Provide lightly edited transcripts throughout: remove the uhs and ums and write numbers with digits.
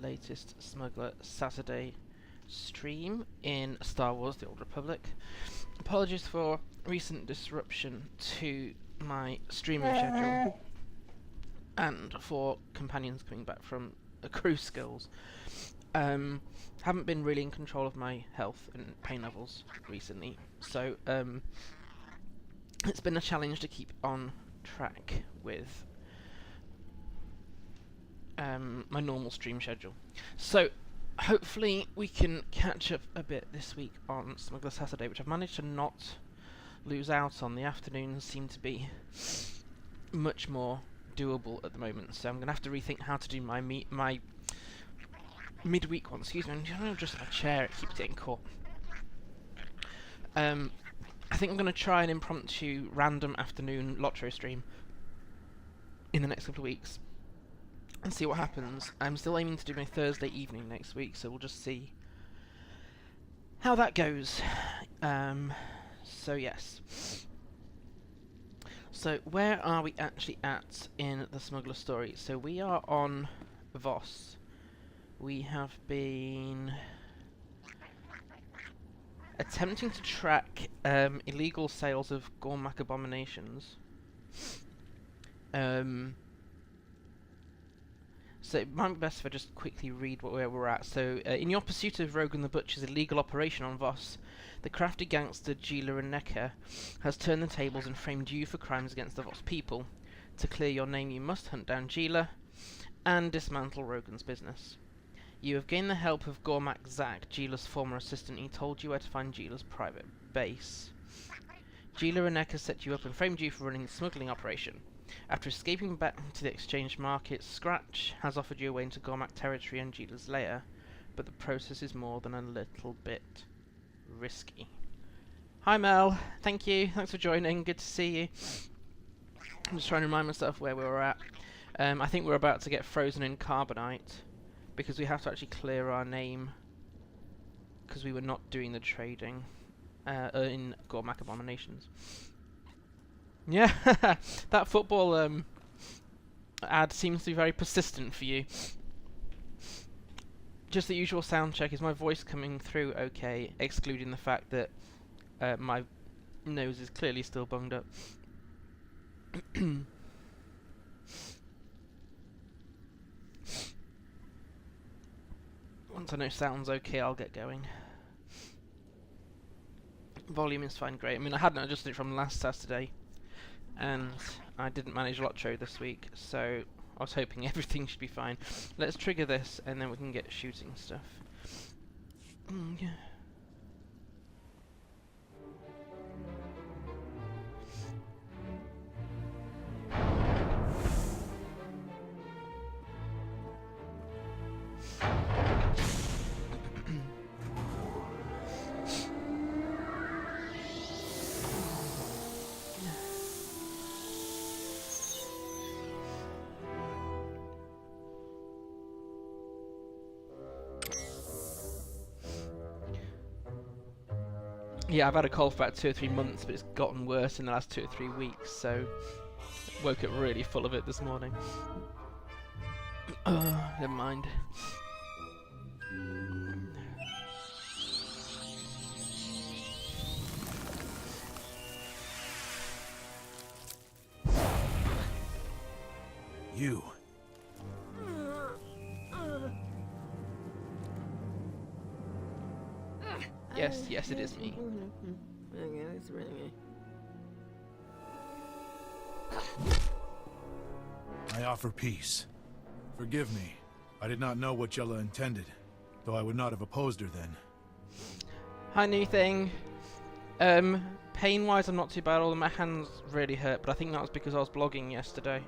latest Smuggler Saturday stream in Star Wars The Old Republic. Apologies for recent disruption to my streaming schedule and for companions coming back from cruise skills. Haven't been really in control of my health and pain levels recently, so it's been a challenge to keep on track with my normal stream schedule. So hopefully we can catch up a bit this week on Smuggler Saturday, which I've managed to not lose out on. The afternoons seem to be much more doable at the moment, so I'm going to have to rethink how to do my midweek one. Excuse me, I'm just my chair, it keeps getting caught. I think I'm going to try an impromptu random afternoon Lotro stream in the next couple of weeks and see what happens. I'm still aiming to do my Thursday evening next week, so we'll just see how that goes. So yes. So where are we actually at in the Smuggler story? So we are on Voss. We have been attempting to track illegal sales of Gormak abominations. So it might be best if I just quickly read where we're at. So, in your pursuit of Rogan the Butcher's illegal operation on Voss, the crafty gangster Jila Reneka has turned the tables and framed you for crimes against the Voss people. To clear your name, you must hunt down Jila and dismantle Rogan's business. You have gained the help of Gormak Zak, Jila's former assistant. He told you where to find Jila's private base. Jila Reneka set you up and framed you for running the smuggling operation. After escaping back to the exchange market, Scratch has offered you a way into Gormak territory and Jila's lair, but the process is more than a little bit risky. Hi Mel, thank you, thanks for joining, good to see you. I'm just trying to remind myself where we were at. I think we're about to get frozen in carbonite, because we have to actually clear our name, because we were not doing the trading in Gormak Abominations. Yeah, that football ad seems to be very persistent for you. Just the usual sound check. Is my voice coming through okay, excluding the fact that my nose is clearly still bunged up? Once I know sound's okay, I'll get going. Volume is fine, great. I mean, I hadn't adjusted it from last Saturday, and I didn't manage Lotro this week, so I was hoping everything should be fine. Let's trigger this, and then we can get shooting stuff. Yeah. Yeah, I've had a cold for about 2 or 3 months, but it's gotten worse in the last 2 or 3 weeks, so woke up really full of it this morning. Never mind. You. Yes, it is me. I offer peace. Forgive me. I did not know what Jella intended, though I would not have opposed her then. Hi, new thing. Pain-wise, I'm not too bad, although my hands really hurt, but I think that was because I was blogging yesterday.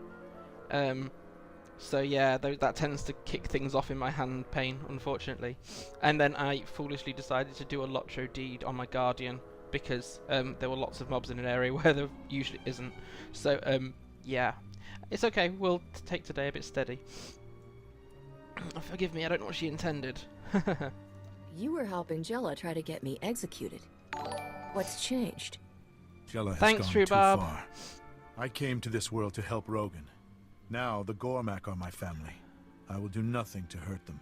So yeah, that tends to kick things off in my hand pain, unfortunately. And then I foolishly decided to do a Lotro deed on my Guardian, because there were lots of mobs in an area where there usually isn't. So yeah, it's okay, we'll take today a bit steady. Forgive me, I don't know what she intended. You were helping Jella try to get me executed. What's changed? Jella has Thanks, gone Rhubarb. too far. I came to this world to help Rogan. Now the Gormak are my family. I will do nothing to hurt them.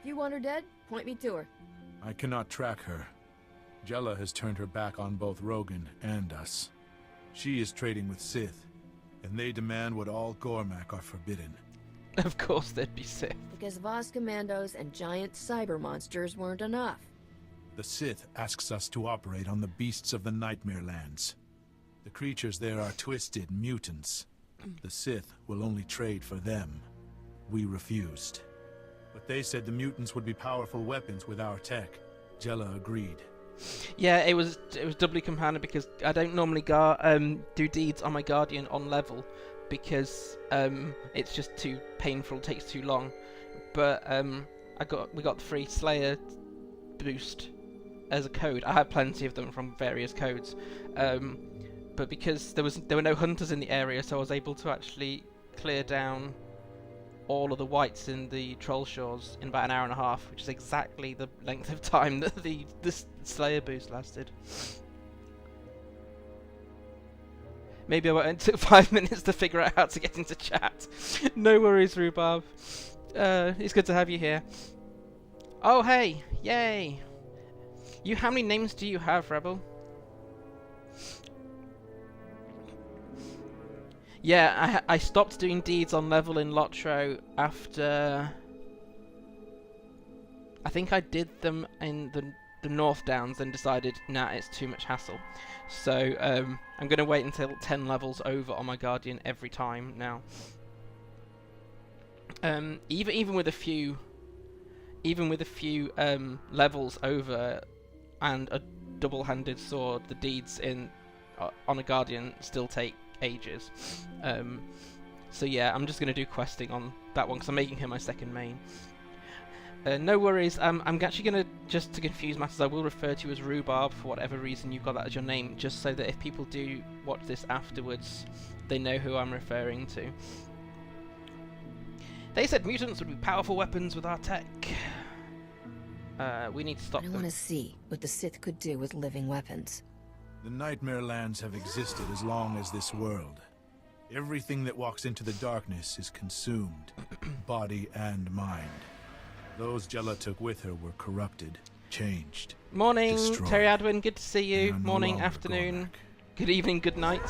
If you want her dead, point me to her. I cannot track her. Jella has turned her back on both Rogan and us. She is trading with Sith, and they demand what all Gormak are forbidden. Of course they'd be Sith. Because Voss commandos and giant cyber monsters weren't enough. The Sith asks us to operate on the beasts of the Nightmare Lands. The creatures there are twisted mutants. The Sith will only trade for them. We refused. But they said the mutants would be powerful weapons with our tech. Jella agreed. Yeah, it was doubly compounded because I don't normally do deeds on my Guardian on level because it's just too painful, takes too long. But we got the free Slayer boost as a code. I had plenty of them from various codes, but because there were no hunters in the area, so I was able to actually clear down all of the whites in the Troll Shores in about an hour and a half, which is exactly the length of time that the Slayer boost lasted. Maybe it took 5 minutes to figure out how to get into chat. No worries, Rhubarb. It's good to have you here. Oh, hey! Yay! How many names do you have, Rebel? Yeah, I stopped doing deeds on level in Lotro after... I think I did them in the North Downs and decided, nah, it's too much hassle. So, I'm going to wait until 10 levels over on my Guardian every time now. Even with a few levels over and a double-handed sword, the deeds on a Guardian still take ages. So yeah, I'm just going to do questing on that one because I'm making him my second main. No worries, I'm actually going to, just to confuse matters, I will refer to you as Rhubarb for whatever reason you've got that as your name, just so that if people do watch this afterwards, they know who I'm referring to. They said mutants would be powerful weapons with our tech. We need to stop them. I want to see what the Sith could do with living weapons. The Nightmare Lands have existed as long as this world. Everything that walks into the darkness is consumed, body and mind. Those Jella took with her were corrupted, changed, Morning, destroyed. Terry Adwin, good to see They you. are no Morning, longer afternoon, good evening, good night.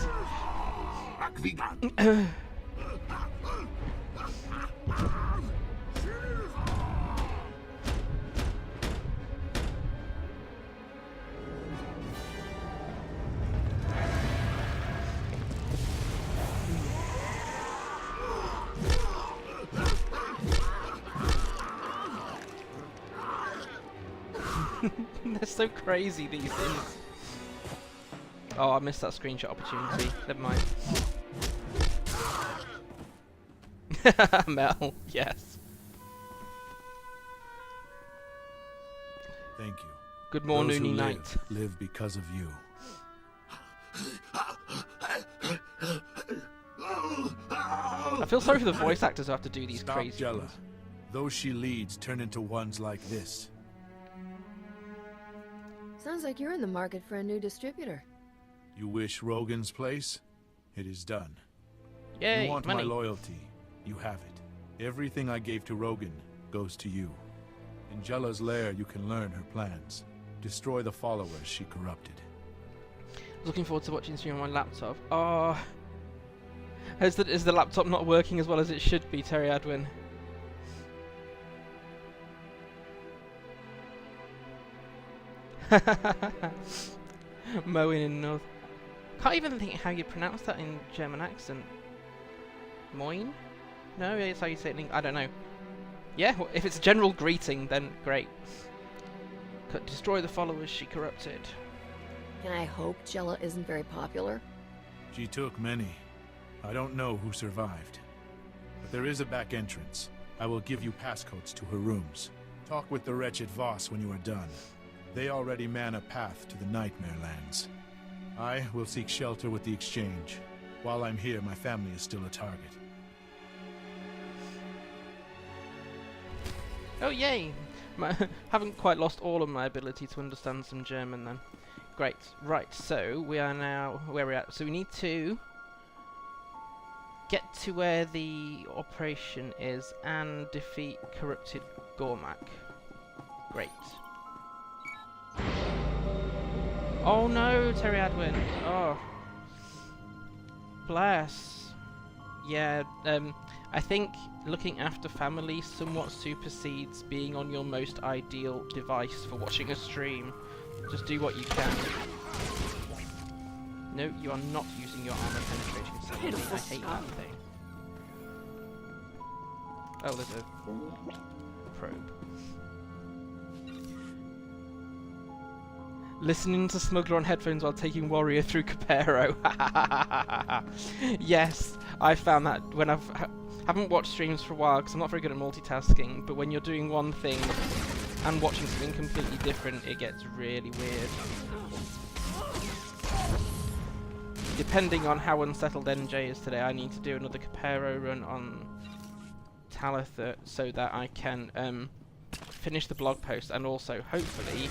They're so crazy, these things. Oh, I missed that screenshot opportunity. Never mind. Mel, yes. Thank you. Good Those morning, who night. live because of you. I feel sorry for the voice actors who have to do these Stop crazy Jella. things. Those she leads turn into ones like this. Sounds like you're in the market for a new distributor. You wish Rogan's place? It is done. Yay, You want money. my loyalty? You have it. Everything I gave to Rogan goes to you. In Jella's lair, you can learn her plans. Destroy the followers she corrupted. Looking forward to watching stream on my laptop. Oh, is the laptop not working as well as it should be, Terry Adwin? Mowing in North. Can't even think how you pronounce that in German accent. Moin? No, it's how you say it in English. I don't know. Yeah, well, if it's a general greeting, then great. Destroy the followers she corrupted. Can I hope Jella isn't very popular? She took many. I don't know who survived. But there is a back entrance. I will give you passcodes to her rooms. Talk with the wretched Voss when you are done. They already man a path to the Nightmare Lands. I will seek shelter with the exchange. While I'm here, my family is still a target. Oh yay! Haven't quite lost all of my ability to understand some German then. Great. Right, so we are now where we're at. So we need to get to where the operation is and defeat corrupted Gormak. Great. Oh no, Terry Adwin. Oh. Bless. Yeah, I think looking after family somewhat supersedes being on your most ideal device for watching a stream. Just do what you can. No, you are not using your armor penetrating setting. I hate that thing. Oh, there's a probe. Listening to Smuggler on headphones while taking Warrior through Capero. Yes, I found that when haven't watched streams for a while because I'm not very good at multitasking, but when you're doing one thing and watching something completely different, it gets really weird. Depending on how unsettled NJ is today, I need to do another Capero run on Talitha so that I can finish the blog post and also hopefully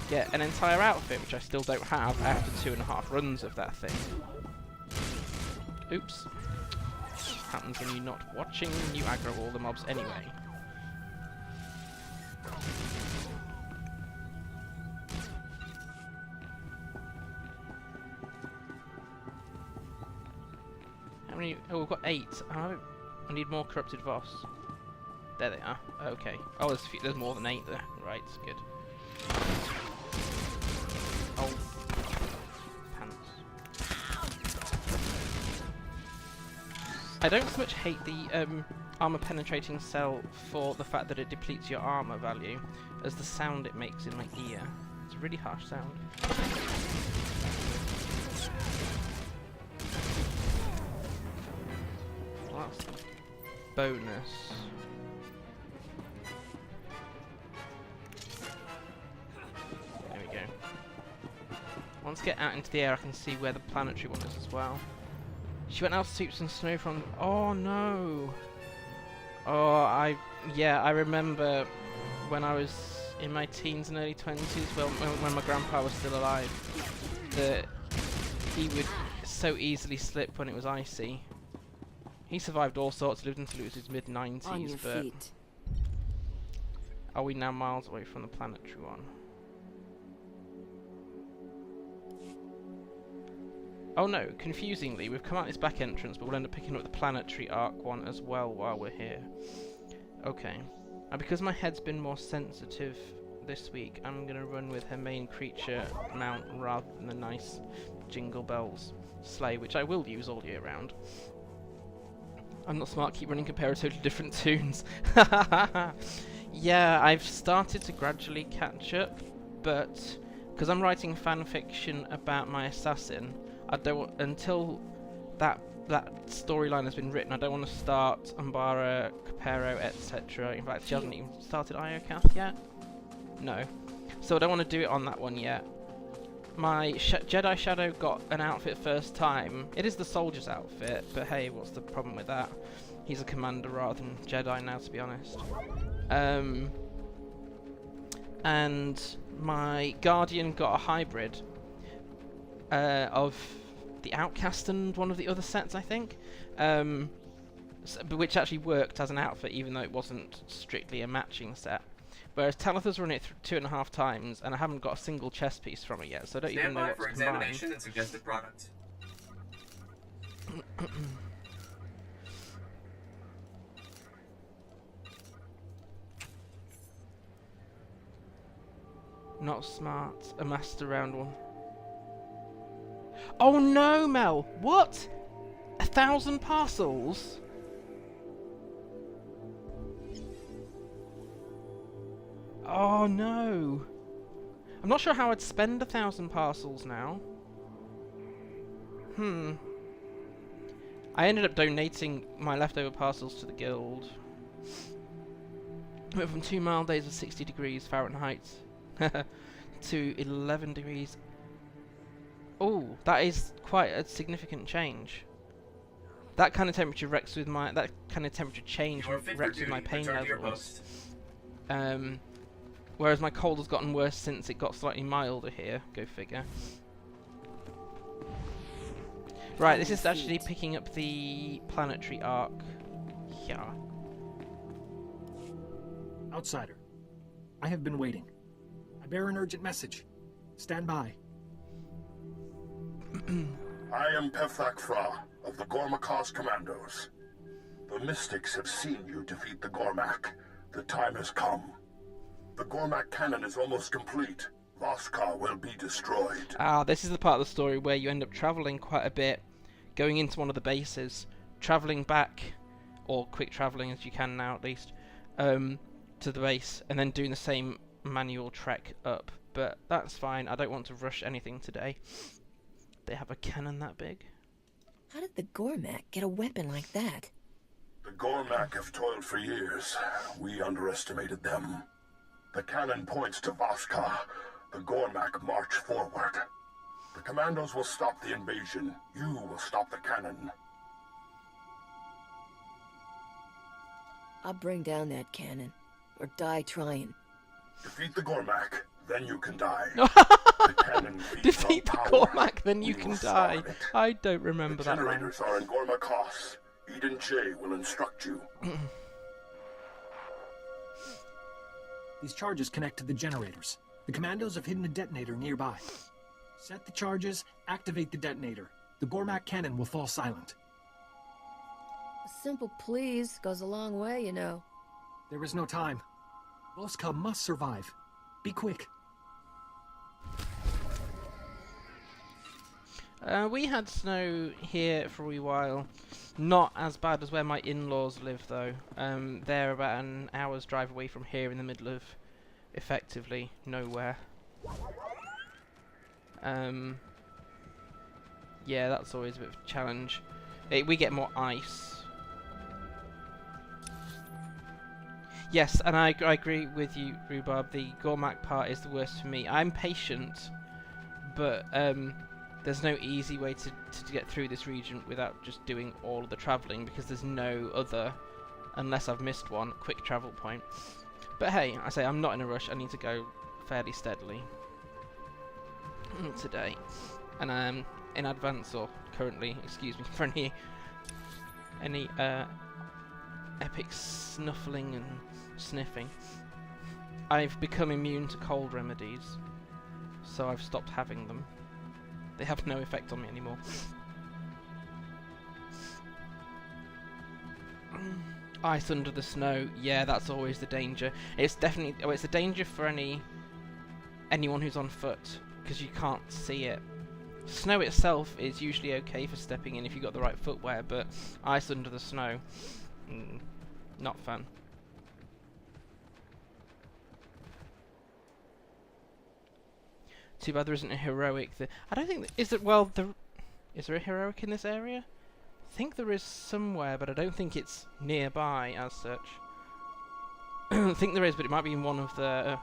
get an entire outfit, which I still don't have after 2.5 runs of that thing. Oops. Happens when you're not watching, you aggro all the mobs anyway. How many? Oh, we've got 8. I need more corrupted Voss. There they are. Okay. Oh, there's more than 8 there. Right, good. Oh. Pants. I don't so much hate the armor penetrating cell for the fact that it depletes your armor value as the sound it makes in my ear. It's a really harsh sound. Well, that's the bonus. There we go. Once I get out into the air, I can see where the planetary one is as well. She went out to sweep some snow from... Oh no! Oh, I remember when I was in my teens and early 20s, when my grandpa was still alive, that he would so easily slip when it was icy. He survived all sorts, lived until he was his mid-90s, but... Feet. Are we now miles away from the planetary one? Oh no, confusingly, we've come out this back entrance, but we'll end up picking up the planetary arc one as well while we're here. Okay. And because my head's been more sensitive this week, I'm going to run with her main creature mount rather than the nice Jingle Bells sleigh, which I will use all year round. I'm not smart, keep running compare totally different tunes. Yeah, I've started to gradually catch up, but because I'm writing fan fiction about my assassin, I don't until that storyline has been written. I don't want to start Umbara, Capero, etc. In fact, she hasn't even started Iocath yet. No, so I don't want to do it on that one yet. My Jedi Shadow got an outfit first time. It is the soldier's outfit, but hey, what's the problem with that? He's a commander rather than Jedi now, to be honest. And my Guardian got a hybrid of the Outcast and one of the other sets, I think, which actually worked as an outfit, even though it wasn't strictly a matching set. Whereas Talitha's run it 2.5 times, and I haven't got a single chess piece from it yet, so I don't even know what's combined. Stand by for examination and suggested product. Not smart. A master round one. Oh no, Mel! What? 1,000 parcels? Oh no! I'm not sure how I'd spend 1,000 parcels now. I ended up donating my leftover parcels to the guild. Went from 2 mild days of 60 degrees Fahrenheit to 11 degrees. Oh, that is quite a significant change. That kind of temperature wrecks with my change wrecks with my pain levels. Whereas my cold has gotten worse since it got slightly milder here. Go figure. Right, this is actually picking up the planetary arc. Yeah. Outsider, I have been waiting. I bear an urgent message. Stand by. I am Pevthak Fra of the Gormakaz Commandos. The Mystics have seen you defeat the Gormak. The time has come. The Gormak cannon is almost complete. Voskar will be destroyed. Ah, this is the part of the story where you end up travelling quite a bit, going into one of the bases, travelling back, or quick travelling as you can now at least, to the base, and then doing the same manual trek up. But that's fine, I don't want to rush anything today. They have a cannon that big? How did the Gormak get a weapon like that? The Gormak have toiled for years. We underestimated them. The cannon points to Voskar. The Gormak march forward. The Commandos will stop the invasion. You will stop the cannon. I'll bring down that cannon, or die trying. Defeat the Gormak, then you can die. The cannon feeds Defeat on the power. Gormak, then you We can will die. starve it. I don't remember The that line. generators are in Gormakaz. Eden J will instruct you. These charges connect to the generators. The Commandos have hidden a detonator nearby. Set the charges, activate the detonator. The Gormak cannon will fall silent. A simple please goes a long way, you know. There is no time. Voska must survive. Be quick. We had snow here for a wee while. Not as bad as where my in-laws live, though. They're about an hour's drive away from here in the middle of, effectively, nowhere. Yeah, that's always a bit of a challenge. We get more ice. Yes, and I agree with you, Rhubarb. The Gormak part is the worst for me. I'm patient, but there's no easy way to get through this region without just doing all of the travelling, because there's no other, unless I've missed one, quick travel point. But hey, I say I'm not in a rush. I need to go fairly steadily today, and in advance, or currently, excuse me, for any epic snuffling and sniffing. I've become immune to cold remedies, so I've stopped having them. They have no effect on me anymore. Ice under the snow, yeah, that's always the danger. It's definitely, it's a danger for anyone who's on foot, because you can't see it. Snow itself is usually okay for stepping in if you've got the right footwear, but ice under the snow, not fun. Too bad there isn't a heroic. I don't think is there. Well, is there a heroic in this area? I think there is somewhere, but I don't think it's nearby as such. I think there is, but it might be in one of the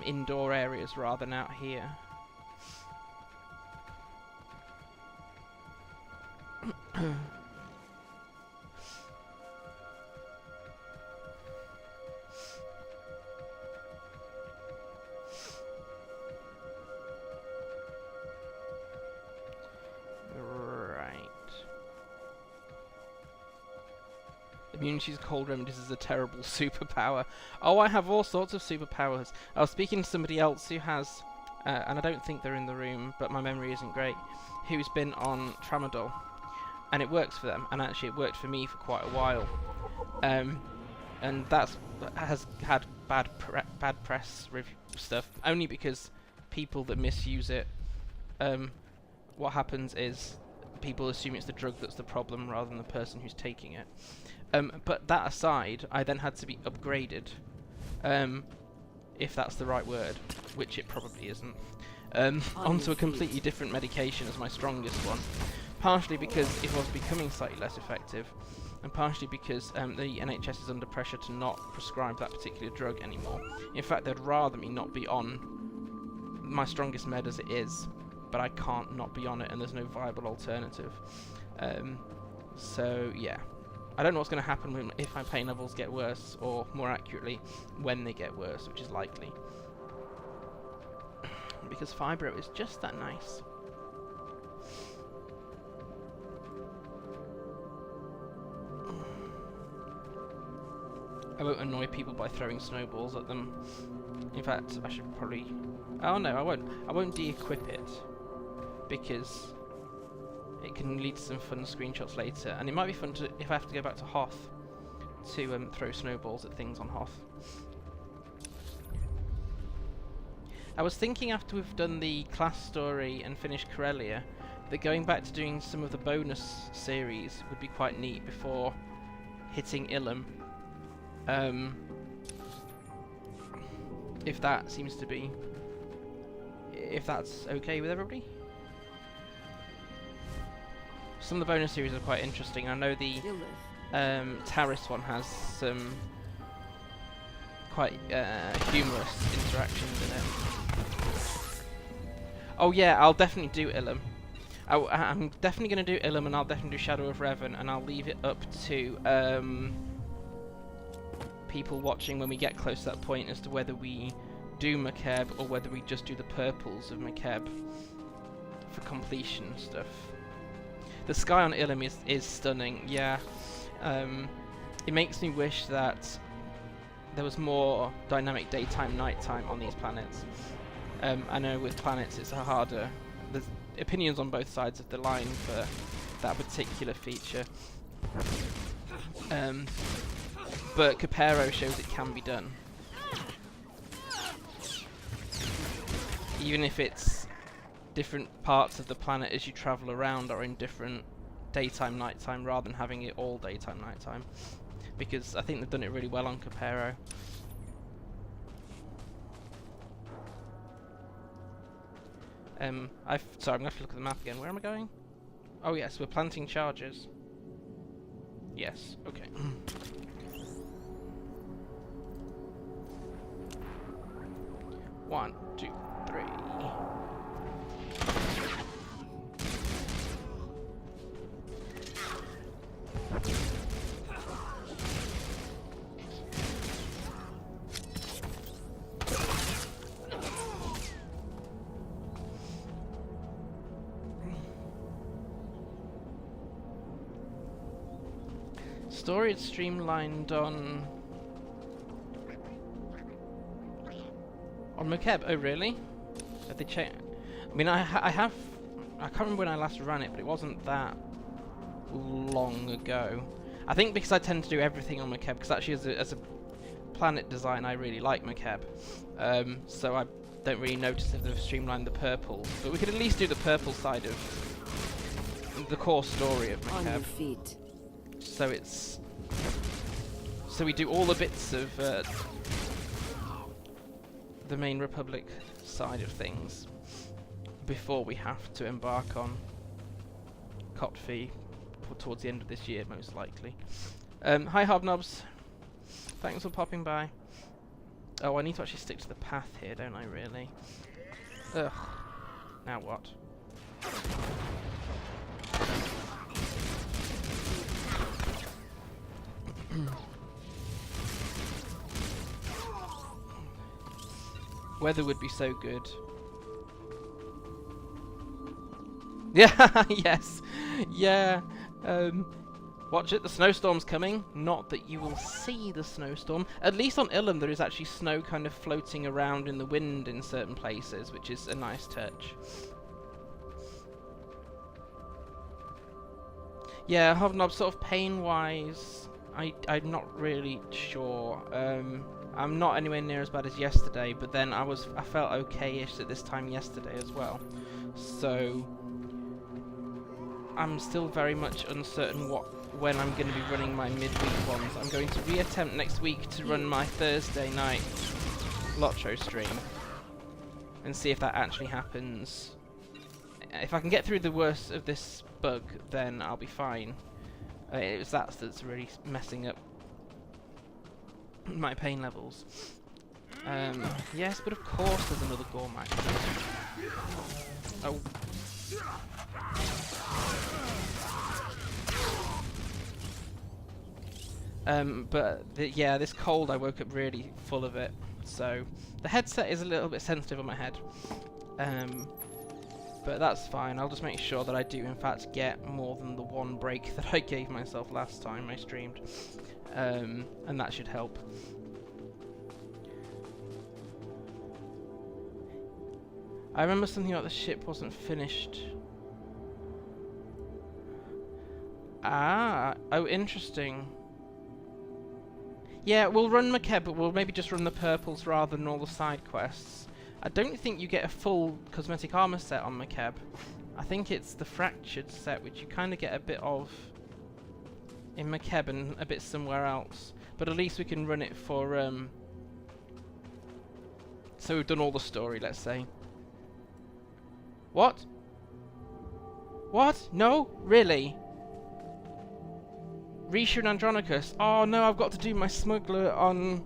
indoor areas rather than out here. Immunity to cold remedies is a terrible superpower. Oh, I have all sorts of superpowers. I was speaking to somebody else who has, and I don't think they're in the room, but my memory isn't great, who's been on tramadol, and it works for them, and actually it worked for me for quite a while. And that's has had bad press review stuff, only because people that misuse it, what happens is people assume it's the drug that's the problem rather than the person who's taking it. But that aside, I then had to be upgraded, if that's the right word, which it probably isn't, onto a completely different medication as my strongest one. Partially because it was becoming slightly less effective, and partially because the NHS is under pressure to not prescribe that particular drug anymore. In fact, they'd rather me not be on my strongest med as it is, but I can't not be on it, and there's no viable alternative. So yeah. I don't know what's going to happen if my pain levels get worse, or more accurately, when they get worse, which is likely. Because Fibro is just that nice. I won't annoy people by throwing snowballs at them. In fact, I should probably... Oh no, I won't. I won't de-equip it, because it can lead to some fun screenshots later, and it might be fun to, if I have to go back to Hoth, to throw snowballs at things on Hoth. I was thinking after we've done the class story and finished Corellia, that going back to doing some of the bonus series would be quite neat before hitting Ilum. If that seems to be... if that's okay with everybody? Some of the bonus series are quite interesting. I know the Taris one has some quite humorous interactions in it. Oh yeah, I'll definitely do Ilum. I'm definitely going to do Ilum, and I'll definitely do Shadow of Revan, and I'll leave it up to people watching when we get close to that point as to whether we do Makeb or whether we just do the purples of Makeb for completion stuff. The sky on Ilum is stunning, yeah. It makes me wish that there was more dynamic daytime nighttime on these planets. I know with planets it's harder. There's opinions on both sides of the line for that particular feature. But Capero shows it can be done. Even if it's different parts of the planet as you travel around are in different daytime nighttime rather than having it all daytime nighttime. Because I think they've done it really well on Capero. Sorry, I'm going to have to look at the map again. Where am I going? Oh yes, we're planting charges. Yes, okay. 1, 2, 3. Story is streamlined on Makeb. Oh really? Have they changed? I mean, I can't remember when I last ran it, but it wasn't that long ago. I think because I tend to do everything on Makeb, because actually as a planet design I really like Makeb. So I don't really notice if they've streamlined the purple. But we could at least do the purple side of the core story of Makeb. On your feet. So we do all the bits of the main Republic side of things before we have to embark on Kotfi towards the end of this year, most likely. Hi Hobnobs, thanks for popping by. Oh, I need to actually stick to the path here, don't I really? Ugh. Now what? Weather would be so good. Yeah, yes, yeah. Watch it, the snowstorm's coming. Not that you will see the snowstorm. At least on Ilum there is actually snow kind of floating around in the wind in certain places, which is a nice touch. Yeah, Hobnob, sort of pain-wise, I'm not really sure. I'm not anywhere near as bad as yesterday, but then I felt okay-ish at this time yesterday as well. So I'm still very much uncertain when I'm going to be running my midweek ones. I'm going to reattempt next week to run my Thursday night Lotro stream and see if that actually happens. If I can get through the worst of this bug, then I'll be fine. It's that's really messing up my pain levels. Yes, but of course there's another Gormak. Oh. But yeah, this cold, I woke up really full of it. So the headset is a little bit sensitive on my head. But that's fine. I'll just make sure that I do in fact get more than the one break that I gave myself last time I streamed. and that should help. I remember something about the ship wasn't finished. Ah, oh, interesting. Yeah, we'll run McKeb, but we'll maybe just run the purples rather than all the side quests. I don't think you get a full cosmetic armor set on McKeb. I think it's the fractured set, which you kind of get a bit of in McKeb and a bit somewhere else. But at least we can run it for, so we've done all the story, let's say. What? What? No? Really? Risha and Andronicus. Oh no, I've got to do my smuggler on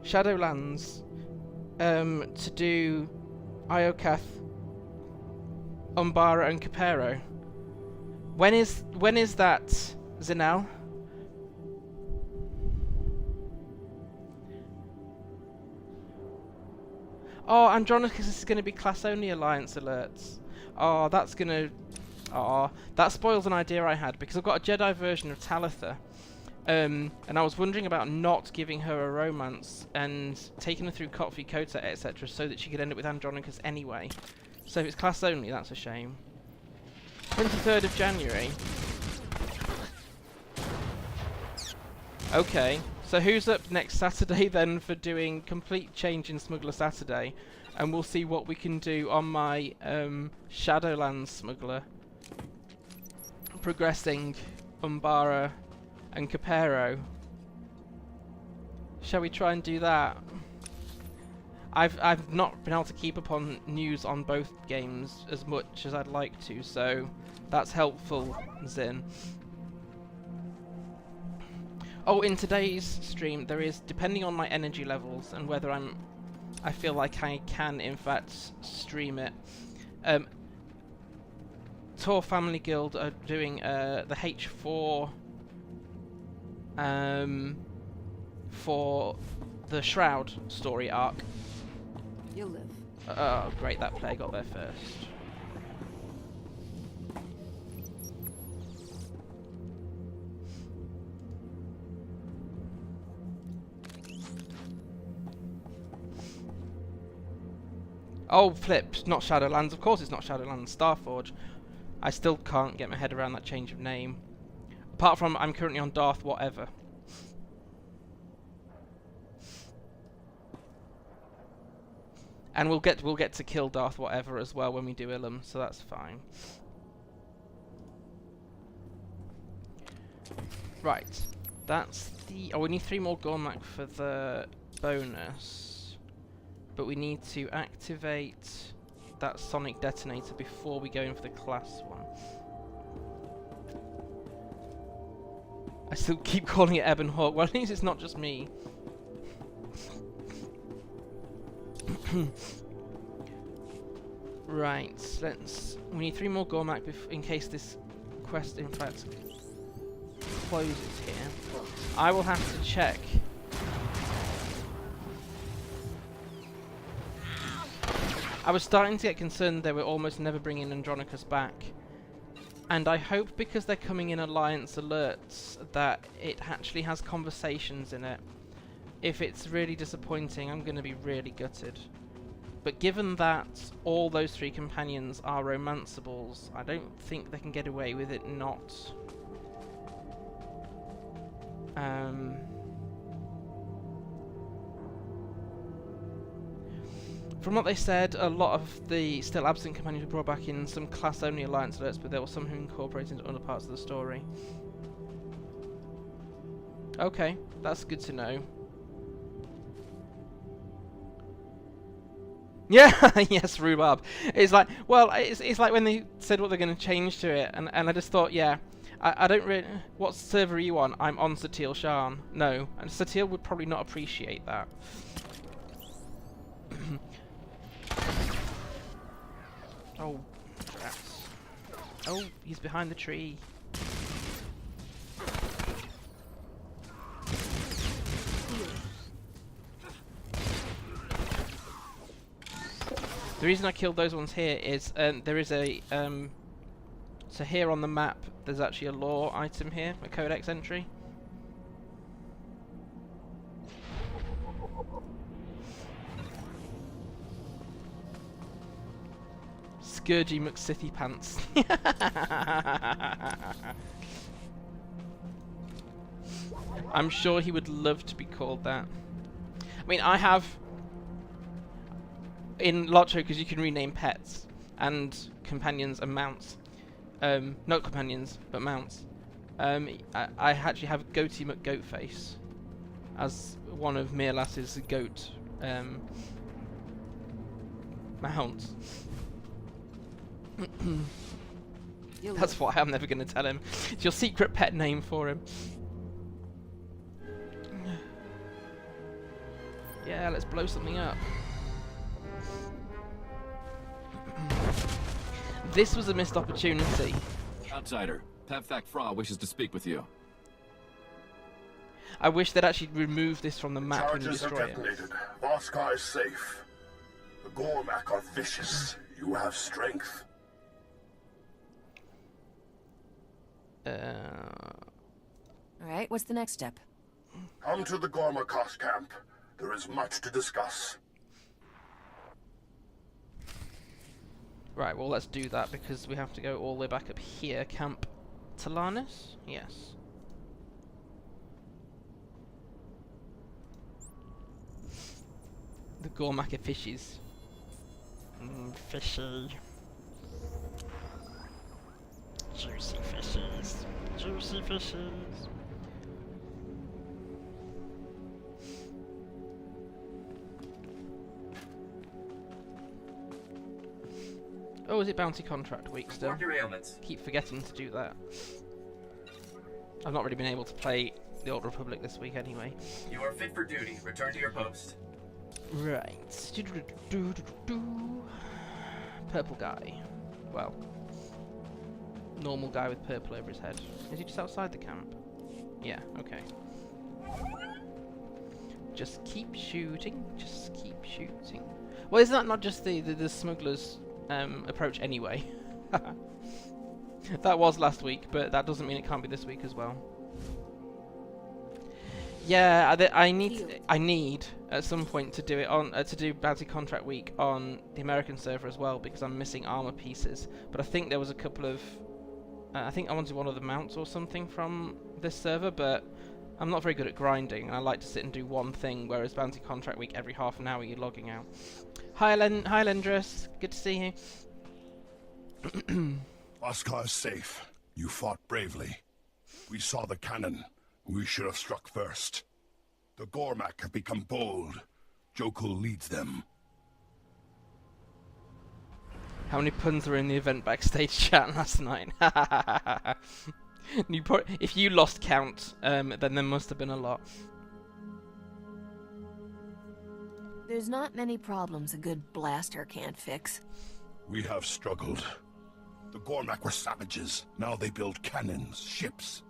Shadowlands. To do Iokath, Umbara and Capero. When is that, Zinel? Oh, Andronicus is going to be class-only alliance alerts. Oh, that's going to... Oh, that spoils an idea I had, because I've got a Jedi version of Talitha. And I was wondering about not giving her a romance and taking her through Kotfi Kota, etc., so that she could end up with Andronicus anyway. So if it's class-only, that's a shame. 23rd of January. Okay. So who's up next Saturday then for doing complete change in Smuggler Saturday? And we'll see what we can do on my Shadowlands Smuggler. Progressing Umbara and Capero. Shall we try and do that? I've not been able to keep up on news on both games as much as I'd like to, so that's helpful, Zin. Oh, in today's stream, there is, depending on my energy levels and whether I feel like I can, in fact, stream it. Tor Family Guild are doing the H4 for the Shroud story arc. You'll live. Oh, great, that player got there first. Oh, flips, not Shadowlands. Of course it's not Shadowlands, Starforge. I still can't get my head around that change of name. Apart from I'm currently on Darth Whatever. And we'll get to kill Darth Whatever as well when we do Ilum, so that's fine. Right. That's the... Oh, we need 3 more Gormak for the bonus. But we need to activate that sonic detonator before we go in for the class one. I still keep calling it Ebon Hawk. Well, at least it's not just me. Right, we need 3 more Gormak in case this quest, in fact, closes here. I will have to check. I was starting to get concerned they were almost never bringing Andronicus back. And I hope because they're coming in Alliance alerts that it actually has conversations in it. If it's really disappointing, I'm going to be really gutted. But given that all those 3 companions are romanceables, I don't think they can get away with it not. From what they said, a lot of the still absent companions were brought back in some class-only Alliance alerts, but there were some who incorporated into other parts of the story. Okay, that's good to know. Yeah, yes, rhubarb. It's like, well, it's like when they said what they're going to change to it, and I just thought, yeah, I don't really... What server are you on? I'm on Satil Shan. No, and Satil would probably not appreciate that. Oh, rats. Oh, he's behind the tree. The reason I killed those ones here is there is a so here on the map there's actually a lore item here, a codex entry. Scourgy McSithy Pants. I'm sure he would love to be called that. I mean, I have in Lotto, because you can rename pets and companions and mounts. Not companions, but mounts. I actually have Goatee McGoatface as one of Mirlas's goat mounts. That's why I'm never going to tell him. It's your secret pet name for him. Yeah, let's blow something up. This was a missed opportunity. Outsider, Pevthak Fra wishes to speak with you. I wish they'd actually removed this from the map when you Charges are destroy it. detonated. Voss is safe. The Gormak are vicious. You have strength. Alright, what's the next step? Come to the Gormakos camp. There is much to discuss. Right, well let's do that because we have to go all the way back up here. Camp Talanis? Yes. The Gormaka fishes. Fishy. Juicy fishes. Juicy fishes. Oh, is it bounty contract week still? Report your ailments. Keep forgetting to do that. I've not really been able to play the Old Republic this week anyway. You are fit for duty. Return to your post. Right. Purple guy. Well, normal guy with purple over his head. Is he just outside the camp? Yeah, okay. Just keep shooting. Just keep shooting. Well, isn't that not just the smugglers' approach anyway? That was last week, but that doesn't mean it can't be this week as well. Yeah, I need at some point to do it on to do bounty contract week on the American server as well because I'm missing armor pieces. But I think there was a couple of I think I wanted one of the mounts or something from this server, but I'm not very good at grinding. I like to sit and do one thing, whereas bounty contract week every half an hour you're logging out. Hi Lendris, good to see you. Oscar is safe. You fought bravely. We saw the cannon. We should have struck first. The Gormak have become bold. Jokul leads them. How many puns were in the event backstage chat last night? If you lost count, then there must have been a lot. There's not many problems a good blaster can't fix. We have struggled. The Gormak were savages. Now they build cannons, ships.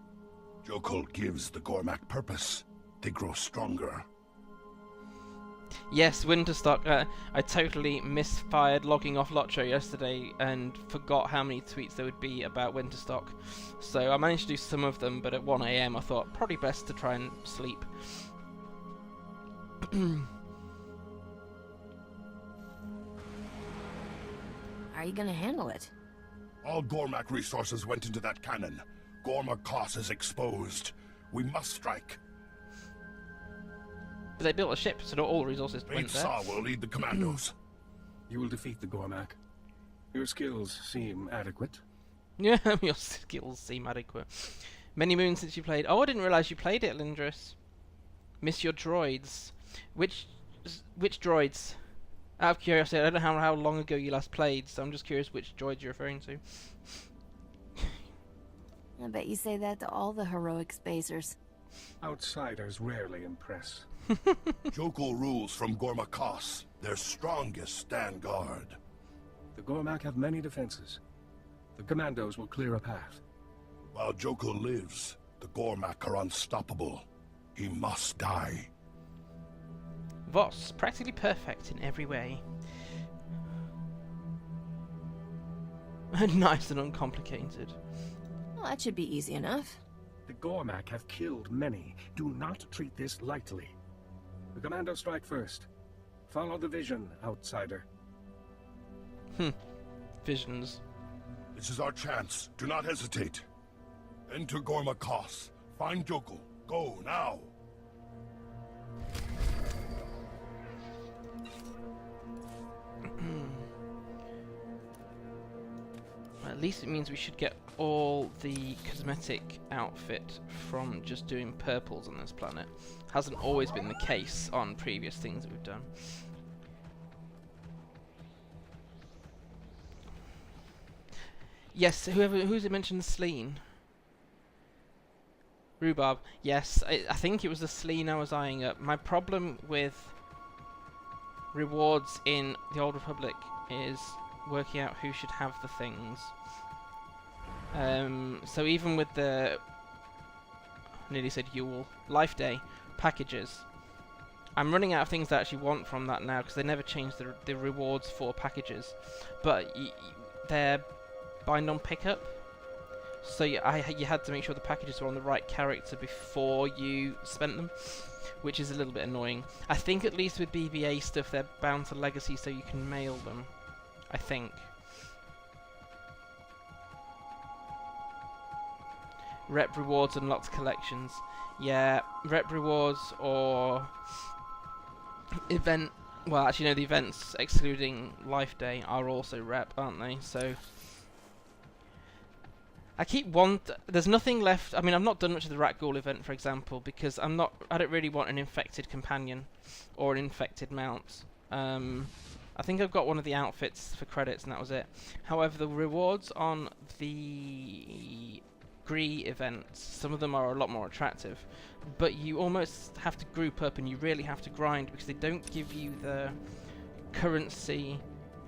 Jokul gives the Gormak purpose. They grow stronger. Yes, Winterstock. I totally misfired logging off Lotro yesterday and forgot how many tweets there would be about Winterstock. So I managed to do some of them, but at 1 AM I thought probably best to try and sleep. How are you gonna handle it? All Gormak resources went into that cannon. Gormakos is exposed. We must strike. But they built a ship, so not all the resources went there. Saw will lead the commandos. You will defeat the Gormak. Your skills seem adequate. Yeah, your skills seem adequate. Many moons since you played. Oh, I didn't realise you played it, Lindris. Miss your droids. Which droids? Out of curiosity, I don't know how long ago you last played, so I'm just curious which droids you're referring to. I bet you say that to all the heroic spacers. Outsiders rarely impress. Jokul rules from Gormakos. Their strongest stand guard. The Gormak have many defenses. The commandos will clear a path. While Jokul lives, the Gormak are unstoppable. He must die. Voss, practically perfect in every way. Nice and uncomplicated. Well, that should be easy enough. The Gormak have killed many. Do not treat this lightly. The commandos strike first. Follow the vision, outsider. visions. This is our chance. Do not hesitate. Enter Gorma Kos. Find Jokul. Go, now. At least it means we should get all the cosmetic outfit from just doing purples on this planet. Hasn't always been the case on previous things that we've done. Yes, who's it mentioned Sleen? Rhubarb. Yes, I think it was the Sleen I was eyeing up. My problem with rewards in the Old Republic is working out who should have the things. So even with the, nearly said Yule, Life Day packages, I'm running out of things I actually want from that now because they never changed the rewards for packages, but they're by non-pickup, so you had to make sure the packages were on the right character before you spent them, which is a little bit annoying. I think at least with BBA stuff they're bound to legacy so you can mail them, I think. Rep rewards unlocked collections. Yeah, rep rewards or event. Well, actually, no, the events excluding Life Day are also rep, aren't they? So I keep there's nothing left. I mean, I've not done much of the Rat Ghoul event, for example, because I don't really want an infected companion or an infected mount. I think I've got one of the outfits for credits, and that was it. However, the rewards on the Gree events, some of them are a lot more attractive, but you almost have to group up and you really have to grind because they don't give you the currency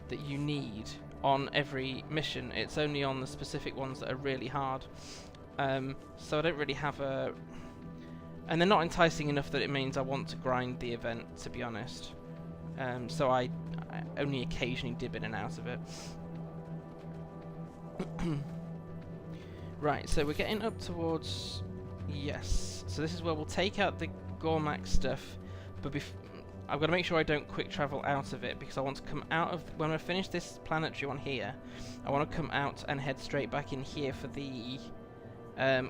that you need on every mission. It's only on the specific ones that are really hard. So I don't really have a... And they're not enticing enough that it means I want to grind the event, to be honest. So I only occasionally dip in and out of it. Right, so we're getting up towards... Yes. So this is where we'll take out the Gormak stuff, but I've got to make sure I don't quick travel out of it, because I want to come out of... When I finish this planetary one here, I want to come out and head straight back in here for the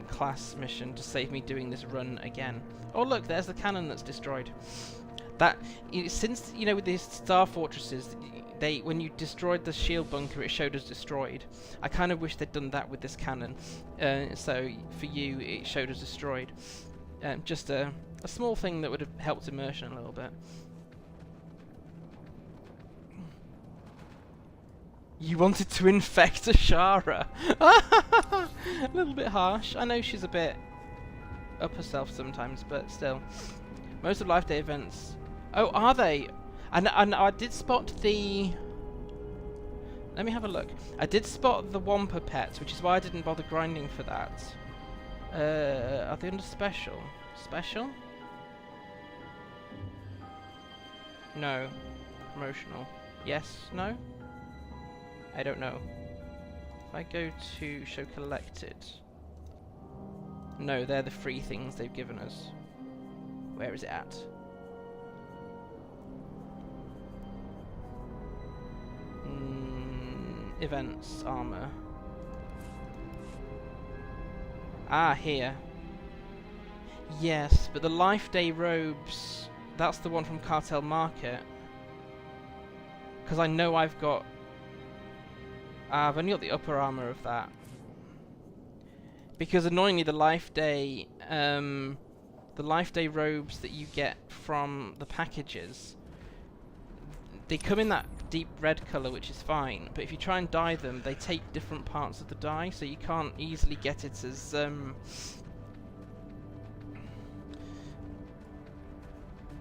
class mission to save me doing this run again. Oh look, there's the cannon that's destroyed. That, since, you know, with these star fortresses, when you destroyed the shield bunker, it showed us destroyed. I kind of wish they'd done that with this cannon. So for you, it showed us destroyed. Just a small thing that would have helped immersion a little bit. You wanted to infect Ashara. A little bit harsh. I know she's a bit up herself sometimes, but still. Most of Life Day events... Oh, are they? And I did spot the... Let me have a look. I did spot the Wampa pets, which is why I didn't bother grinding for that. Are they under special? Special? No. Promotional. Yes? No? I don't know. If I go to show collected... No, they're the free things they've given us. Where is it at? Events, armor. Ah, here. Yes, but the Life Day robes, that's the one from Cartel Market. Because I know I've got... I've only got the upper armor of that. Because annoyingly the Life Day robes that you get from the packages, they come in that deep red colour, which is fine, but if you try and dye them, they take different parts of the dye, so you can't easily get it as...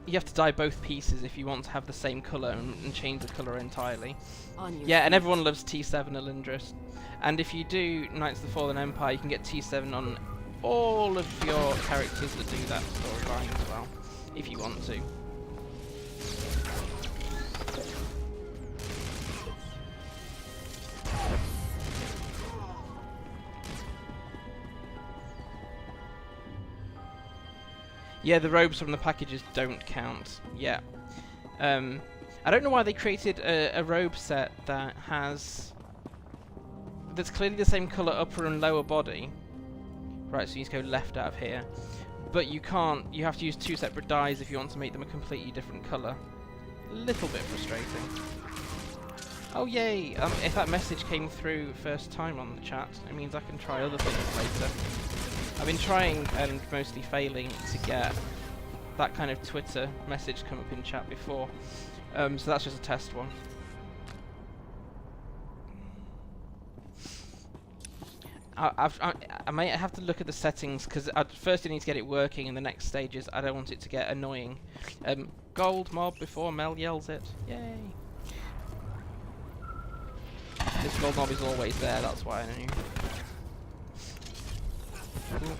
You have to dye both pieces if you want to have the same colour and change the colour entirely. Yeah, and everyone loves T7 Alindris. And if you do Knights of the Fallen Empire, you can get T7 on all of your characters that do that storyline as well, if you want to. Yeah, the robes from the packages don't count. Yeah. I don't know why they created a robe set that has There's clearly the same colour upper and lower body. Right, so you need to go left out of here. But you can't, you have to use 2 separate dyes if you want to make them a completely different colour. A little bit frustrating. Oh yay! If that message came through first time on the chat, it means I can try other things later. I've been trying and mostly failing to get that kind of Twitter message come up in chat before. So that's just a test one. I might have to look at the settings, because first I need to get it working, and the next stage is I don't want it to get annoying. Gold mob before Mel yells it. Yay! This gold mob is always there, that's why I knew. Cool.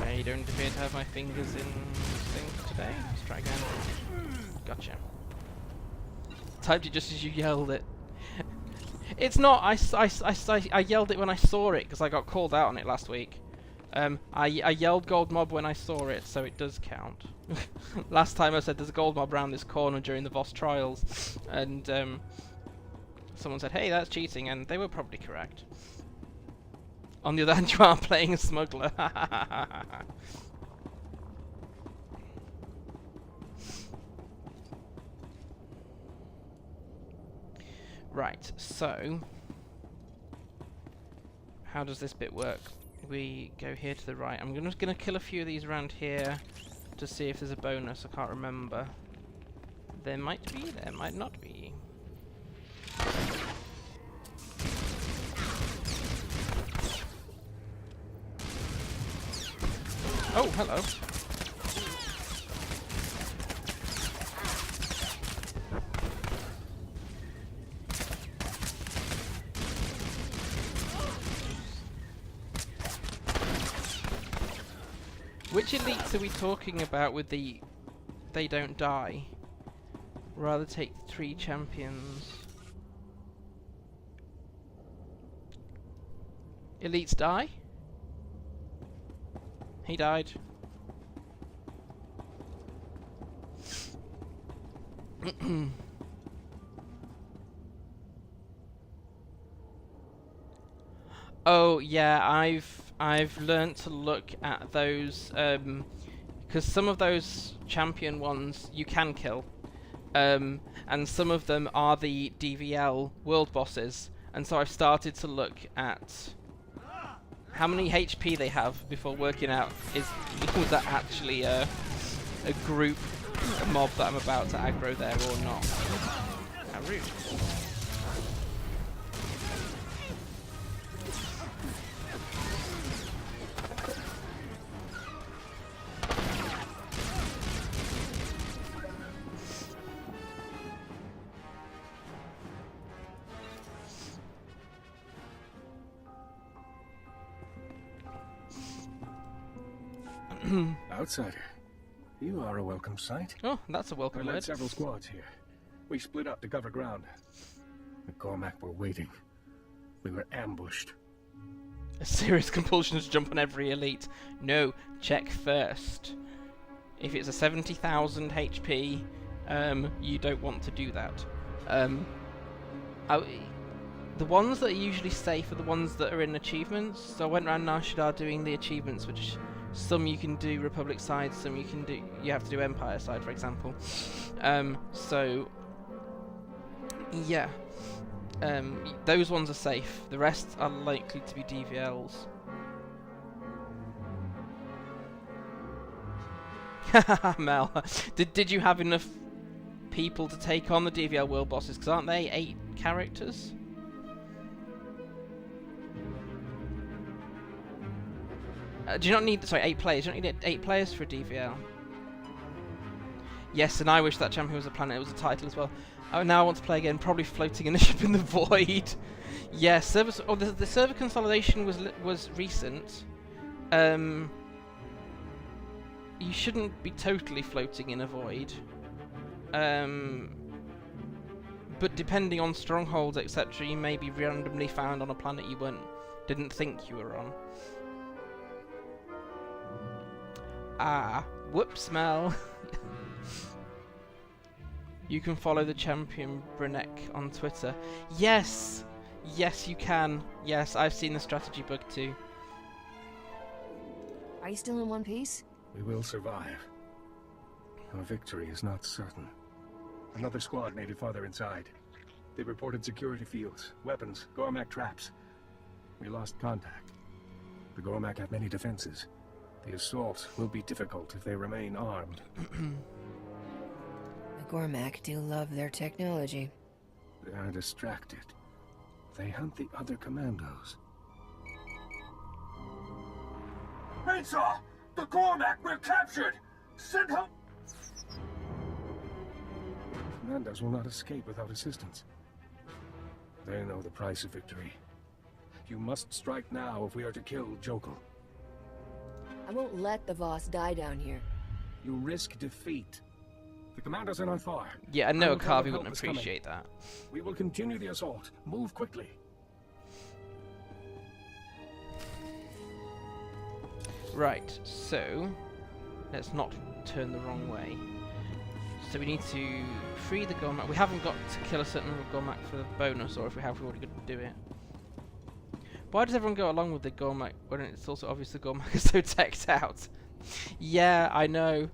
I don't appear to have my fingers in sync today. Let's try again. Gotcha. Typed it just as you yelled it. It's not. I yelled it when I saw it because I got called out on it last week. I yelled gold mob when I saw it, so it does count. Last time I said there's a gold mob around this corner during the Voss trials, and someone said, "Hey, that's cheating," and they were probably correct. On the other hand, you are playing a smuggler. Right, so how does this bit work? We go here to the right. I'm just gonna kill a few of these around here to see if there's a bonus. I can't remember. There might be, there might not be. Oh, hello. Which elites are we talking about with the they don't die? Rather take 3 champions. Elites die? He died. Oh yeah, I've learnt to look at those because some of those champion ones you can kill, and some of them are the DVL world bosses, and so I've started to look at how many HP they have before working out was that actually a group, a mob that I'm about to aggro there or not. How rude. Outsider, you are a welcome sight. Oh, that's a welcome I led word. several squads here. We split up to cover ground. The Cormac were waiting. We were ambushed. A serious compulsion to jump on every elite. No, check first. If it's a 70,000 HP, you don't want to do that. The ones that are usually safe are the ones that are in achievements. So I went around Nashidar doing the achievements, which some you can do Republic side, some you have to do Empire side, for example. So yeah, those ones are safe. The rest are likely to be DVLs. Mel, did you have enough people to take on the DVL world bosses? Because aren't they 8 characters? Do you not need... Sorry, 8 players. You don't need 8 players for a DVL. Yes, and I wish that champion was a planet. It was a title as well. Oh, now I want to play again. Probably floating in a ship in the void. Yeah, servers... Oh, the server consolidation was recent. You shouldn't be totally floating in a void. But depending on strongholds, etc., you may be randomly found on a planet you didn't think you were on. Ah, Whoops, Mel. You can follow the champion Brenek on Twitter. Yes! Yes, you can. Yes, I've seen the strategy bug too. Are you still in one piece? We will survive. Our victory is not certain. Another squad made it farther inside. They reported security fields, weapons, Gormak traps. We lost contact. The Gormak have many defenses. The assault will be difficult if they remain armed. The Gormak do love their technology. They are distracted. They hunt the other commandos. Mesa! The Gormak were captured! Send help! Commandos will not escape without assistance. They know the price of victory. You must strike now if we are to kill Jokal. I won't let the Voss die down here. You risk defeat. The commandos are not far. Yeah, I know Our tide of Carvey help wouldn't is coming. appreciate that. We will continue the assault. Move quickly. Right, so let's not turn the wrong way. So we need to free the Gormak. We haven't got to kill a certain number of Gormak for the bonus, or if we have, we're already going to do it. Why does everyone go along with the Gormak when it's also obvious the Gormak is so teched out? Yeah, I know.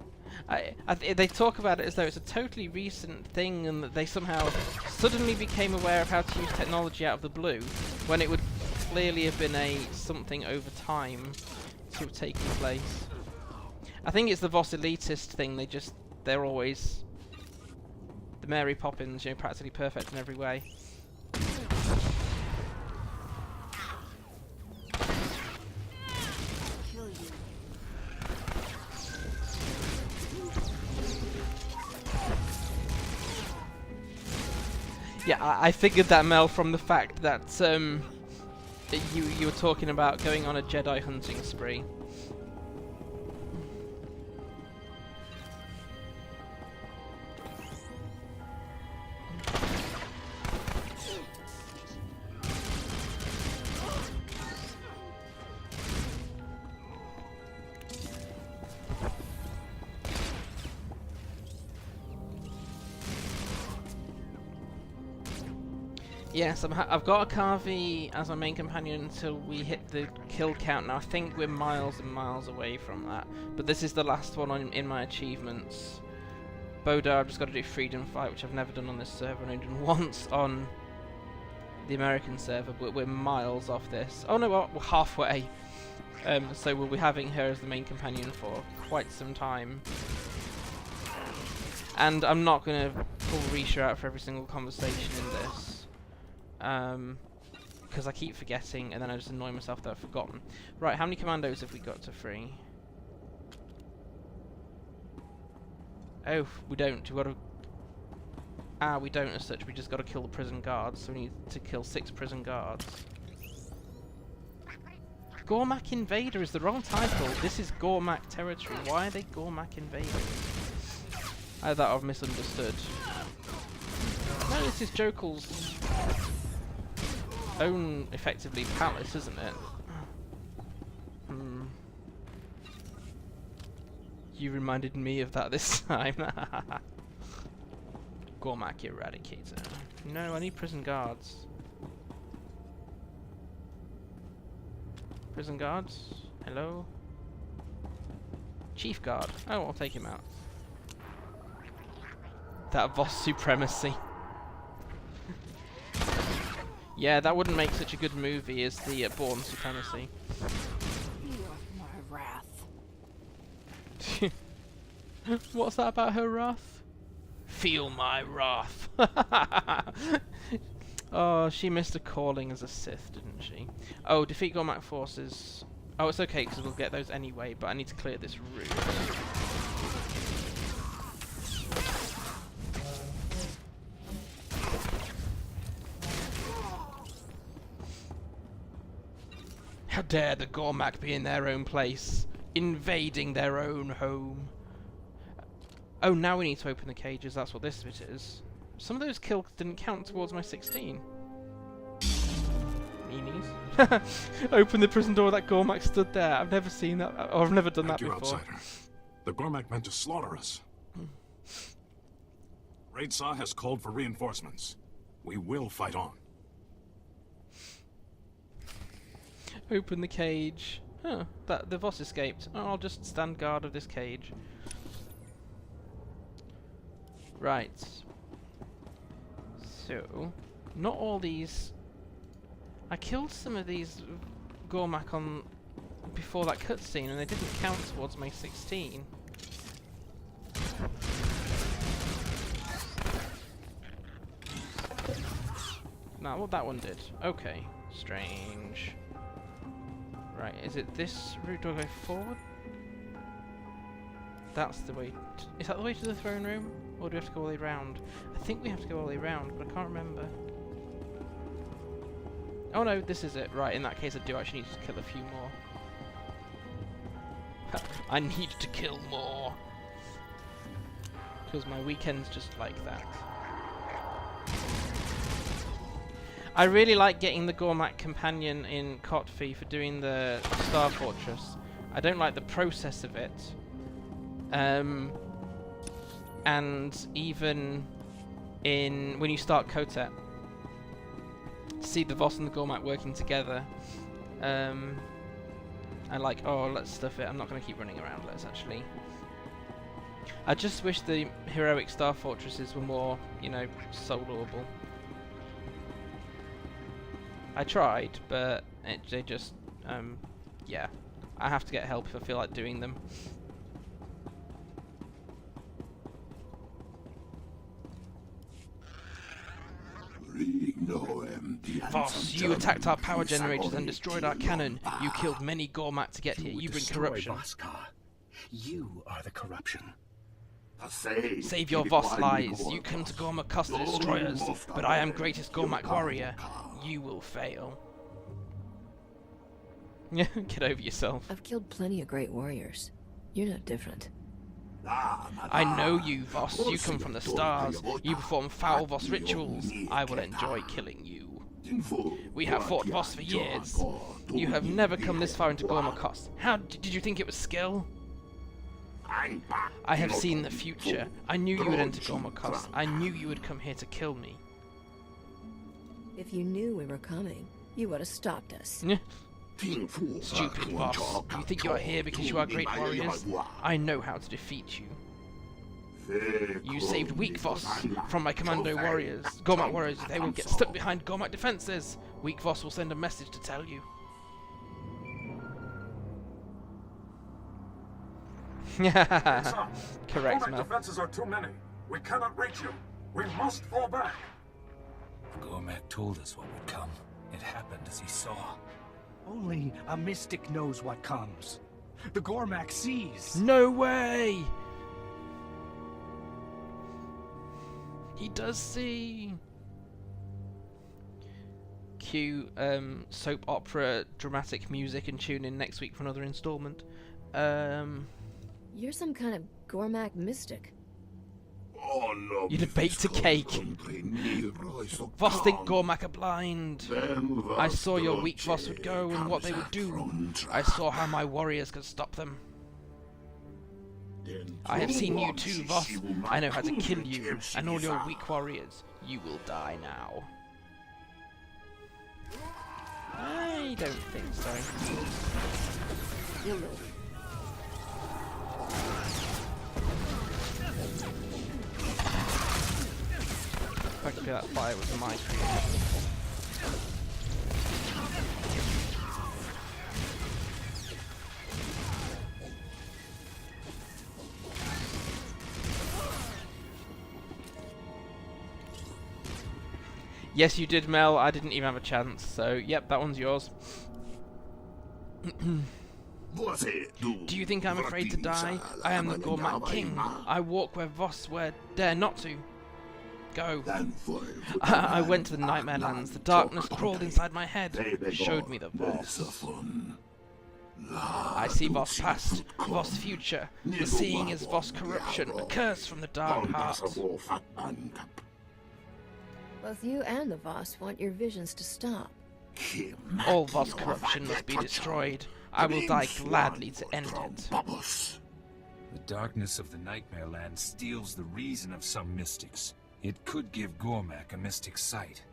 They talk about it as though it's a totally recent thing and that they somehow suddenly became aware of how to use technology out of the blue, when it would clearly have been something over time to have taken place. I think it's the Voss elitist thing. They're always the Mary Poppins, you know, practically perfect in every way. Yeah, I figured that, Mel, from the fact that you were talking about going on a Jedi hunting spree. Yes, I've got a Carvey as my main companion until we hit the kill count. Now I think we're miles and miles away from that, but this is the last one in my achievements. Bodar, I've just got to do Freedom Fight, which I've never done on this server, and only done once on the American server, but we're miles off this. Oh no, we're halfway. So we'll be having her as the main companion for quite some time. And I'm not going to pull Risha out for every single conversation in this. Because I keep forgetting, and then I just annoy myself that I've forgotten. Right, how many commandos have we got to free? Oh, we don't. We've got to... we don't as such. We just got to kill the prison guards, so we need to kill 6 prison guards. Gormak Invader is the wrong title. This is Gormak territory. Why are they Gormak Invaders? I thought I've misunderstood. No, this is Jokal's own, effectively, palace, isn't it? You reminded me of that this time. Gormak Eradicator. No, I need prison guards. Prison guards? Hello? Chief guard. Oh, I'll take him out. That Voss supremacy. Yeah, that wouldn't make such a good movie as the Born Supremacy. My wrath. What's that about her wrath? Feel my wrath. Oh, she missed a calling as a Sith, didn't she? Oh, defeat Gormak forces. Oh, it's okay, because we'll get those anyway, but I need to clear this route. How dare the Gormak be in their own place, invading their own home. Oh, now we need to open the cages, that's what this bit is. Some of those kills didn't count towards my 16. Meanies. Open the prison door, that Gormak stood there. I've never seen that, or I've never done that before. Outsider. The Gormak meant to slaughter us. Raidsaw has called for reinforcements. We will fight on. Open the cage. Huh, the Voss escaped. Oh, I'll just stand guard of this cage. Right. So, not all these... I killed some of these Gormak on before that cutscene and they didn't count towards my 16. Nah, what that one did. Okay. Strange. Right, is it this route? Do I go forward? That's the way... Is that the way to the throne room? Or do we have to go all the way round? I think we have to go all the way round, but I can't remember. Oh no, this is it. Right, in that case I do actually need to kill a few more. I need to kill more! Because my weekend's just like that. I really like getting the Gormak companion in Kotfi for doing the Star Fortress. I don't like the process of it. And even in when you start Kotet, to see the Voss and the Gormak working together, I like, oh, let's stuff it. I'm not going to keep running around. Let's actually. I just wish the heroic Star Fortresses were more, you know, soloable. I tried, but they just, yeah. I have to get help if I feel like doing them. Voss, you attacked our power generators and destroyed our cannon. You killed many Gormak to get here. You bring corruption. You are the corruption. Save your Voss lies. You come to Gormak to destroy us, but I am greatest Gormak warrior. You will fail. Get over yourself. I've killed plenty of great warriors. You're no different. I know you, Voss. You come from the stars. You perform foul Voss rituals. I will enjoy killing you. We have fought Voss for years. You have never come this far into Gormakos. How did you think it was skill? I have seen the future. I knew you would enter Gormakos. I knew you would come here to kill me. If you knew we were coming, you would have stopped us. Stupid Voss. You think you are here because you are great warriors? I know how to defeat you. You saved weak Voss from my commando warriors. Gormak warriors, they will get stuck behind Gormak defenses. Weak Voss will send a message to tell you. Correct, Gormak Mel. defenses are too many. We cannot reach you. We must fall back. Gormak told us what would come. It happened as he saw. Only a mystic knows what comes. The Gormak sees. No way! He does see. Cue soap opera dramatic music and tune in next week for another installment. You're some kind of Gormak mystic. You debate a cake. Voss think Gormak are blind. I saw your weak Voss would go and what they would do. I saw how my warriors could stop them. I have seen you too, Voss. I know how to kill you and all your weak warriors. You will die now. I don't think so. Practically that fire was my creation. Yes, you did, Mel. I didn't even have a chance. So, yep, that one's yours. Do you think I'm afraid to die? I am the Gormak King. I walk where Voss dare not to. Go. I went to the Nightmare Lands. The darkness crawled inside my head. Showed me the Voss. I see Voss past, Voss future. The seeing is Voss corruption, a curse from the dark heart. Both you and the Voss want your visions to stop. All Voss corruption must be destroyed. I will die gladly to end it. The darkness of the Nightmare Land steals the reason of some mystics. It could give Gormak a mystic sight.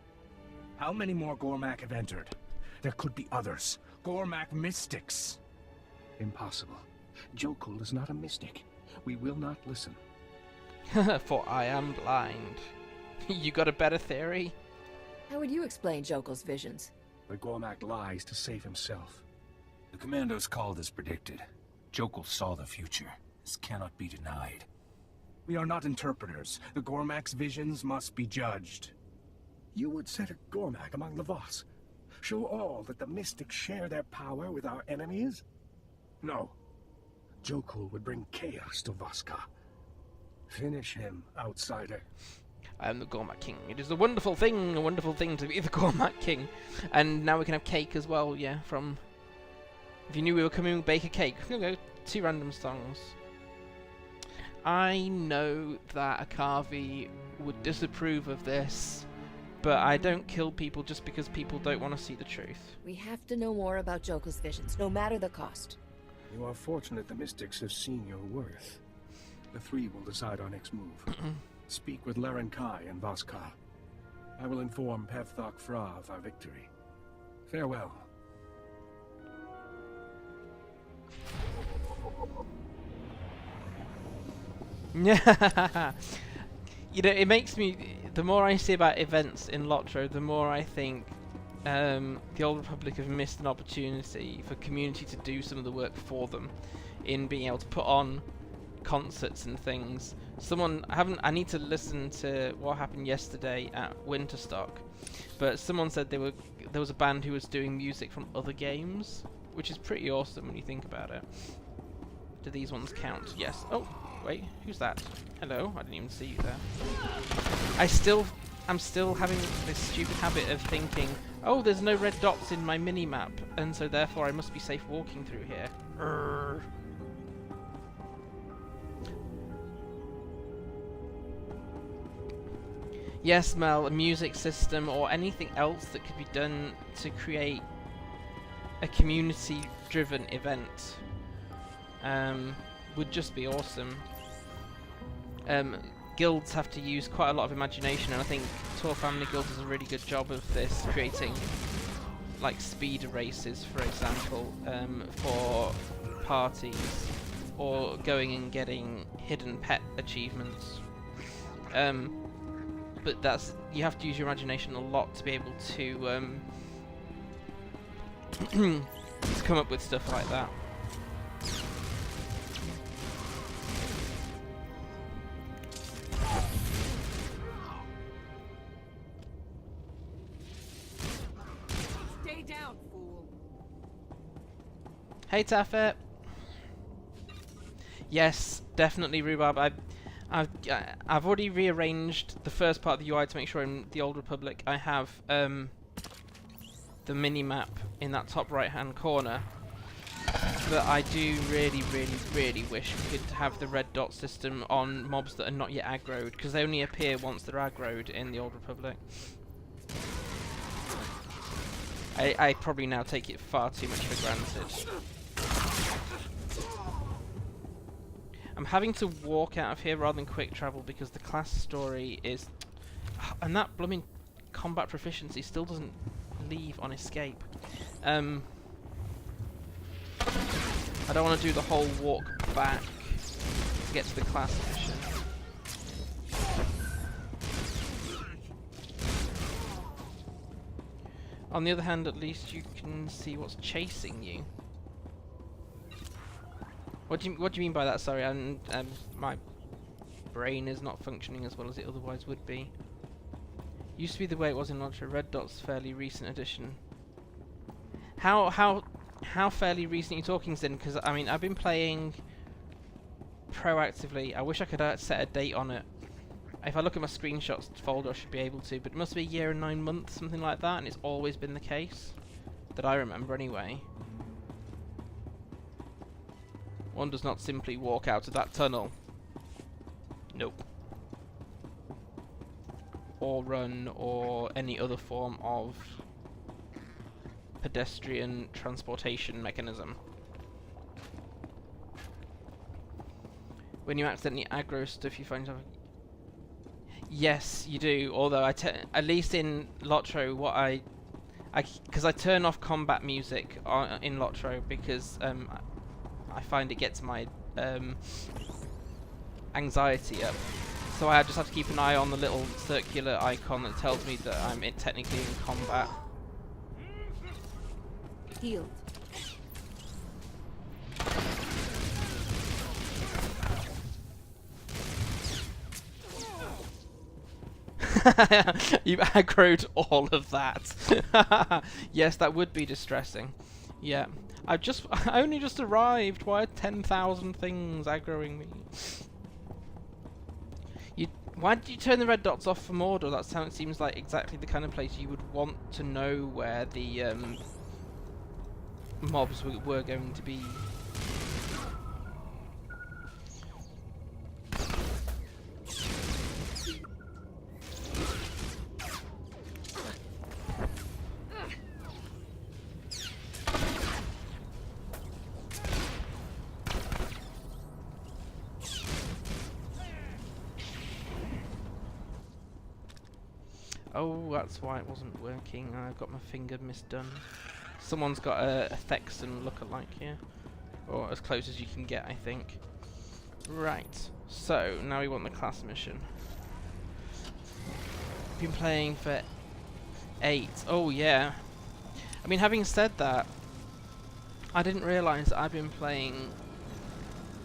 How many more Gormak have entered? There could be others. Gormak mystics. Impossible. Jokul is not a mystic. We will not listen. For I am blind. You got a better theory? How would you explain Jokul's visions? The Gormak lies to save himself. The commandos called as predicted. Jokul saw the future. This cannot be denied. We are not interpreters. The Gormak's visions must be judged. You would set a Gormak among the Voss. Show all that the mystics share their power with our enemies? No. Jokul would bring chaos to Voska. Finish him, outsider. I am the Gormak King. It is a wonderful thing to be the Gormak King. And now we can have cake as well, yeah, from... If you knew we were coming, bake a cake. We're gonna go 2 random songs. I know that Akavi would disapprove of this, but I don't kill people just because people don't want to see the truth. We have to know more about Jokul's visions, no matter the cost. You are fortunate the mystics have seen your worth. The 3 will decide our next move. Speak with Laren Kai and Voska. I will inform Pevthok Fra of our victory. Farewell. Yeah. You know, it makes me... The more I see about events in Lotro, the more I think the Old Republic have missed an opportunity for community to do some of the work for them in being able to put on concerts and things. I need to listen to what happened yesterday at Winterstock, but someone said there was a band who was doing music from other games, which is pretty awesome when you think about it. Do these ones count? Yes. Oh, wait, who's that? Hello, I didn't even see you there. I'm still having this stupid habit of thinking, oh, there's no red dots in my mini-map, and so therefore I must be safe walking through here. Urgh. Yes, Mel, a music system or anything else that could be done to create a community-driven event would just be awesome. Guilds have to use quite a lot of imagination, and I think TOR Family Guild does a really good job of this, creating like speed races, for example, for parties, or going and getting hidden pet achievements. But you have to use your imagination a lot to be able to to come up with stuff like that. Stay down, fool. Hey Taffet. Yes, definitely Rhubarb. I've already rearranged the first part of the UI to make sure in the Old Republic I have the mini-map in that top right-hand corner. But I do really, really, really wish we could have the red dot system on mobs that are not yet aggroed, because they only appear once they're aggroed in the Old Republic. I probably now take it far too much for granted. I'm having to walk out of here rather than quick travel because the class story is... And that blooming combat proficiency still doesn't leave on escape. I don't want to do the whole walk back to get to the class mission. On the other hand, at least you can see what's chasing you. What do you mean by that? Sorry, my brain is not functioning as well as it otherwise would be. Used to be the way it was in Ultra. Red Dot's fairly recent addition. How fairly recent are you talking, Zin? Because I mean, I've been playing proactively. I wish I could set a date on it. If I look at my screenshots folder, I should be able to. But it must be a year and 9 months, something like that, and it's always been the case that I remember anyway. One does not simply walk out of that tunnel. Nope. Or run, or any other form of pedestrian transportation mechanism. when you accidentally aggro stuff, you find yourself. Yes, you do. Although at least in Lotro, because I turn off combat music in Lotro because I find it gets my anxiety up. So I just have to keep an eye on the little circular icon that tells me that I'm technically in combat. Healed. You've aggroed all of that. Yes, that would be distressing. Yeah. I only just arrived. Why are 10,000 things aggroing me? Why did you turn the red dots off for Mordor? That seems like exactly the kind of place you would want to know where the mobs were going to be. Oh, that's why it wasn't working. I've got my finger misdone. Someone's got a Thexan look-alike here. Or as close as you can get, I think. Right. So, now we want the class mission. Been playing for 8. Oh, yeah. I mean, having said that, I didn't realise I'd been playing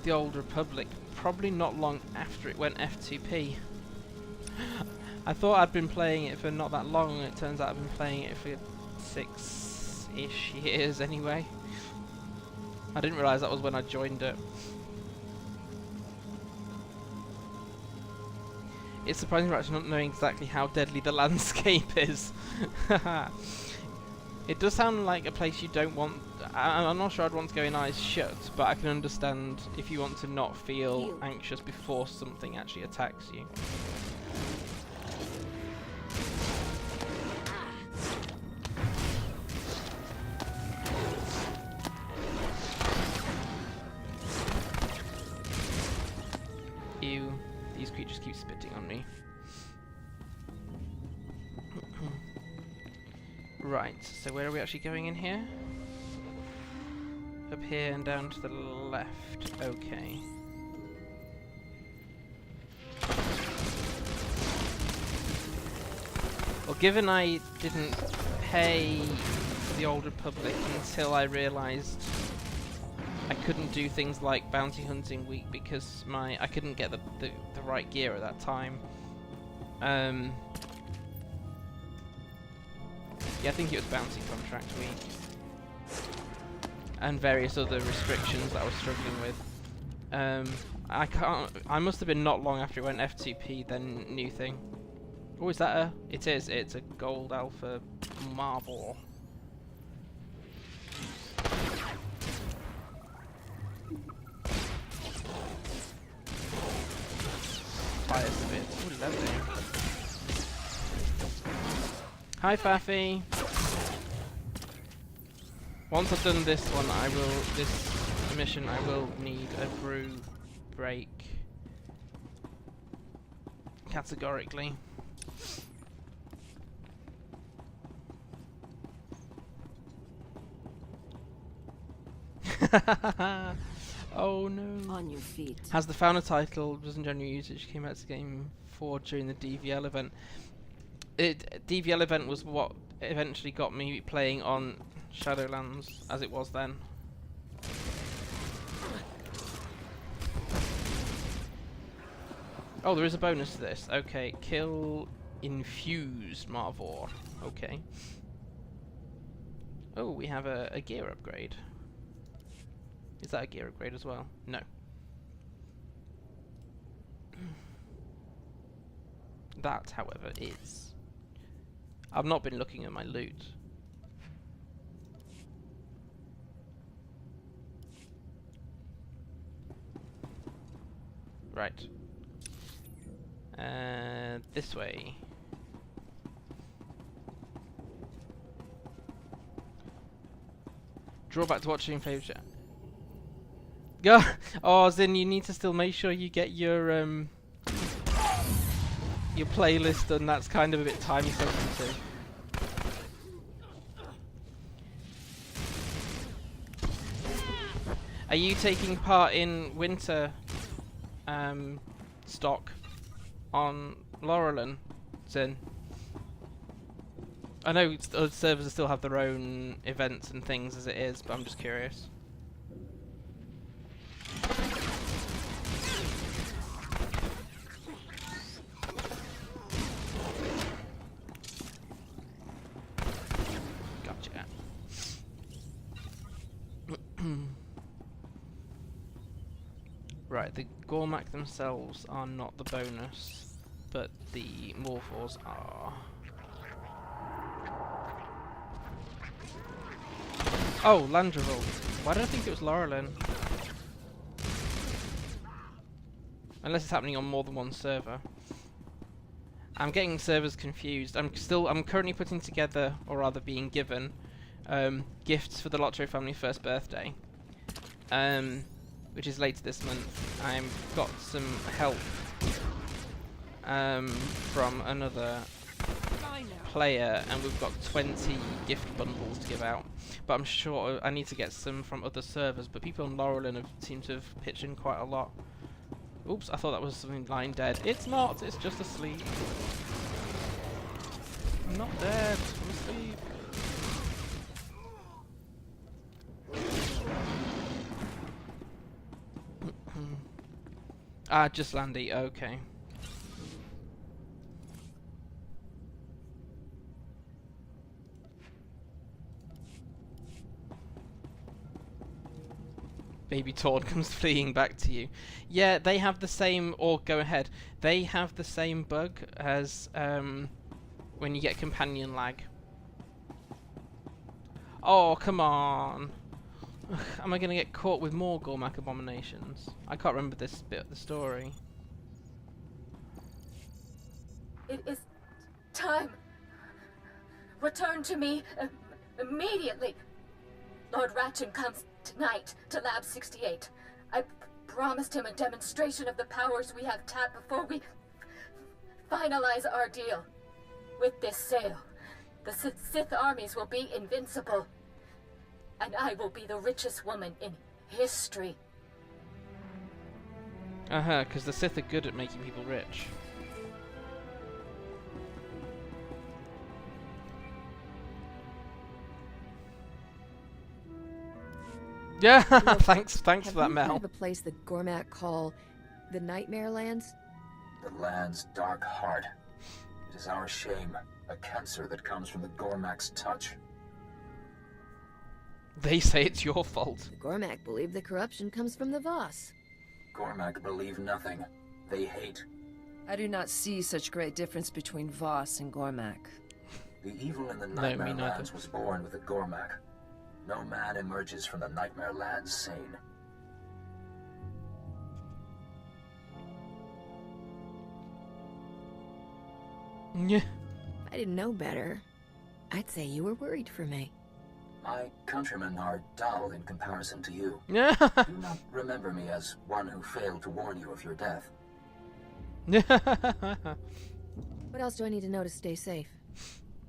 the Old Republic probably not long after it went F2P. I thought I'd been playing it for not that long, and it turns out I've been playing it for 6-ish years anyway. I didn't realise that was when I joined it. It's surprising we're actually not knowing exactly how deadly the landscape is. It does sound like a place you don't want. I'm not sure I'd want to go in eyes shut, but I can understand if you want to not feel anxious before something actually attacks you. Ew, these creatures keep spitting on me. Right, so where are we actually going in here? Up here and down to the left. Okay. Well, given I didn't pay for the Old Republic until I realised I couldn't do things like Bounty Hunting Week because I couldn't get the right gear at that time. Yeah, I think it was Bounty Contract Week. And various other restrictions that I was struggling with. I must have been not long after it went F2P, then new thing. Oh, is that a... It is, it's a gold alpha marble. Fire spit. Ooh, lovely. Hi, Faffy. Once I've done this one, this mission, I will need a brew break. Categorically. Oh no. On your feet. Has the founder title doesn't generally use it. She came out to Game 4 during the DVL event. DVL event was what eventually got me playing on Shadowlands as it was then. Oh, there is a bonus to this. Okay, kill infused Marvor. Okay. Oh, we have a gear upgrade. Is that a gear upgrade as well? No. That, however, is. I've not been looking at my loot. Right. This way. Drawback to watching favorite. Go. Oh, Zin, you need to still make sure you get your playlist done. That's kind of a bit time sensitive. Are you taking part in winter stock on Laurelin, Zin? I know other servers still have their own events and things as it is, but I'm just curious. Gotcha. Right, the Gormak themselves are not the bonus, but the Morphors are. Oh, Landreval. Why did I think it was Laurelin? Unless it's happening on more than one server. I'm getting servers confused. I'm currently putting together, or rather being given, gifts for the Lotro family first birthday. Which is later this month. I've got some help from another player, and we've got 20 gift bundles to give out. But I'm sure I need to get some from other servers, but people on Laurelin seem to have pitched in quite a lot. Oops, I thought that was something lying dead. It's not, it's just asleep. I'm not dead, I'm asleep. Ah, just Landy, okay. Baby Torn comes fleeing back to you. Yeah, they have the same, or go ahead, they have the same bug as when you get companion lag. Oh, come on. Ugh, am I going to get caught with more Gormak abominations? I can't remember this bit of the story. It is time. Return to me immediately. Lord Ratchin comes tonight to Lab 68. I promised him a demonstration of the powers we have tapped before we finalize our deal. With this sale, the Sith armies will be invincible. And I will be the richest woman in history. Because the Sith are good at making people rich. Yeah, thanks for that, Mel. Have you heard of a place the Gormak call the Nightmare Lands? The land's dark heart. It is our shame, a cancer that comes from the Gormak's touch. They say it's your fault. The Gormak believe the corruption comes from the Voss. Gormak believe nothing. They hate. I do not see such great difference between Voss and Gormak. The evil in the Nightmare Lands was born with the Gormak. No man emerges from the Nightmare Lands sane. Yeah. I didn't know better. I'd say you were worried for me. My countrymen are dull in comparison to you. Yeah. Do not remember me as one who failed to warn you of your death. What else do I need to know to stay safe?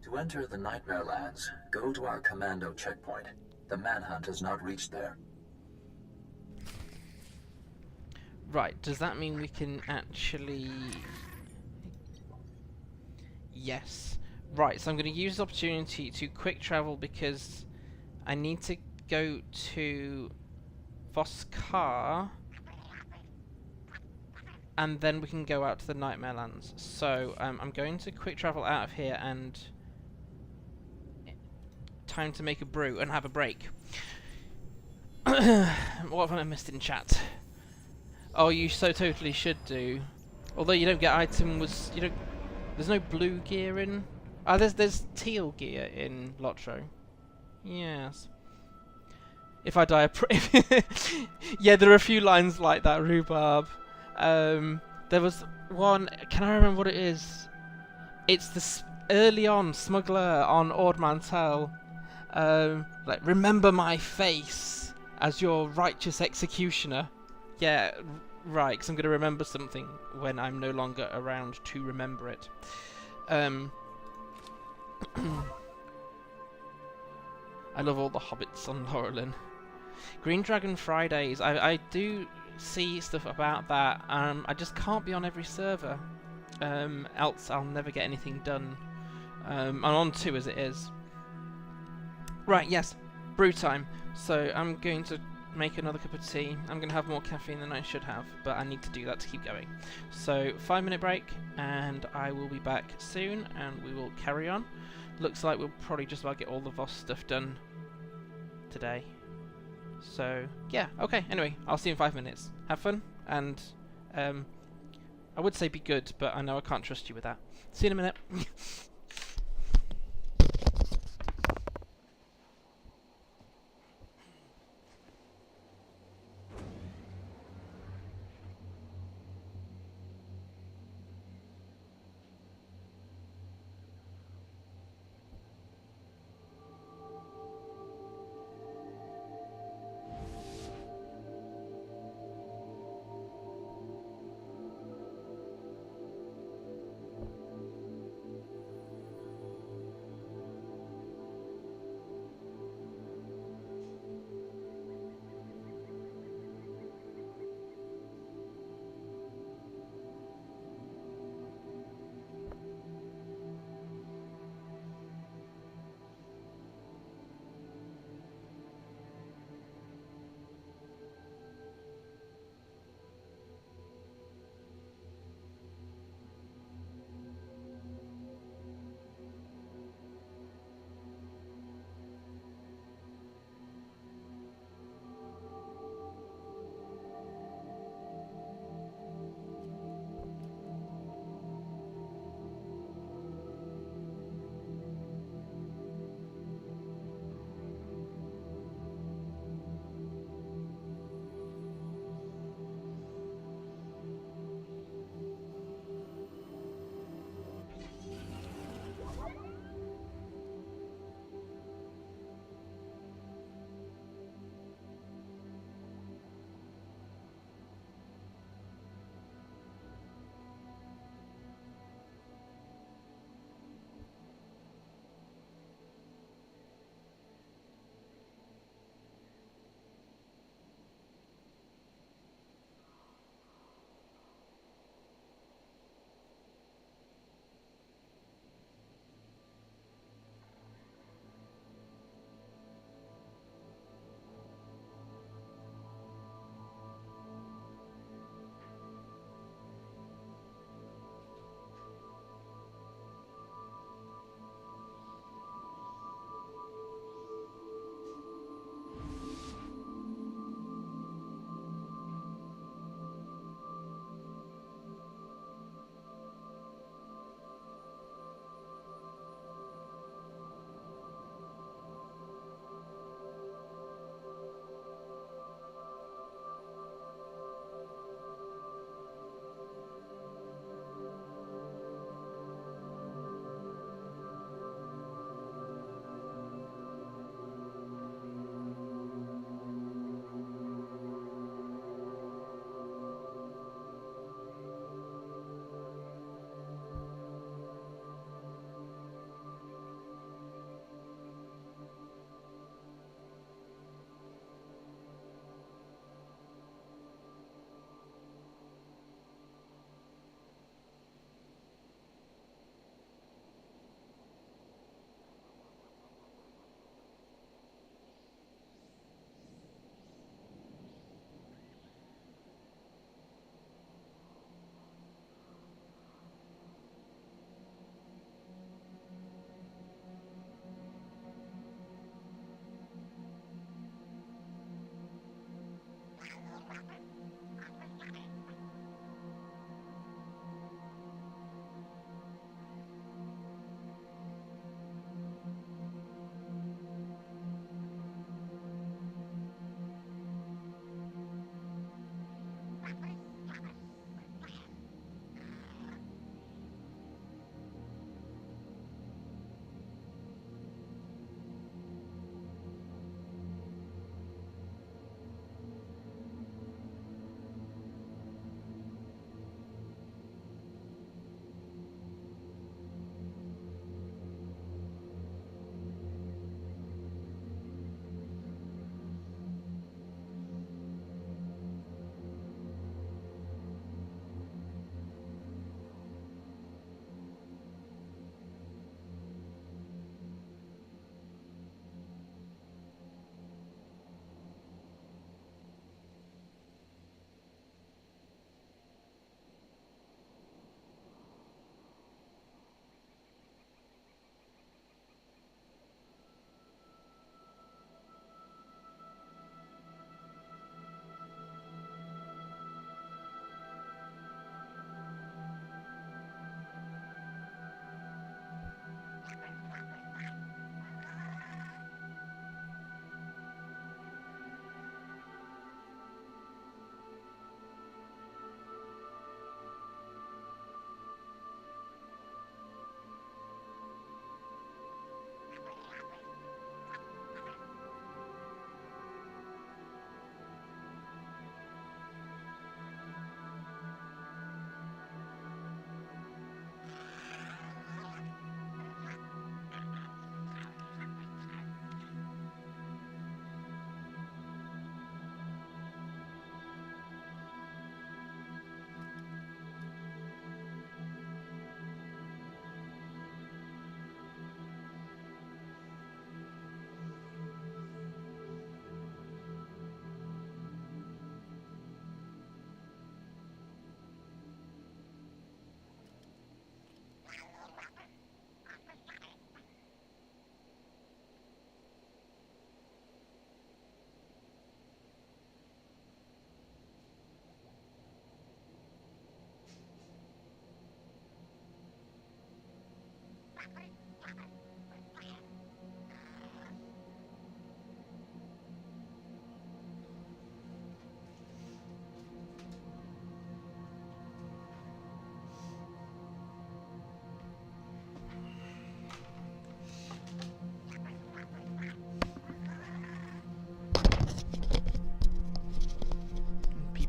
To enter the Nightmare Lands, go to our commando checkpoint. The manhunt has not reached there. Right, does that mean we can actually... Yes. Right, so I'm going to use the opportunity to quick travel because I need to go to Voss car and then we can go out to the Nightmare Lands. So I'm going to quick travel out of here and time to make a brew and have a break. What have I missed in chat? Oh, you so totally should do. Although you don't get items, you don't. There's no blue gear in. Ah, there's teal gear in Lotro. Yes. If I die, yeah, there are a few lines like that, Rhubarb. There was one. Can I remember what it is? It's the early on Smuggler on Ord Mantell. Like, remember my face. as your righteous executioner. Yeah, right, because I'm going to remember something when I'm no longer around to remember it. I love all the hobbits on Laurelin. Green Dragon Fridays, I do see stuff about that. I just can't be on every server, else I'll never get anything done. I'm on 2 as it is. Right, yes, brew time. So I'm going to make another cup of tea. I'm going to have more caffeine than I should have, but I need to do that to keep going. So 5-minute break, and I will be back soon, and we will carry on. Looks like we'll probably just about get all the Voss stuff done today. So yeah, okay, anyway, I'll see you in 5 minutes. Have fun, and I would say be good, but I know I can't trust you with that. See you in a minute.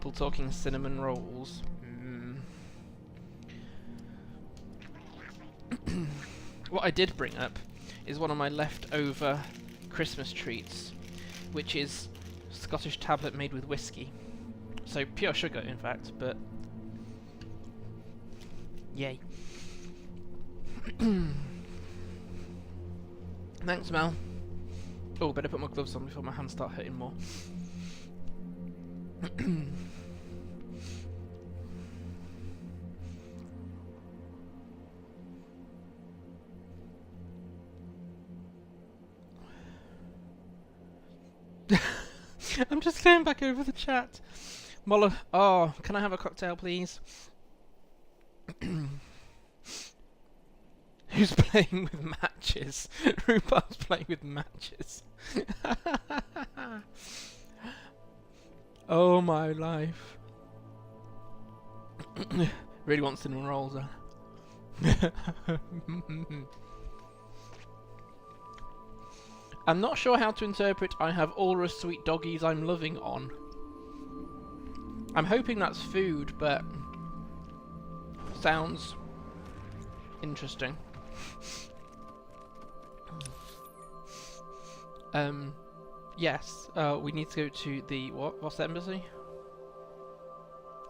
people talking cinnamon rolls. What I did bring up is one of my leftover Christmas treats, which is Scottish tablet made with whiskey. So pure sugar, in fact, but yay. Thanks, Mel. Oh, better put my gloves on before my hands start hurting more. I'm just going back over the chat. Moller, oh, can I have a cocktail, please? Who's playing with matches? Rhubar's playing with matches. Oh my life. Really want cinnamon rolls, huh? I'm not sure how to interpret I have all sweet doggies I'm loving on. I'm hoping that's food, but sounds interesting. Yes, we need to go to the, what's the embassy?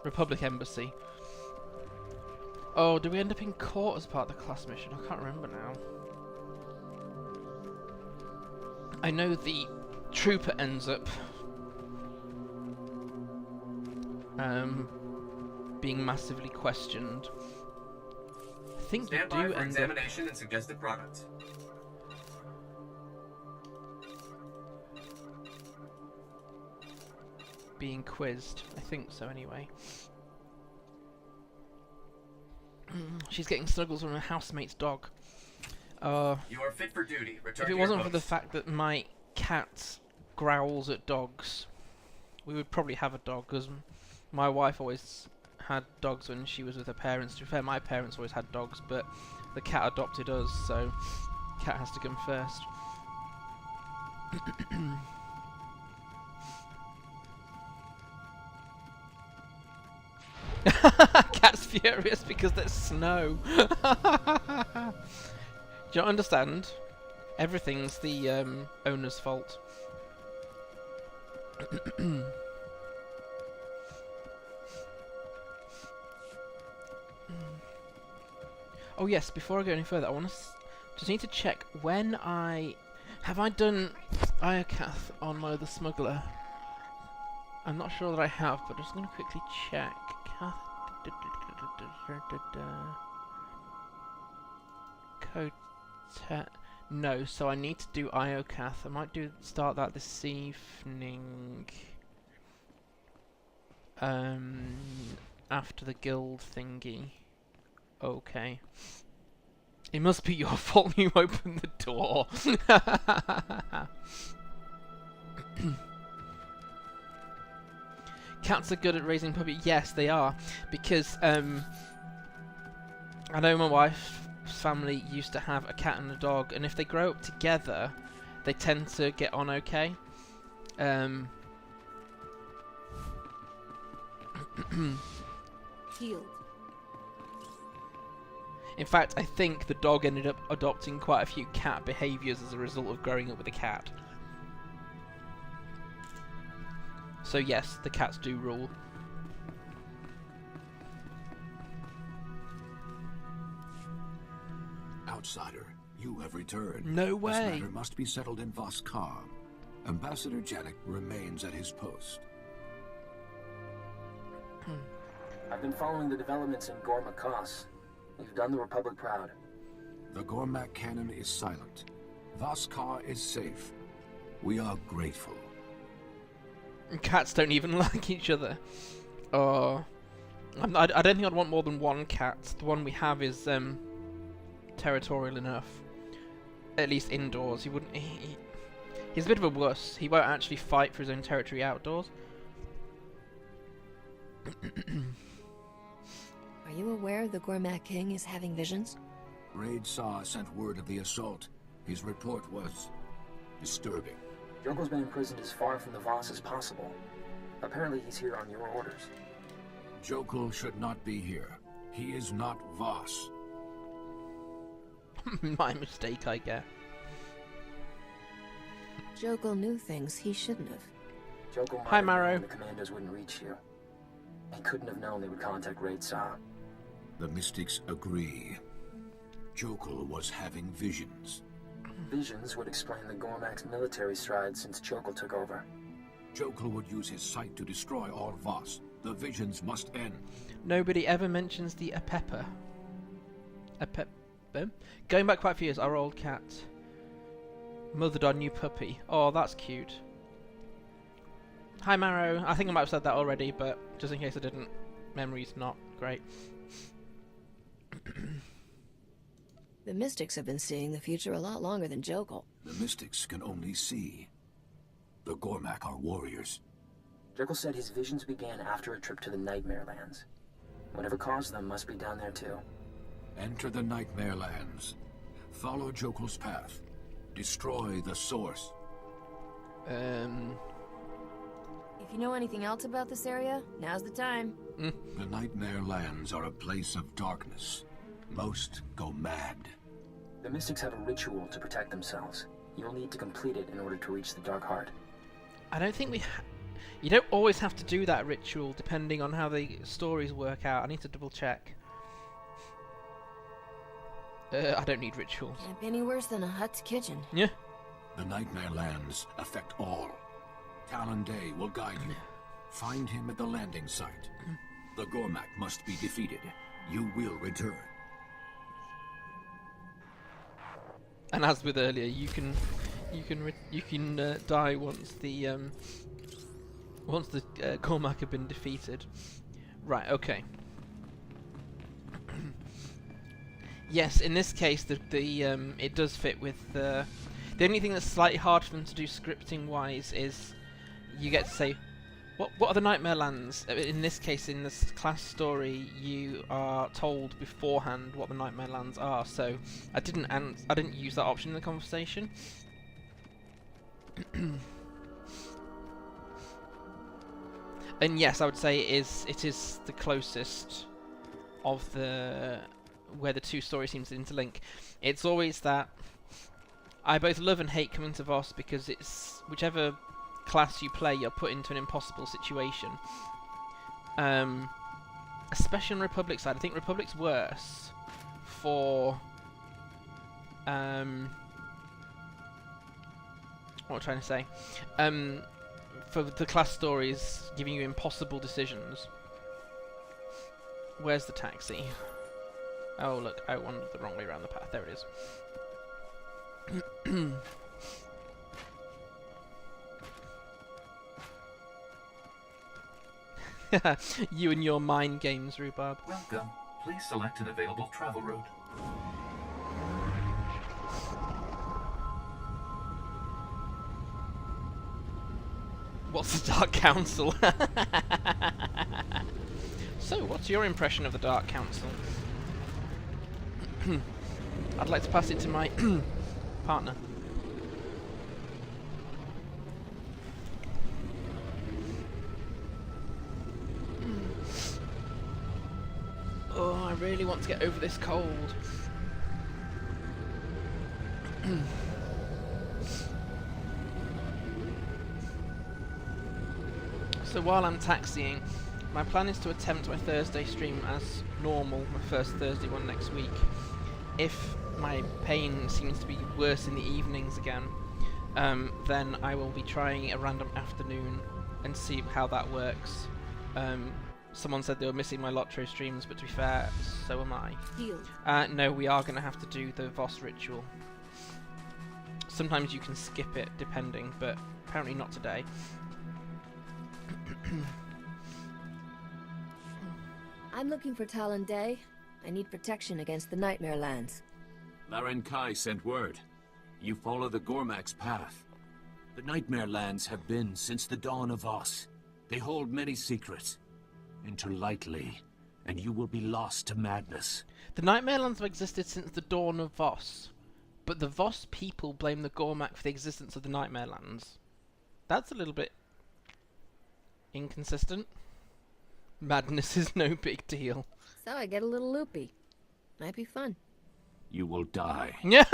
Republic Embassy. Oh, do we end up in court as part of the class mission? I can't remember now. I know the trooper ends up being massively questioned. I think Stand you by do for end examination and suggested product. being quizzed. I think so, anyway. She's getting snuggles from her housemate's dog. You are fit for duty. Return If to it your wasn't for the post. fact that my cat growls at dogs, we would probably have a dog, because my wife always had dogs when she was with her parents. To be fair, my parents always had dogs, but the cat adopted us, so cat has to come first. Cat's furious because there's snow. Do you not understand? Everything's the owner's fault. Oh yes, before I go any further, I want to just need to check when have I done Iocath on my other smuggler. I'm not sure that I have, but I'm just going to quickly check. Code no, so I need to do Iocath. I might start that this evening. After the guild thingy. Okay. It must be your fault you opened the door. Cats are good at raising puppies. Yes, they are. Because, I know my wife's family used to have a cat and a dog, and if they grow up together, they tend to get on okay. Healed. In fact, I think the dog ended up adopting quite a few cat behaviours as a result of growing up with a cat. So yes, the cats do rule. Outsider, you have returned. No way. This matter must be settled in Voss. Ambassador Janik remains at his post. I've been following the developments in Gormakos. You've done the Republic proud. The Gormak cannon is silent. Voss is safe. We are grateful. Cats don't even like each other. Oh, I don't think I'd want more than one cat. The one we have is territorial enough. At least indoors. He wouldn't. He's a bit of a wuss. He won't actually fight for his own territory outdoors. Are you aware the Gormak King is having visions? Raid Saw sent word of the assault. His report was disturbing. Yokel's been imprisoned as far from the Voss as possible. Apparently he's here on your orders. Jokul should not be here. He is not Voss. My mistake, I guess. Jokul knew things he shouldn't have. Jokul might Hi, have Marrow. known the commandos wouldn't reach you. He couldn't have known they would contact Raid Saw. The Mystics agree. Jokul was having visions. Visions would explain the Gormak's military strides since Jokul took over. Jokul would use his sight to destroy all Voss. The visions must end. Nobody ever mentions the Apepa. Going back quite a few years, our old cat mothered our new puppy. Oh, that's cute. Hi, Marrow. I think I might have said that already, but just in case I didn't, memory's not great. The Mystics have been seeing the future a lot longer than Jokul. The Mystics can only see. The Gormak are warriors. Jokul said his visions began after a trip to the Nightmare Lands. Whatever caused them must be down there too. Enter the Nightmare Lands. Follow Jokul's path. Destroy the source. If you know anything else about this area, now's the time. The Nightmare Lands are a place of darkness. Most go mad. The Mystics have a ritual to protect themselves. You'll need to complete it in order to reach the Dark Heart. I don't think you don't always have to do that ritual, depending on how the stories work out. I need to double check. I don't need rituals. Can't be any worse than a hut's kitchen. Yeah. The Nightmare Lands affect all. Talon Day will guide you. Find him at the landing site. The Gormak must be defeated. You will return. And as with earlier, you can die once the Cormac have been defeated. Right. Okay. Yes, in this case, it does fit with the only thing that's slightly hard for them to do scripting wise is you get to say what are the Nightmare Lands. In this case, in this class story, you are told beforehand what the Nightmare Lands are. So I didn't use that option in the conversation. And yes, I would say it is the closest of where the two stories seem to interlink. It's always that I both love and hate coming to Voss because it's whichever class you play, you're put into an impossible situation. Especially on Republic side, I think Republic's worse for what am I trying to say? For the class stories giving you impossible decisions. Where's the taxi? Oh look, I wandered the wrong way around the path. There it is. You and your mind games, Rhubarb. Welcome. Please select an available travel route. What's the Dark Council? So, what's your impression of the Dark Council? I'd like to pass it to my partner. Oh, I really want to get over this cold. So while I'm taxiing, my plan is to attempt my Thursday stream as normal, my first Thursday one next week. If my pain seems to be worse in the evenings again, then I will be trying a random afternoon and see how that works. Someone said they were missing my Lotro streams, but to be fair, so am I. No, we are going to have to do the Voss ritual. Sometimes you can skip it, depending, but apparently not today. I'm looking for Talon Day. I need protection against the Nightmare Lands. Laren Kai sent word. You follow the Gormak's path. The Nightmare Lands have been since the dawn of Voss. They hold many secrets. Enter lightly, and you will be lost to madness. The Nightmare Lands have existed since the dawn of Voss, but the Voss people blame the Gormak for the existence of the Nightmare Lands. That's a little bit Inconsistent. Madness is no big deal. So I get a little loopy. Might be fun. You will die. Yeah.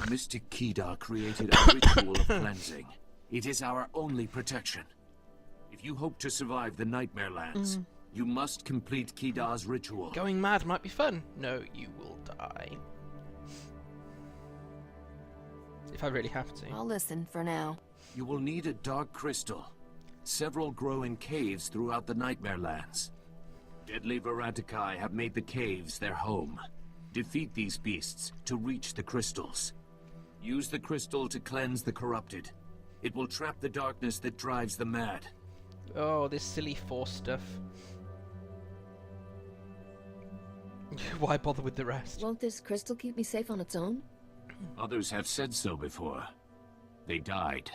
Mystic Kedar created a ritual of cleansing. It is our only protection. If you hope to survive the Nightmare Lands, you must complete Kedar's ritual. Going mad might be fun. No, you will die. If I really have to. I'll listen for now. You will need a dark crystal. Several grow in caves throughout the Nightmare Lands. Deadly Varatikai have made the caves their home. Defeat these beasts to reach the crystals. Use the crystal to cleanse the corrupted. It will trap the darkness that drives the mad. Oh, this silly Force stuff. Why bother with the rest? Won't this crystal keep me safe on its own? Others have said so before. They died.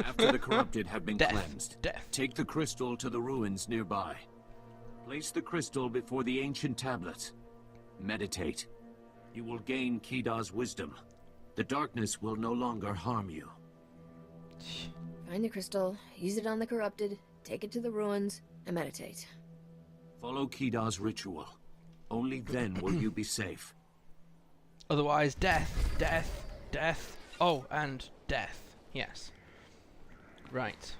After the corrupted have been cleansed, take the crystal to the ruins nearby. Place the crystal before the ancient tablets. Meditate. You will gain Kedar's wisdom. The darkness will no longer harm you. Find the crystal, use it on the corrupted, take it to the ruins, and meditate. Follow Kedar's ritual. Only then will you be safe. Otherwise, death, death, death. Oh, and death. Yes. Right.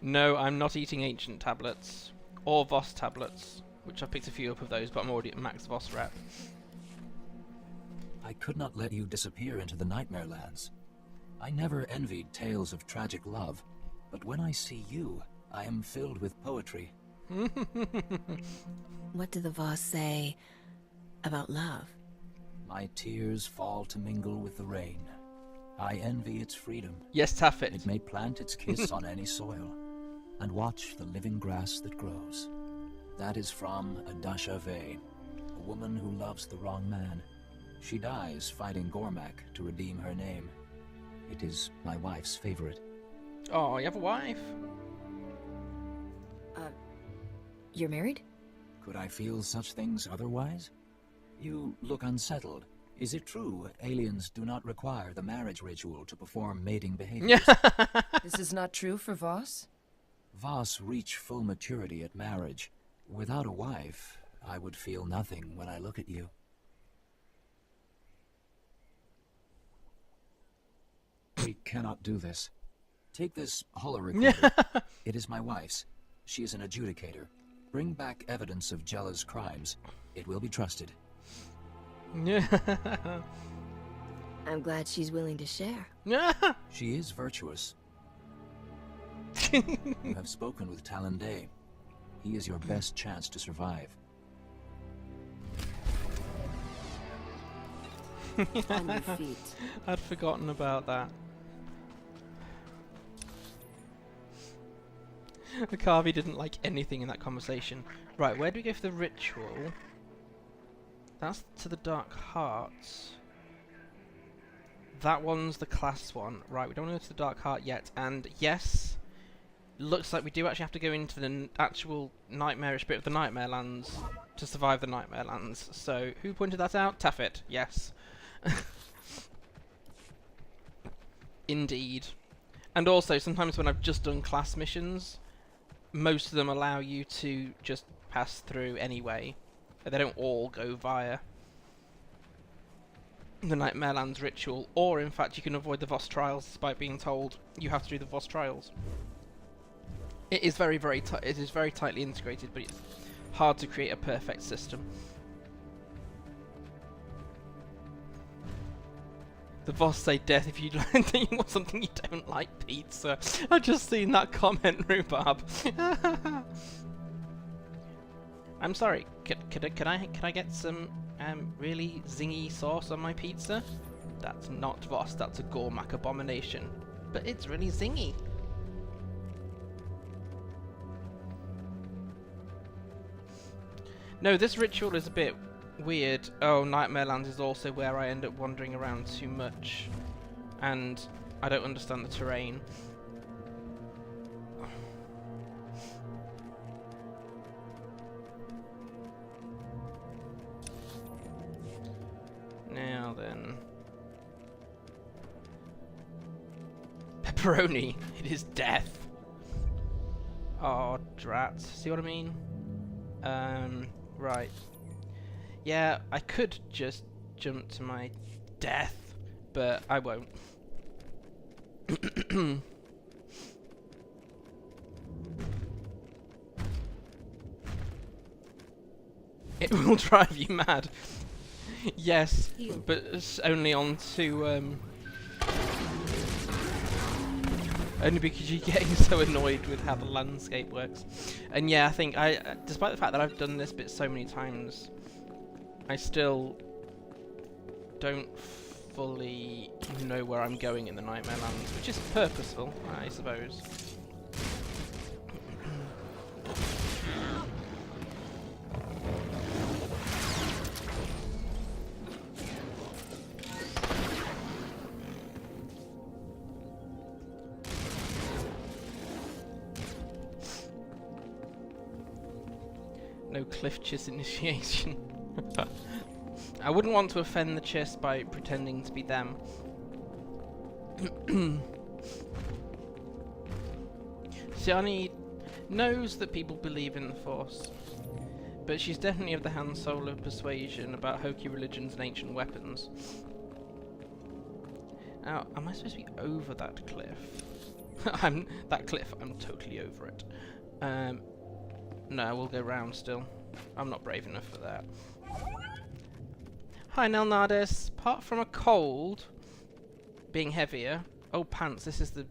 No, I'm not eating ancient tablets. Or Voss tablets. Which I've picked a few up of those, but I'm already at max Voss rep. I could not let you disappear into the Nightmare Lands. I never envied tales of tragic love, but when I see you, I am filled with poetry. What do the Voss say about love? My tears fall to mingle with the rain. I envy its freedom. Yes, Taffet. It may plant its kiss on any soil, and watch the living grass that grows. That is from Adasha Ve, a woman who loves the wrong man. She dies fighting Gormak to redeem her name. It is my wife's favorite. Oh, you have a wife? You're married? Could I feel such things otherwise? You look unsettled. Is it true aliens do not require the marriage ritual to perform mating behaviors? This is not true for Voss? Voss reach full maturity at marriage. Without a wife, I would feel nothing when I look at you. We cannot do this. Take this holo recorder. It is my wife's. She is an adjudicator. Bring back evidence of Jella's crimes. It will be trusted. I'm glad she's willing to share. She is virtuous. You have spoken with Talon Day. He is your best chance to survive. On your feet. I'd forgotten about that. Akavi didn't like anything in that conversation. Right, where do we go for the ritual? That's to the Dark Hearts. That one's the class one. Right, we don't want to go to the Dark Heart yet. And yes, looks like we do actually have to go into the actual nightmarish bit of the Nightmare Lands to survive the Nightmare Lands. So, who pointed that out? Taffet, yes. Indeed. And also, sometimes when I've just done class missions, most of them allow you to just pass through anyway. They don't all go via the Nightmare Lands ritual, or in fact you can avoid the Voss trials despite being told you have to do the Voss trials. It is very tightly integrated, but it's hard to create a perfect system. The Voss say death if you think you want something you don't like, pizza. I've just seen that comment, Rhubarb. I'm sorry. Can I get some really zingy sauce on my pizza? That's not Voss. That's a Gormak abomination. But it's really zingy. No, this ritual is a bit weird. Oh, Nightmare Land is also where I end up wandering around too much, and I don't understand the terrain. Now then. pepperoni. It is death. Oh, drat. See what I mean? Right. Yeah, I could just jump to my death, but I won't. It will drive you mad. Yes, but it's only on to only because you're getting so annoyed with how the landscape works. And yeah, I think despite the fact that I've done this bit so many times, I still don't fully know where I'm going in the Nightmare Lands, which is purposeful, I suppose. No cliff chiss initiation. I wouldn't want to offend the chiss by pretending to be them. Sjani knows that people believe in the Force, but she's definitely of the Han Solo persuasion about hokey religions and ancient weapons. Now, am I supposed to be over that cliff? I'm totally over it. No, we'll go round still. I'm not brave enough for that. Hi, Nelnardis. Apart from a cold being heavier... Oh, pants. This is the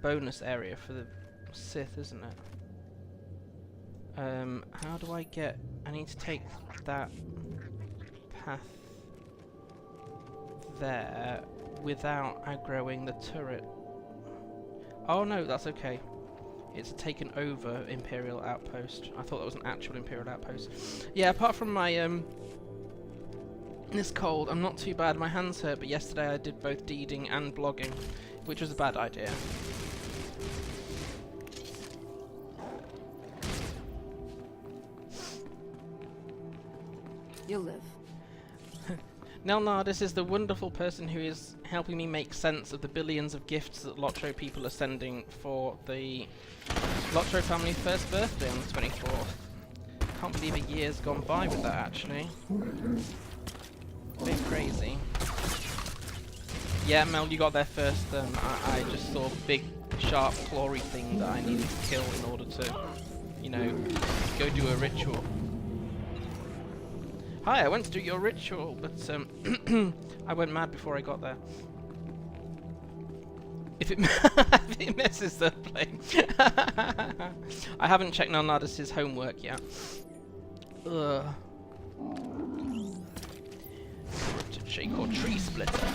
bonus area for the Sith, isn't it? How do I get... I need to take that path there without aggroing the turret. Oh, no, that's okay. It's a taken over Imperial outpost. I thought that was an actual Imperial outpost. Yeah, apart from my this cold, I'm not too bad. My hands hurt, but yesterday I did both deeding and blogging, which was a bad idea. You'll live. Nelnardis is the wonderful person who is helping me make sense of the billions of gifts that Lotro people are sending for the Lotro family's first birthday on the 24th. Can't believe a year's gone by with that, actually. A bit crazy. Yeah, Mel, you got there first. I just saw a big, sharp, clawy thing that I needed to kill in order to, you know, go do a ritual. Hi, I went to do your ritual, but I went mad before I got there. If it, if it messes the plane. I haven't checked Nelnardis' homework yet. Ugh. Corrupted shake or tree splitter.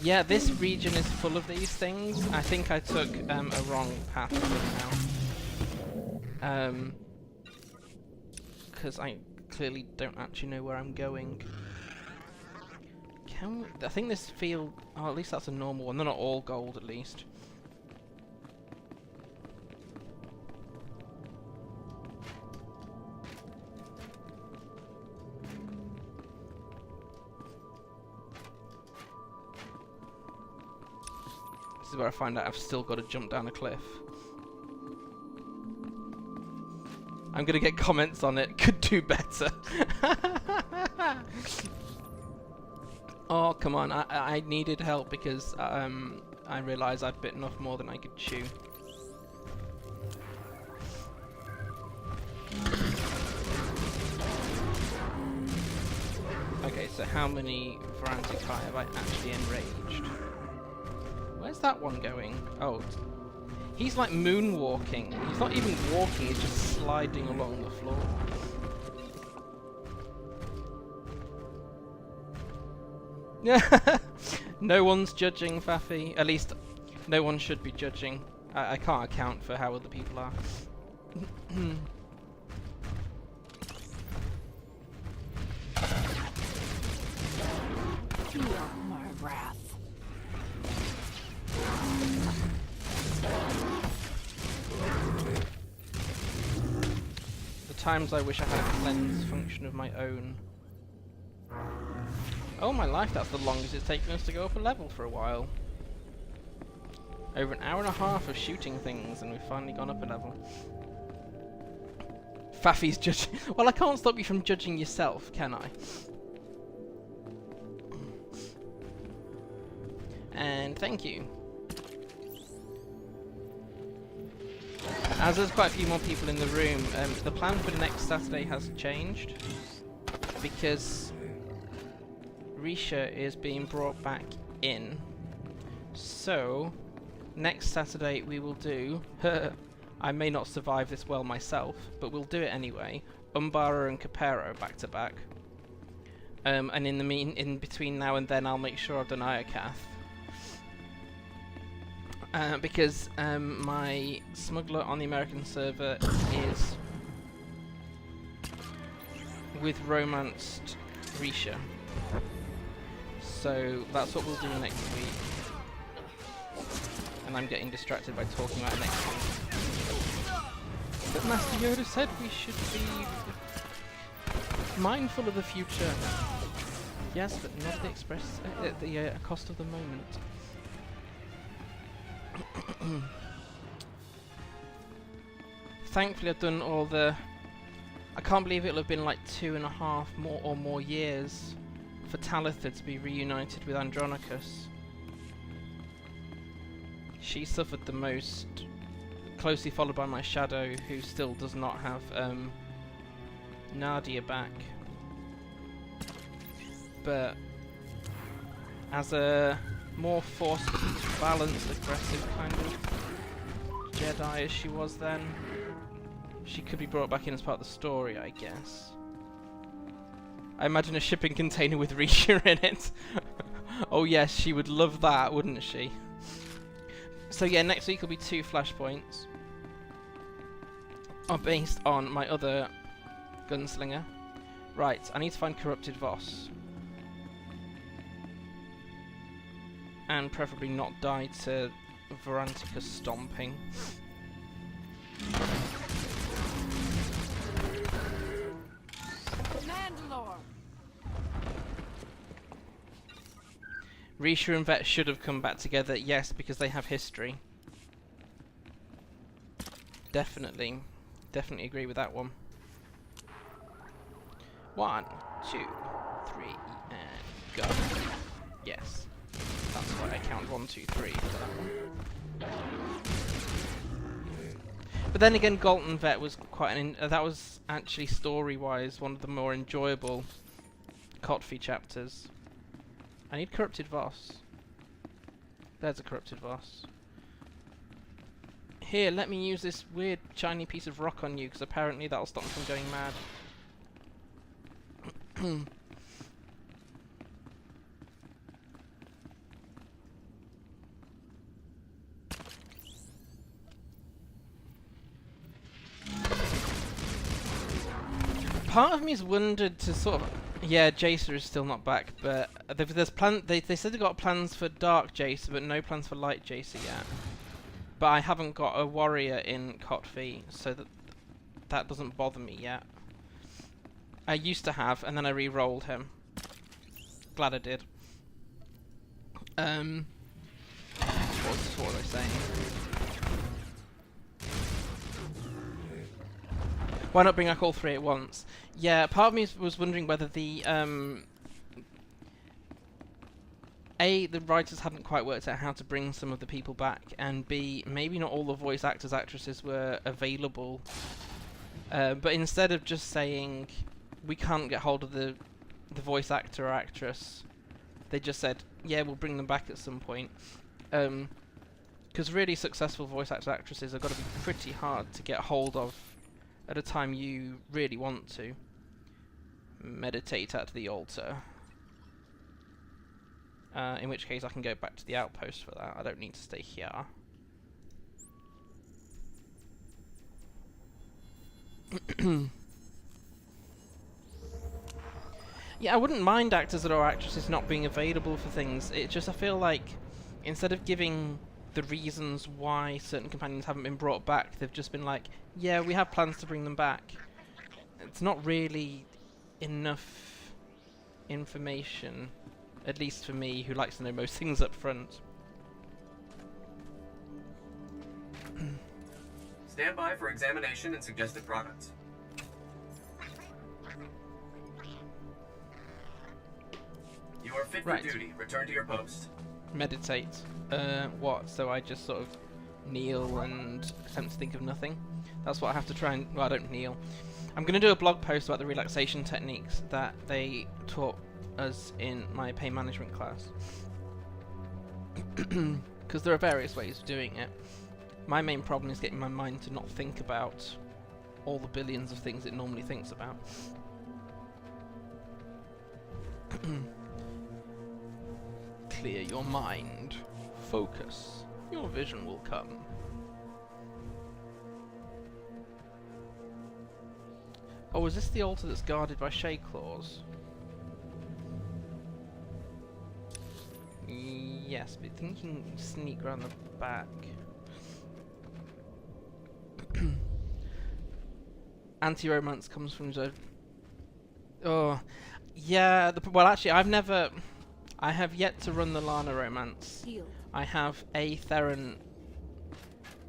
Yeah, this region is full of these things. I think I took a wrong path somehow. Because I clearly don't actually know where I'm going. Can we, I think this field... Oh, at least that's a normal one. They're not all gold, at least. This is where I find out I've still got to jump down a cliff. I'm gonna get comments on it. Could do better. Oh, come on. I needed help because I realised I'd bitten off more than I could chew. Okay, so how many Varantikai have I actually enraged? Where's that one going? Oh, he's like moonwalking. He's not even walking, he's just sliding along the floor. No one's judging, Faffy. At least, no one should be judging. I can't account for how other people are. Feel my wrath. Sometimes I wish I had a cleanse function of my own. Oh my life, that's the longest it's taken us to go up a level for a while. Over an hour and a half of shooting things, and we've finally gone up a level. Faffy's judging. Well, I can't stop you from judging yourself, can I? And thank you. As there's quite a few more people in the room, the plan for next Saturday has changed because Risha is being brought back in. So next Saturday we will do I may not survive this well myself, but we'll do it anyway. Umbara and Capero back to back. And in between now and then I'll make sure I've done Iokath. Because my smuggler on the American server is with romanced Risha. So that's what we'll do next week. And I'm getting distracted by talking about next week. But Master Yoda said we should be mindful of the future. Yes, but not at the cost of the moment. Thankfully I've done all the... I can't believe it'll have been like 2.5 more years for Talitha to be reunited with Andronicus. She suffered the most, closely followed by my shadow, who still does not have Nadia back. But as a more forced, balanced, aggressive kind of Jedi as she was then, she could be brought back in as part of the story, I guess. I imagine a shipping container with Risha in it. Oh yes, she would love that, wouldn't she? So yeah, next week will be 2 flashpoints. Are based on my other gunslinger. Right, I need to find corrupted Voss. And preferably not die to Varanticus stomping. Mandalore. Risha and Vet should have come back together, yes, because they have history. Definitely agree with that one. 1, 2, 3, and go. Yes. That's why I count 1, 2, 3 for that one. But then again, Galton Vet was quite that was actually story-wise one of the more enjoyable Kotfi chapters. I need corrupted Voss. There's a corrupted Voss. Here, let me use this weird shiny piece of rock on you, because apparently that'll stop me from going mad. Part of me has wondered to sort of... Yeah, Jacer is still not back, but there's they said they got plans for Dark Jacer, but no plans for Light Jacer yet. But I haven't got a warrior in Kotfi, so that doesn't bother me yet. I used to have, and then I re-rolled him. Glad I did. What was I saying? Why not bring back all 3 at once? Yeah, part of me was wondering whether the A, the writers hadn't quite worked out how to bring some of the people back, and B, maybe not all the voice actors, actresses were available. But instead of just saying, we can't get hold of the voice actor or actress, they just said, yeah, we'll bring them back at some point. Because really successful voice actors, actresses have got to be pretty hard to get hold of at a time you really want to. Meditate at the altar. In which case I can go back to the outpost for that. I don't need to stay here. Yeah, I wouldn't mind actors or actresses not being available for things. It just, I feel like instead of giving the reasons why certain companions haven't been brought back, they've just been like, yeah, we have plans to bring them back. it's not really enough information, at least for me, who likes to know most things up front. Stand by for examination and suggested products. You are fit for duty. Return to your post. Meditate. What? So I just sort of kneel and attempt to think of nothing? That's what I have to try and... Well, I don't kneel. I'm going to do a blog post about the relaxation techniques that they taught us in my pain management class. Because there are various ways of doing it. My main problem is getting my mind to not think about all the billions of things it normally thinks about. Clear your mind. Focus. Your vision will come. Oh, is this the altar that's guarded by shade claws? Yes, but I think you can sneak around the back. Anti-romance comes from the... Oh, yeah. Well, actually, I have yet to run the Lana romance. I have a Theron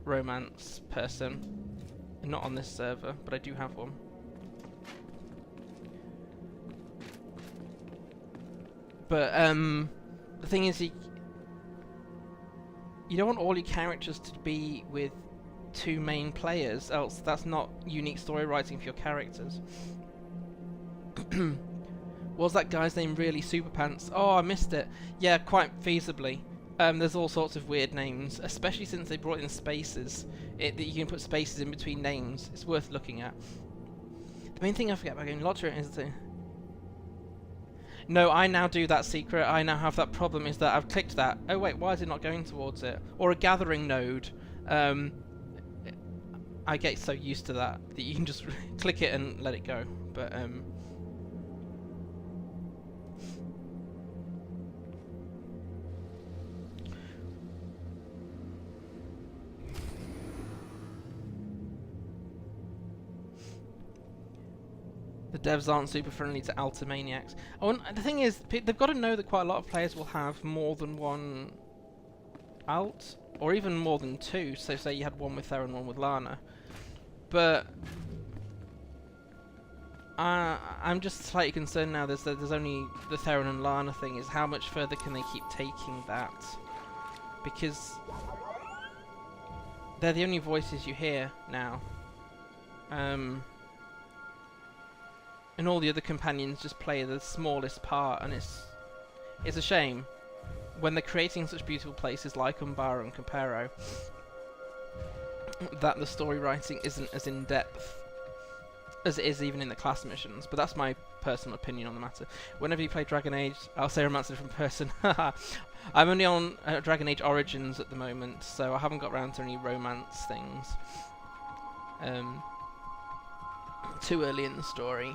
romance person. Not on this server, but I do have one. But, the thing is, you don't want all your characters to be with two main players, else that's not unique story writing for your characters. Was that guy's name really Superpants? Oh, I missed it. Yeah, quite feasibly. There's all sorts of weird names, especially since they brought in spaces. That you can put spaces in between names. It's worth looking at. The main thing I forget about going Lottery is to... No, I now do that secret. I now have that problem, is that I've clicked that. Oh wait, why is it not going towards it? Or a gathering node. I get so used to that you can just click it and let it go. But the devs aren't super friendly to alta maniacs. Oh, and the thing is, they've got to know that quite a lot of players will have more than one alt, or even more than two. So say you had one with Theron, one with Lana. But I'm just slightly concerned now. There's only the Theron and Lana thing. Is how much further can they keep taking that? Because they're the only voices you hear now. And all the other companions just play the smallest part, and it's a shame when they're creating such beautiful places like Umbara and Capero that the story writing isn't as in depth as it is even in the class missions. But that's my personal opinion on the matter. Whenever you play Dragon Age, I'll say romance a different person. I'm only on Dragon Age Origins at the moment, so I haven't got around to any romance things. Too early in the story.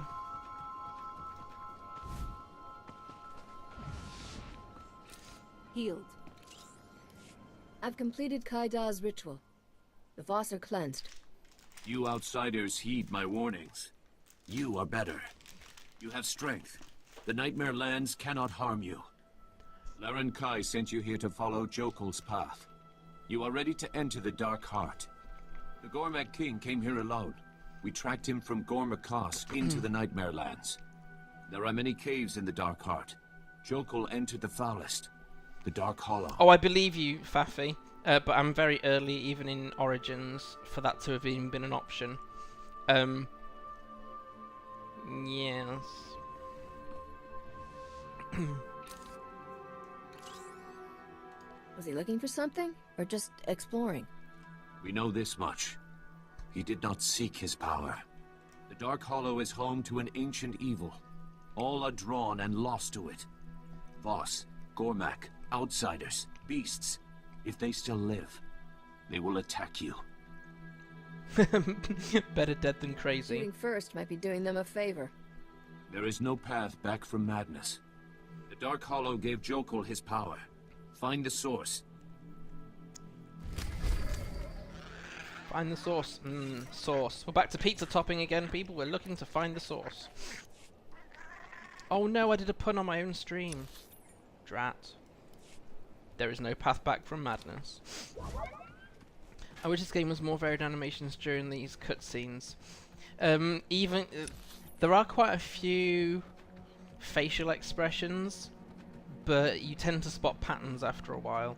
Healed. I've completed Kaida's ritual. The Voss are cleansed. You outsiders heed my warnings. You are better. You have strength. The Nightmare Lands cannot harm you. Laren Kai sent you here to follow Jokul's path. You are ready to enter the Dark Heart. The Gormak King came here alone. We tracked him from Gormakos into the Nightmare Lands. There are many caves in the Dark Heart. Jokul entered the foulest, the Dark Hollow. Oh, I believe you, Faffy. But I'm very early, even in Origins, for that to have even been an option. Yes. Was he looking for something? Or just exploring? We know this much. He did not seek his power. The Dark Hollow is home to an ancient evil. All are drawn and lost to it. Voss, Gormak, outsiders, beasts. If they still live, they will attack you. Better dead than crazy. Shooting first might be doing them a favor. There is no path back from madness. The Dark Hollow gave Jokul his power. Find the source. Find the sauce. Sauce. We're back to pizza topping again, people. We're looking to find the sauce. Oh no, I did a pun on my own stream. Drat. There is no path back from madness. I wish this game was more varied animations during these cutscenes. There are quite a few facial expressions, but you tend to spot patterns after a while.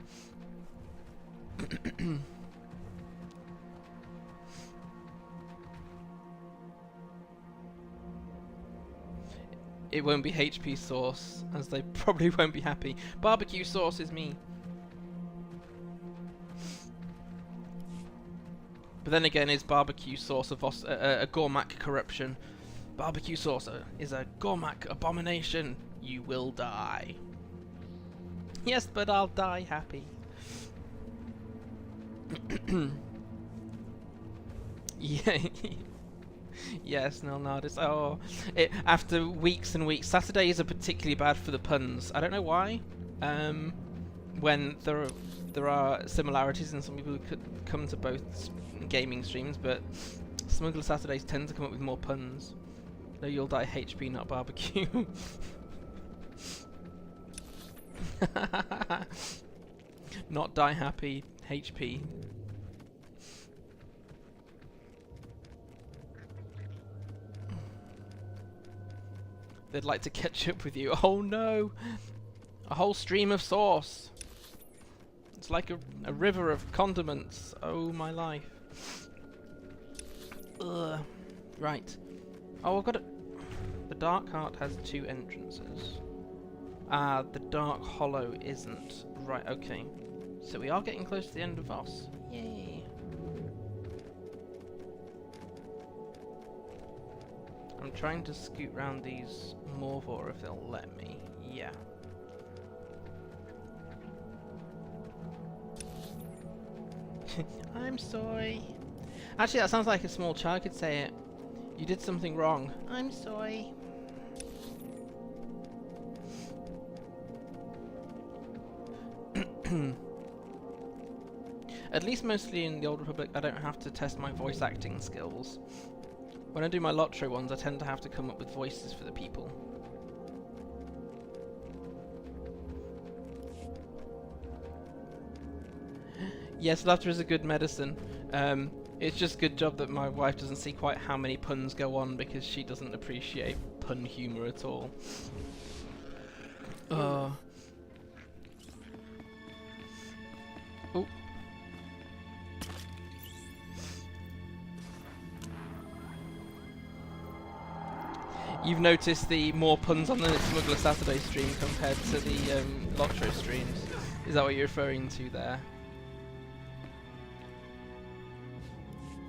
It won't be HP sauce, as they probably won't be happy. Barbecue sauce is me. But then again, is barbecue sauce a Gormak corruption? Barbecue sauce is a Gormak abomination. You will die. Yes, but I'll die happy. Yeah. Yes, Nilnardis. Oh, after weeks and weeks, Saturdays are particularly bad for the puns. I don't know why. When there are similarities, and some people could come to both gaming streams, but Smuggler Saturdays tend to come up with more puns. No, you'll die HP, not barbecue. Not die happy, HP. They'd like to catch up with you. Oh no! A whole stream of sauce. It's like a river of condiments. Oh my life. Ugh. Right. Oh, I've got it. The Dark Heart has 2 entrances. The Dark Hollow isn't. Right, okay. So we are getting close to the end of Voss. Yay. I'm trying to scoot round these Morvor if they'll let me. Yeah. I'm sorry. Actually, that sounds like a small child could say it. You did something wrong. I'm sorry. At least mostly in the Old Republic, I don't have to test my voice acting skills. When I do my Lotro ones, I tend to have to come up with voices for the people. Yes, laughter is a good medicine. It's just good job that my wife doesn't see quite how many puns go on, because she doesn't appreciate pun humour at all. Oh. You've noticed the more puns on the Smuggler Saturday stream compared to the Lotro streams. Is that what you're referring to there?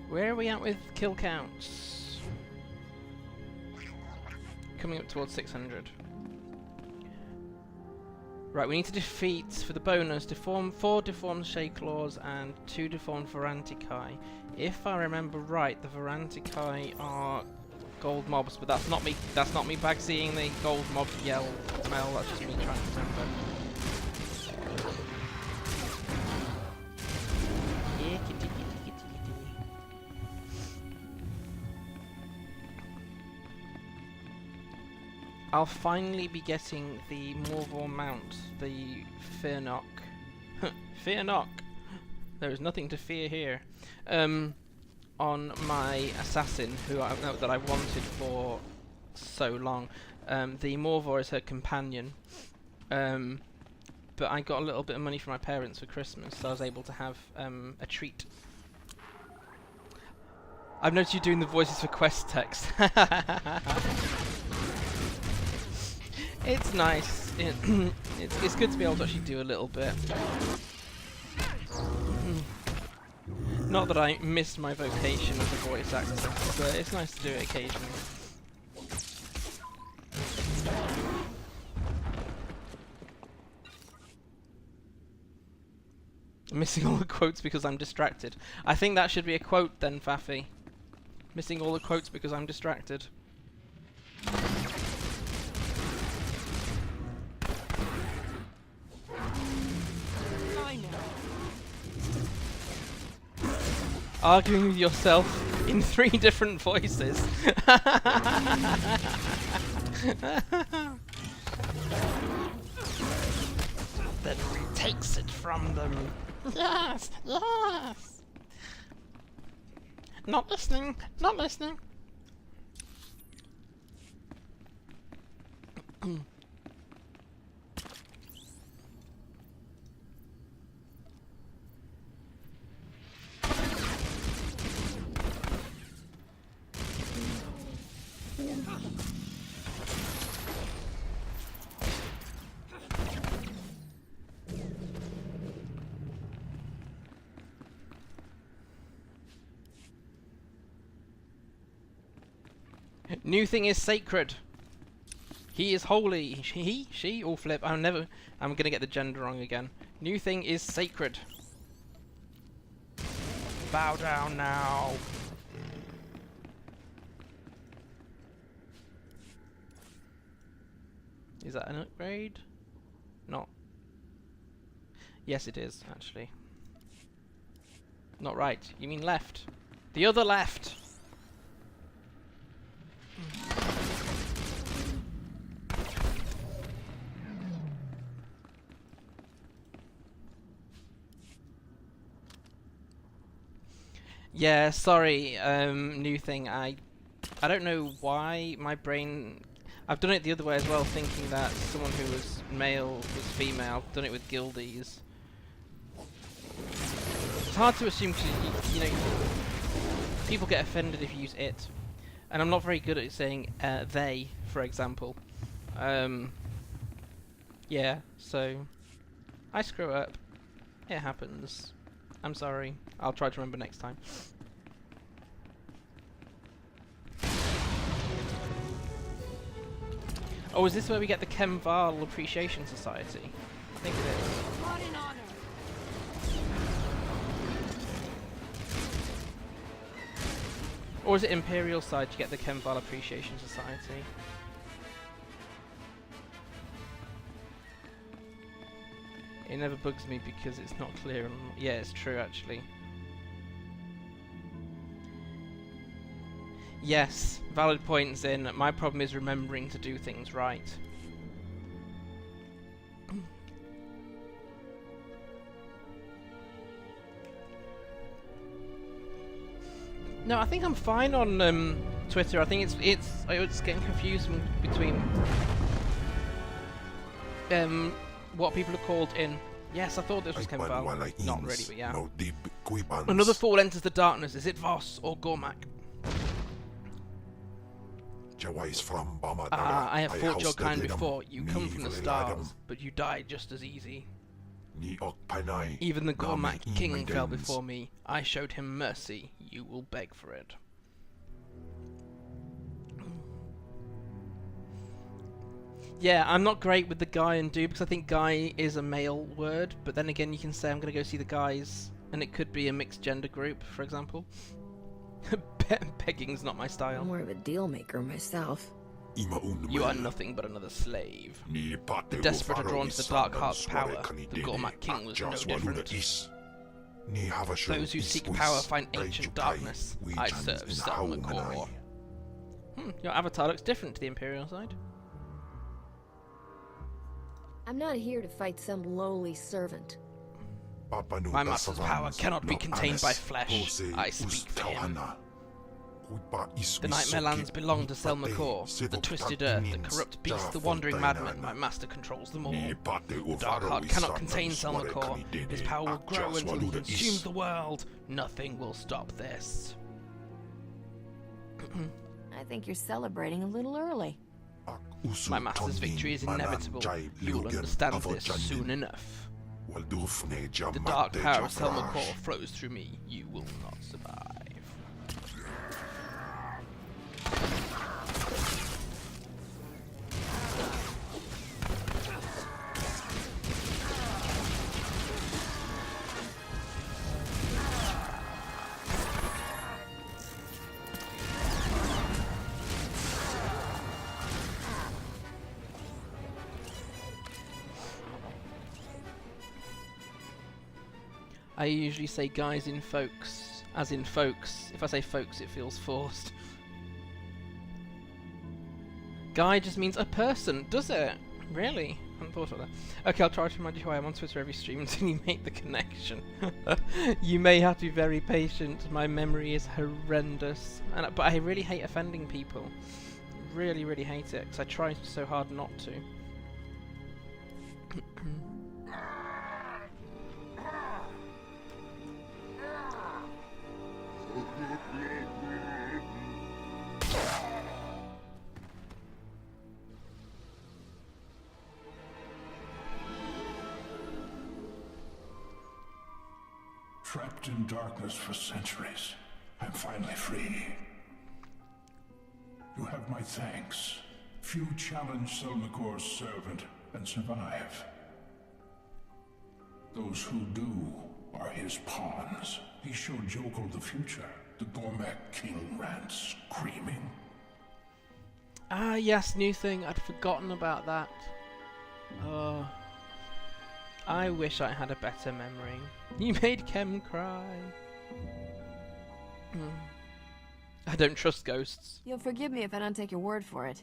Where are we at with kill counts? Coming up towards 600. Right, we need to defeat, for the bonus, 4 deformed Shayclaws and 2 deformed Varantikai. If I remember right, the Varantikai are gold mobs, but that's not me back seeing the gold mob yell smell, that's just me trying to remember. Yeah, kitty. I'll finally be getting the Morvor mount, the Fear Knock. Fear Knock! There is nothing to fear here. On my assassin, that I wanted for so long. The Morvor is her companion. But I got a little bit of money from my parents for Christmas, so I was able to have a treat. I've noticed you doing the voices for quest text. It's nice. It's good to be able to actually do a little bit. Not that I miss my vocation as a voice actor, but it's nice to do it occasionally. Missing all the quotes because I'm distracted. I think that should be a quote then, Faffy. Missing all the quotes because I'm distracted. Arguing with yourself in 3 different voices. Then takes it from them. Yes, yes. Not listening, not listening. New thing is sacred. He is holy. He, she, all flip. I'm gonna get the gender wrong again. New thing is sacred. Bow down now. Is that an upgrade? Not. Yes, it is, actually. Not right. You mean left. The other left. Yeah, sorry, new thing. I don't know why my brain... I've done it the other way as well, thinking that someone who was male was female. I've done it with guildies. It's hard to assume because, you know, people get offended if you use it. And I'm not very good at saying they, for example. Yeah, so... I screw up. It happens. I'm sorry. I'll try to remember next time. Oh, is this where we get the Kemval Appreciation Society? I think it is. Run in honor. Or is it Imperial side to get the Kemval Appreciation Society? It never bugs me because it's not clear. Yeah, it's true actually. Yes, valid points in. My problem is remembering to do things right. No, I think I'm fine on Twitter. I think it's getting confused between what people are called in. Yes, I thought this was Kemval. Not really, but yeah. Another fool enters the darkness. Is it Voss or Gormak? I have fought your kind before. You come from the stars, but you died just as easy. Even the Gormak king fell before me. I showed him mercy. You will beg for it. Yeah, I'm not great with the guy and dude because I think guy is a male word, but then again you can say I'm going to go see the guys and it could be a mixed gender group, for example. Begging's not my style. I'm more of a deal maker myself. You are nothing but another slave. The desperate are drawn to the Dark Heart's power. The Gormak king was no different. Those who seek power find ancient darkness. I serve Selmakor. Your avatar looks different to the Imperial side. I'm not here to fight some lowly servant. My master's power cannot be contained by flesh. I speak for him. The Nightmare Lands belong to Selmakor, the twisted earth, the corrupt beast, the wandering madman. My master controls them all. The Dark Heart cannot contain Selmakor. His power will grow until he consumes the world. Nothing will stop this. I think you're celebrating a little early. My master's victory is inevitable. You will understand this soon enough. The dark power of Selmakor flows through me. You will not survive. I usually say guys in folks. As in folks. If I say folks, it feels forced. Guy just means a person, does it? Really? I hadn't thought of that. Okay, I'll try to remind you who I am on Twitter every stream until you make the connection. You may have to be very patient. My memory is horrendous. But I really hate offending people. Really, really hate it, because I try so hard not to. Trapped in darkness for centuries, I'm finally free. You have my thanks. Few challenge Selmacor's servant and survive. Those who do are his pawns. He showed Jokal the future. The Gormak king ran screaming. Ah, yes, new thing. I'd forgotten about that. Oh. I wish I had a better memory. You made Kem cry. I don't trust ghosts. You'll forgive me if I don't take your word for it.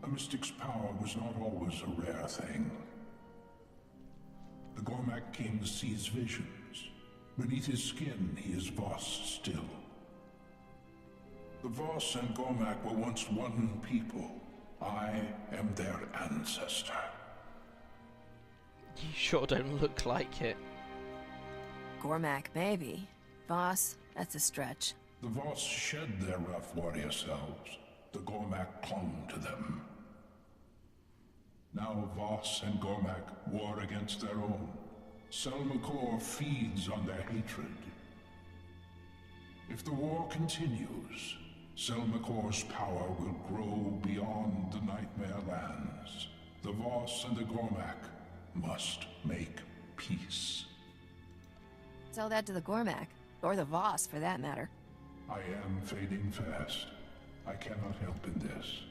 A mystic's power was not always a rare thing. The Gormak king sees visions. Beneath his skin, he is Voss still. The Voss and Gormak were once one people. I am their ancestor. You sure don't look like it. Gormak, maybe. Voss, that's a stretch. The Voss shed their rough warrior selves. The Gormak clung to them. Now Voss and Gormak war against their own. Selmakor feeds on their hatred. If the war continues, Selmacor's power will grow beyond the Nightmare Lands. The Voss and the Gormak must make peace. Tell that to the Gormak, or the Voss for that matter. I am fading fast. I cannot help in this.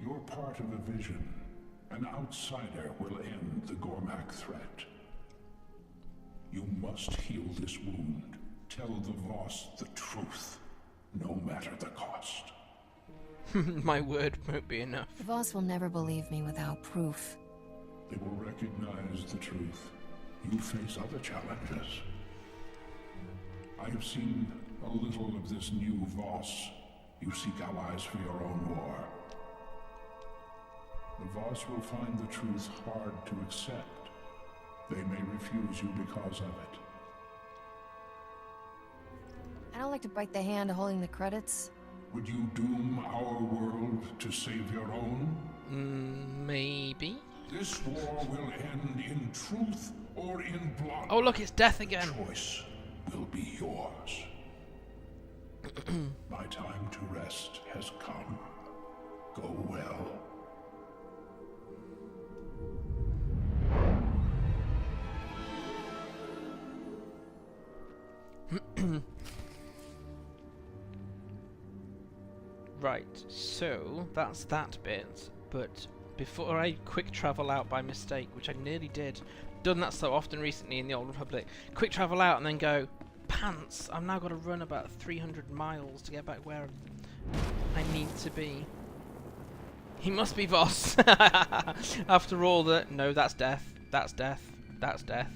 You're part of a vision. An outsider will end the Gormak threat. You must heal this wound. Tell the Voss the truth, no matter the cost. My word won't be enough. The Voss will never believe me without proof. They will recognize the truth. You face other challenges. I have seen a little of this new Voss. You seek allies for your own war. The Voss will find the truth hard to accept. They may refuse you because of it. I don't like to bite the hand holding the credits. Would you doom our world to save your own? Maybe. This war will end in truth or in blood. Oh look, it's death again. The choice will be yours. My time to rest has come. Go well. Right, so that's that bit, but before I quick travel out by mistake, which I nearly did, done that so often recently in the Old Republic, quick travel out and then go, pants, I've now got to run about 300 miles to get back where I need to be. He must be Voss. After all that, no, that's death, that's death, that's death.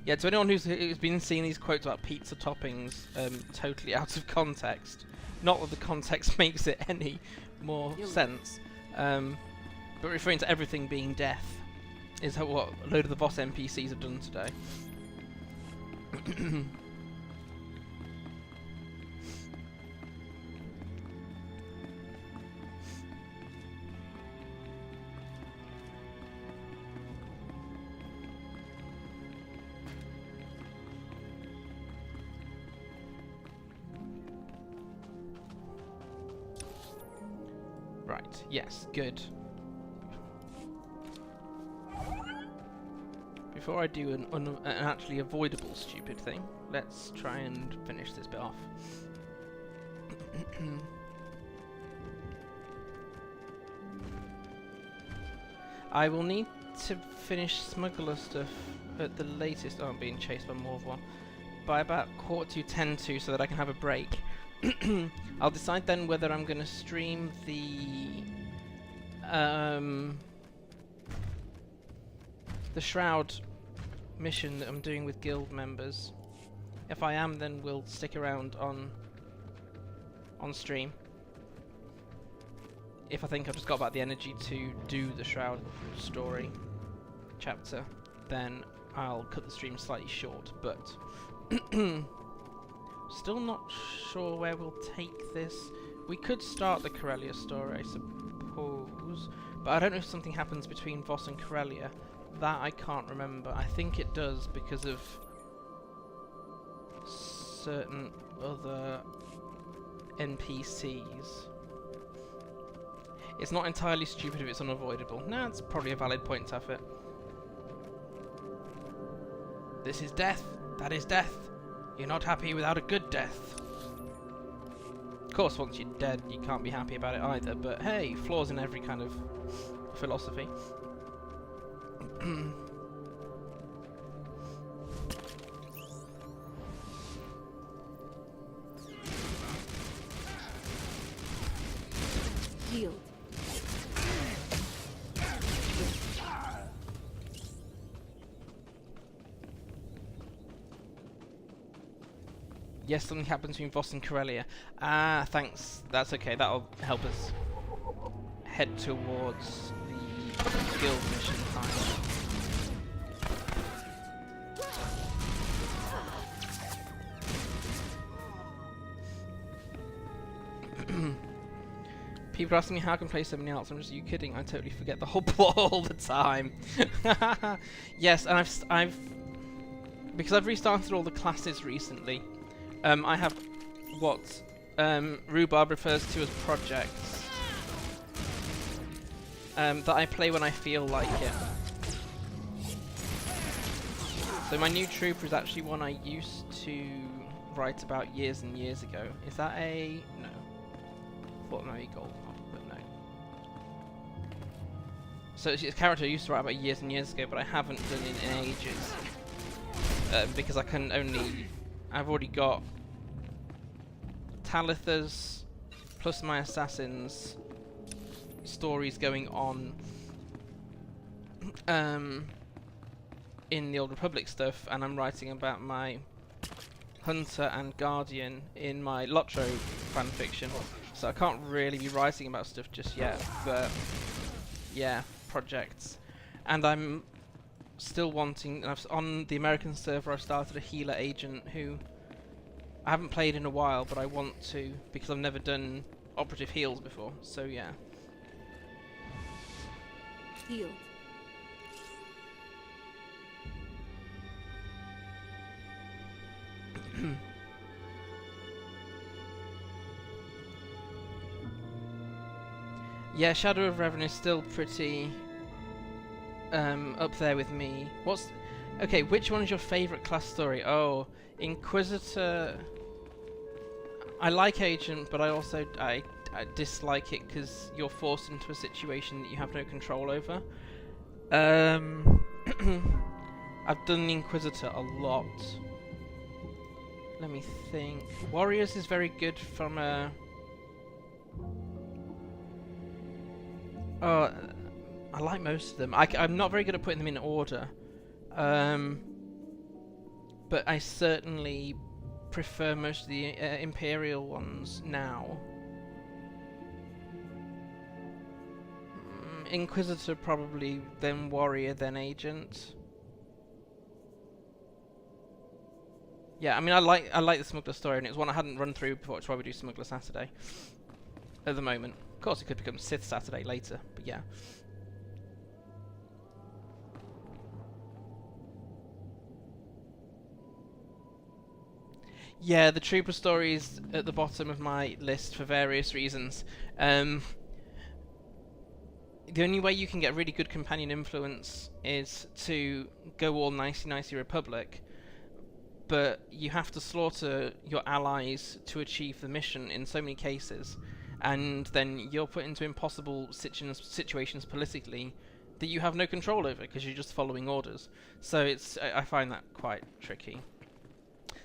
Yeah, to anyone who's been seeing these quotes about pizza toppings totally out of context, not that the context makes it any more sense, but referring to everything being death is what a load of the Voss NPCs have done today. Right, yes, good. Before I do an actually avoidable stupid thing, let's try and finish this bit off. I will need to finish Smuggler stuff at the latest. Oh, I'm being chased by more of one. by about 9:45 so that I can have a break. I'll decide then whether I'm going to stream the Shroud mission that I'm doing with guild members. If I am, then we'll stick around on stream. If I think I've just got about the energy to do the Shroud story chapter, then I'll cut the stream slightly short, but still not sure where we'll take this. We could start the Corellia story, I suppose, but I don't know if something happens between Voss and Corellia. That I can't remember. I think it does because of certain other NPCs. It's not entirely stupid if it's unavoidable. No, it's probably a valid point, Taffet. This is death. That is death. You're not happy without a good death. Of course, once you're dead, you can't be happy about it either, but hey, flaws in every kind of philosophy. Yield. Yes, something happens between Voss and Corellia. Ah, thanks. That's okay. That'll help us head towards the guild mission time. People are asking me how I can play so many arts. I'm just, are you kidding? I totally forget the whole plot all the time. Yes, and I've because I've restarted all the classes recently. I have what Rhubarb refers to as projects that I play when I feel like it. So my new trooper is actually one I used to write about years and years ago. Is that a... no. Thought maybe gold mod, but no. So it's a character I used to write about years and years ago, but I haven't done in ages. Because I can only... I've already got Talitha's plus my assassins stories going on in the Old Republic stuff, and I'm writing about my Hunter and Guardian in my Lotro fanfiction, so I can't really be writing about stuff just yet, but yeah, projects. And I'm still wanting, on the American server I've started a healer agent who I haven't played in a while, but I want to because I've never done operative heals before, so yeah. Heal. Yeah, Shadow of Revan is still pretty up there with me. Okay, which one is your favourite class story? Oh, Inquisitor. I like Agent, but I also I dislike it because you're forced into a situation that you have no control over. I've done Inquisitor a lot. Let me think. Warriors is very good from a... Oh, I like most of them. I'm not very good at putting them in order. But I certainly prefer most of the Imperial ones now. Inquisitor probably, then Warrior, then Agent. Yeah, I mean, I like the Smuggler story, and it's one I hadn't run through before. It's why we do Smuggler Saturday at the moment. Of course, it could become Sith Saturday later, but yeah. Yeah, the Trooper story is at the bottom of my list for various reasons. The only way you can get really good companion influence is to go all nicey Republic, but you have to slaughter your allies to achieve the mission in so many cases, and then you're put into impossible situations politically that you have no control over because you're just following orders. So I find that quite tricky.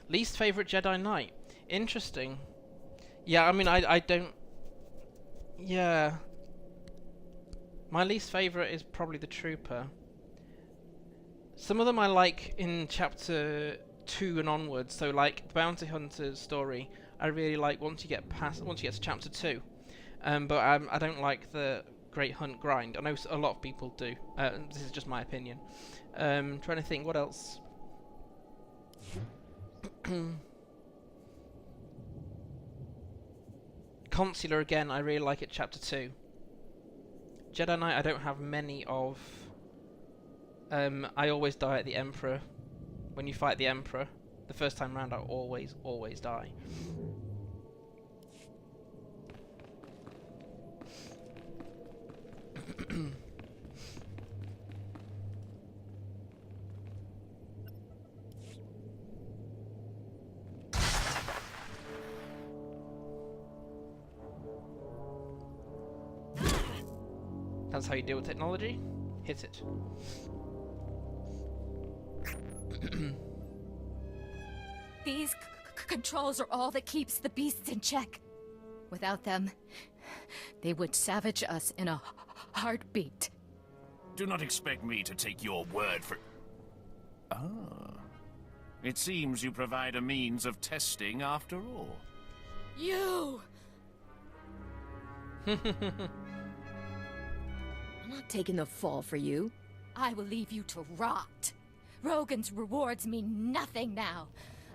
Least favourite Jedi Knight? Interesting. Yeah, I mean, I don't... Yeah. My least favourite is probably the Trooper. Some of them I like in Chapter 2 and onwards, so like the Bounty Hunter's story, I really like once you get to Chapter 2. But I don't like the Great Hunt grind. I know a lot of people do. This is just my opinion. Trying to think what else. Consular again, I really like it. Chapter 2. Jedi Knight, I don't have many of. I always die at the Emperor. When you fight the Emperor, the first time round, I always die. That's how you deal with technology. Hit it. These controls are all that keeps the beasts in check. Without them, they would savage us in a heartbeat. Do not expect me to take your word for... Ah. It seems you provide a means of testing after all. You! I'm not taking the fall for you. I will leave you to rot. Rogan's rewards mean nothing now.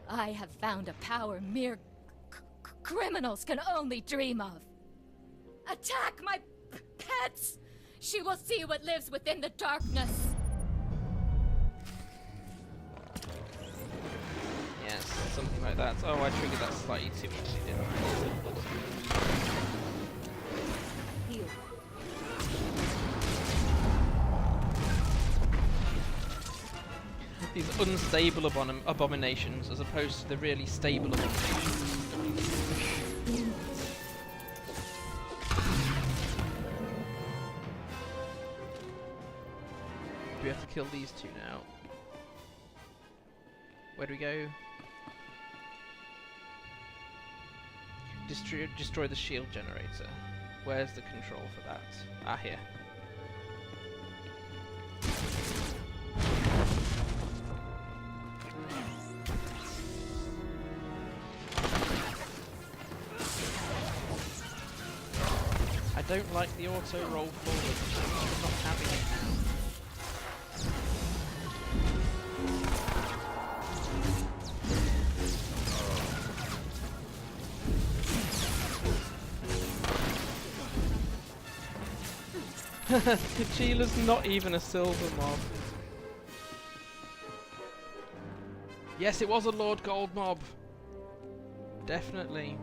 I have found a power mere criminals can only dream of. Attack my pets! She will see what lives within the darkness. Yes, something like that. Oh, I triggered that slightly too much, didn't I? Heal. These unstable abominations as opposed to the really stable abominations. Do we have to kill these two now? Where do we go? Destroy the shield generator. Where's the control for that? Ah, here. I don't like the auto roll forward. I'm not having it now. Chila's not even a silver mob. Yes, it was a Lord Gold mob. Definitely.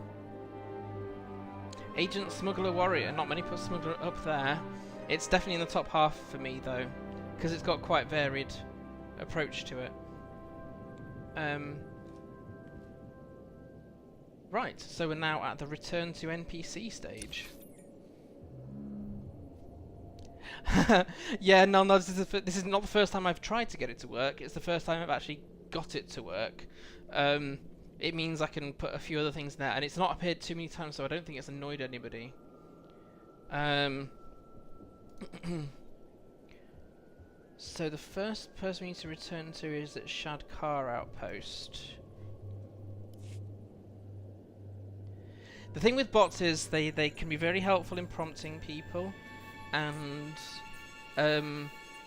Agent, Smuggler, Warrior. Not many put Smuggler up there. It's definitely in the top half for me though, because it's got quite varied approach to it. Right, so we're now at the return to NPC stage. Yeah, no, this is not the first time I've tried to get it to work. It's the first time I've actually got it to work. It means I can put a few other things in there, and it's not appeared too many times, so I don't think it's annoyed anybody. So the first person we need to return to is at Shadkar Outpost. The thing with bots is they can be very helpful in prompting people and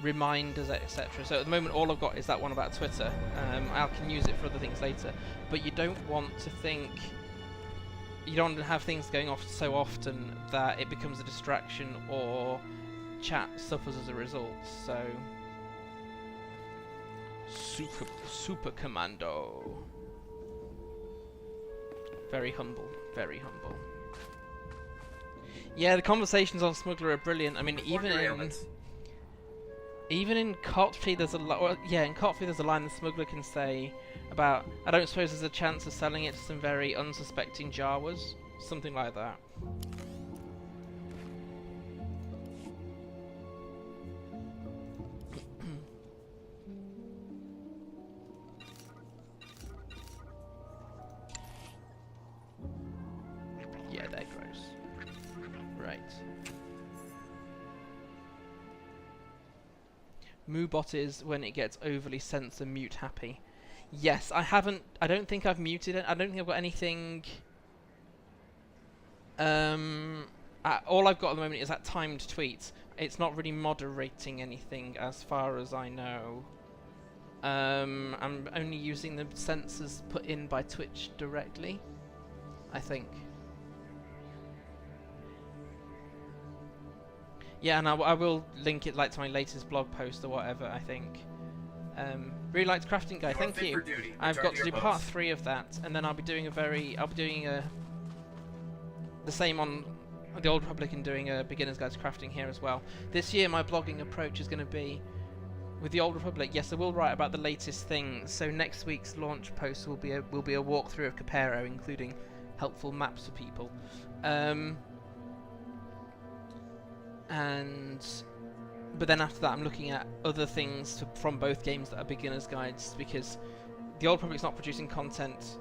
reminders, etc. So at the moment all I've got is that one about Twitter. I can use it for other things later, but you don't want to think, you don't want to have things going off so often that it becomes a distraction or chat suffers as a result. So super commando, very humble, very humble. Yeah, the conversations on Smuggler are brilliant. I mean, even in Cotfrey, there's a in Cotfrey there's a line the Smuggler can say about, I don't suppose there's a chance of selling it to some very unsuspecting Jawas, something like that. Right. Moobot is when it gets overly censor mute happy. Yes, I don't think I've muted it. I don't think I've got anything. All I've got at the moment is that timed tweets. It's not really moderating anything as far as I know. I'm only using the censors put in by Twitch directly, I think. Yeah, and I will link it like to my latest blog post or whatever, I think. Really liked Crafting Guy, thank you. I've got to do part 3 of that, and then I'll be doing the same on the Old Republic and doing a Beginner's Guide to Crafting here as well. This year my blogging approach is going to be with the Old Republic. Yes, I will write about the latest things. So next week's launch post will be a walkthrough of Capero, including helpful maps for people. But then after that, I'm looking at other things from both games that are beginner's guides, because the Old Republic's not producing content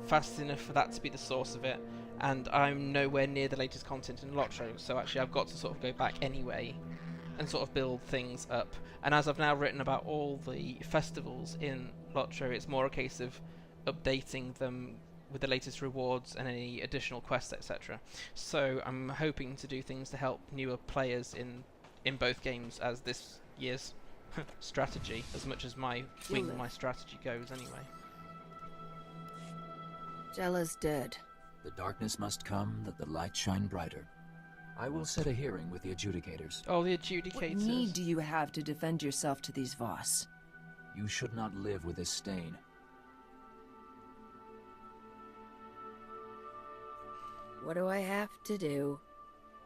fast enough for that to be the source of it, and I'm nowhere near the latest content in Lotro, so actually I've got to sort of go back anyway and sort of build things up. And as I've now written about all the festivals in Lotro, it's more a case of updating them with the latest rewards and any additional quests, etc. So I'm hoping to do things to help newer players in both games as this year's strategy, as much as my wing my strategy goes anyway. Jella's dead. The darkness must come that the light shine brighter. I will set a hearing with the adjudicators. Oh, the adjudicators. What need do you have to defend yourself to these Voss? You should not live with this stain. What do I have to do?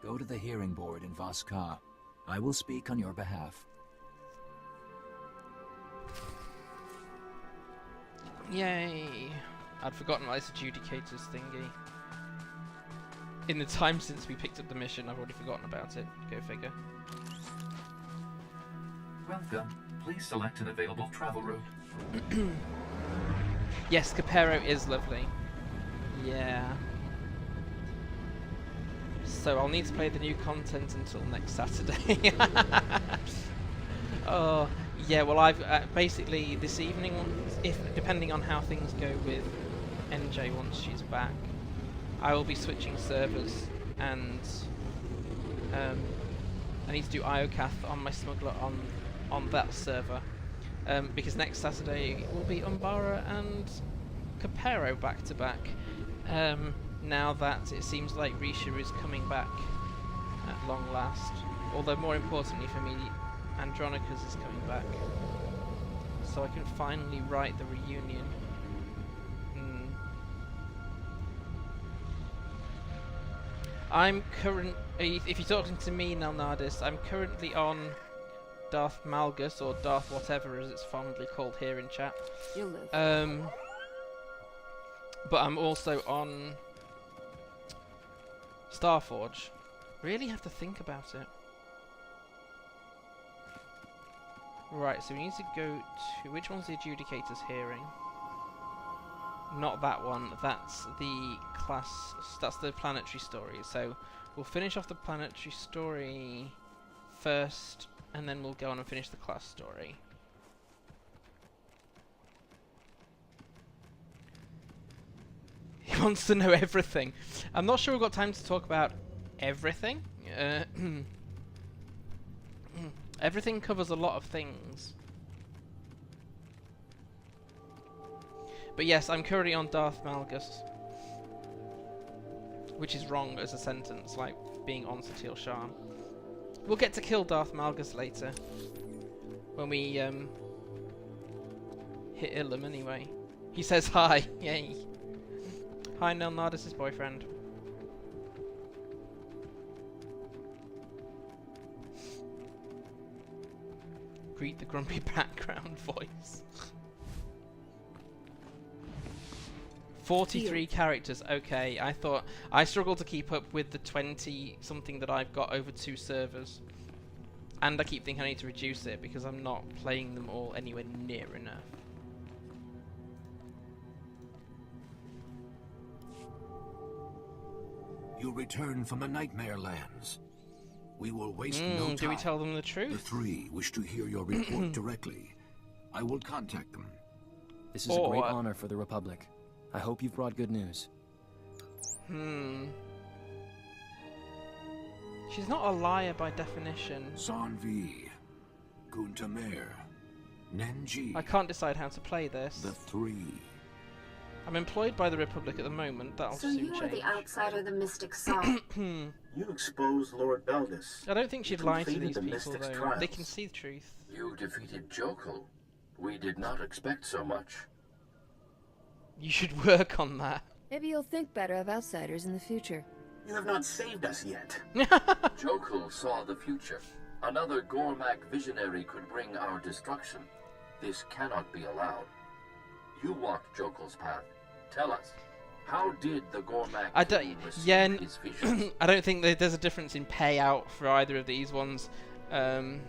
Go to the hearing board in Voss Ka. I will speak on your behalf. Yay! I'd forgotten about this adjudicators thingy. In the time since we picked up the mission, I've already forgotten about it. Go figure. Welcome. Please select an available travel route. Yes, Capero is lovely. Yeah. So I'll need to play the new content until next Saturday. Oh, yeah, well I've basically this evening, depending on how things go with NJ once she's back, I will be switching servers, and I need to do IOCath on my Smuggler on that server, because next Saturday will be Umbara and Capero back to back. Now that it seems like Risha is coming back at long last, although more importantly for me, Andronicus is coming back, so I can finally write the reunion. If you're talking to me, Nelnardis, I'm currently on Darth Malgus, or Darth whatever as it's fondly called here in chat. You'll live. But I'm also on Starforge. Really have to think about it. Right, so we need to go to... Which one's the Adjudicator's hearing? Not that one. That's the class... That's the planetary story. So we'll finish off the planetary story first, and then we'll go on and finish the class story. He wants to know everything. I'm not sure we've got time to talk about everything. Everything covers a lot of things. But yes, I'm currently on Darth Malgus, which is wrong as a sentence, like being on Satil Shah. We'll get to kill Darth Malgus later, when we hit Ilum anyway. He says hi, yay. Hi, Nelnardis' boyfriend. Greet the grumpy background voice. 43 characters, okay. I struggle to keep up with the 20 something that I've got over 2 servers. And I keep thinking I need to reduce it because I'm not playing them all anywhere near enough. You return from the Nightmare Lands. We will waste no time. Do we tell them the The truth? three wish to hear your report directly. I will contact them. This is a great honor for the Republic. I hope you've brought good news. She's not a liar by definition. Zanvi, Guntamer, Nenji. I can't decide how to play this. The three. I'm employed by the Republic at the moment. That'll So soon you are change. the outsider the Mystic saw. You exposed Lord Beldis. I don't think she'd You lie to completed these the people, Mystic's though. trials. They can see the truth. You defeated Jokul. We did not expect so much. You should work on that. Maybe you'll think better of outsiders in the future. You have not saved us yet. Jokul saw the future. Another Gormak visionary could bring our destruction. This cannot be allowed. You walked Jokul's path. Tell us, how did the Gormak team receive his vision? I don't think that there's a difference in payout for either of these ones. We'll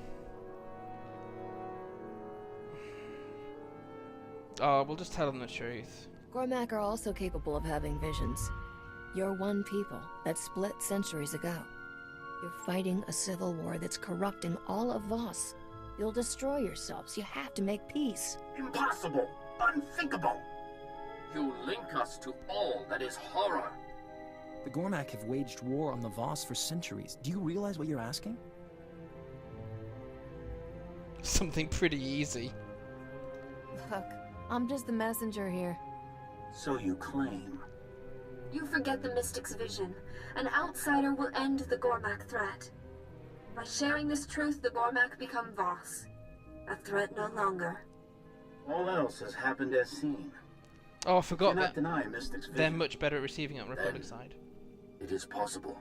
just tell them the truth. Gormak are also capable of having visions. You're one people that split centuries ago. You're fighting a civil war that's corrupting all of Voss. You'll destroy yourselves. You have to make peace. Impossible! Unthinkable! You link us to all that is horror. The Gormak have waged war on the Voss for centuries. Do you realize what you're asking? Something pretty easy. Look, I'm just the messenger here. So you claim. You forget the Mystic's vision. An outsider will end the Gormak threat. By sharing this truth, the Gormak become Voss. A threat no longer. All else has happened as seen. Oh, I forgot You cannot that deny Mystic's vision. they're much better at receiving on Republic side. It is possible.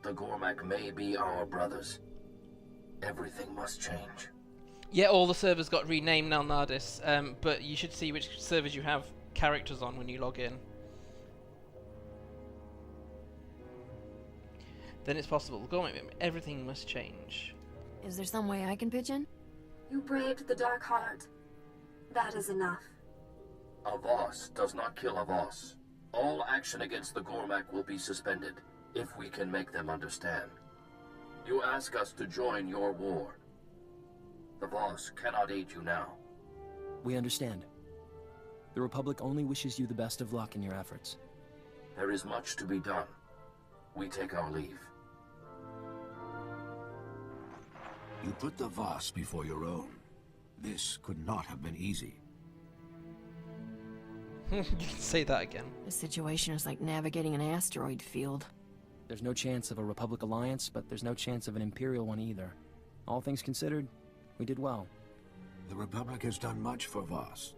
The Gormak may be our brothers. Everything must change. Yeah, all the servers got renamed now, Nardis, but you should see which servers you have characters on when you log in. Then it's possible. Everything must change. Is there some way I can pitch in? You braved the Dark Heart. That is enough. A Voss does not kill a Voss. All action against the Gormak will be suspended, if we can make them understand. You ask us to join your war. The Voss cannot aid you now. We understand. The Republic only wishes you the best of luck in your efforts. There is much to be done. We take our leave. You put the Voss before your own. This could not have been easy. You can say that again. This situation is like navigating an asteroid field. There's no chance of a Republic alliance, but there's no chance of an Imperial one either. All things considered, we did well. The Republic has done much for Voss.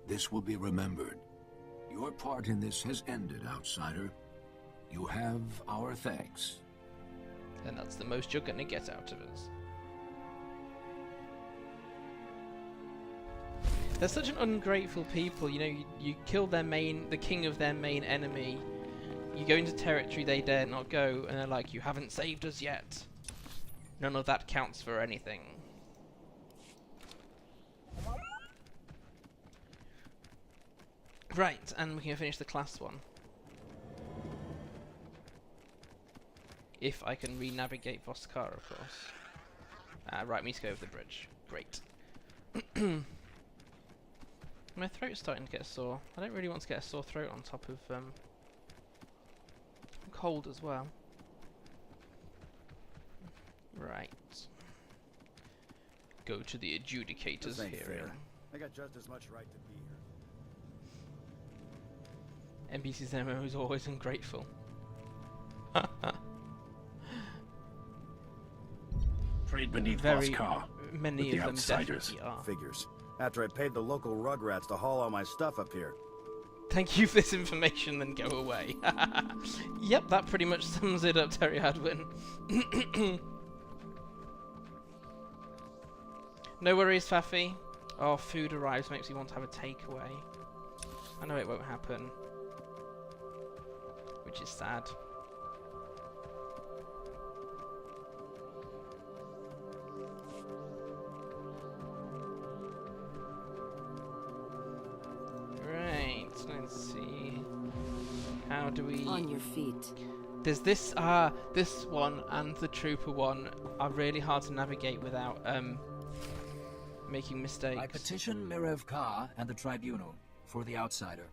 This will be remembered. Your part in this has ended, outsider. You have our thanks. And that's the most you're gonna get out of us. They're such an ungrateful people, you know, you kill the king of their main enemy, you go into territory they dare not go, and they're like, you haven't saved us yet. None of that counts for anything. Right, and we can finish the class one. If I can re-navigate Voskar, of course. Right, me to go over the bridge. Great. My throat's starting to get sore. I don't really want to get a sore throat on top of I'm cold as well. Right. Go to the adjudicators This ain't hearing. fair. I got just as much right to be here. NBC's MO is always ungrateful. Trade beneath Very Voskar. many with of the them outsiders. definitely are. Figures. After I paid the local rugrats to haul all my stuff up here. Thank you for this information, then go away. Yep, that pretty much sums it up, Terry Hadwin. No worries, Faffy. Oh, food arrives, makes me want to have a takeaway. I know it won't happen. Which is sad. Right, let's see. How do we... On your feet. There's this one and the trooper one are really hard to navigate without making mistakes. I petition Mirev Ka and the Tribunal for the Outsider.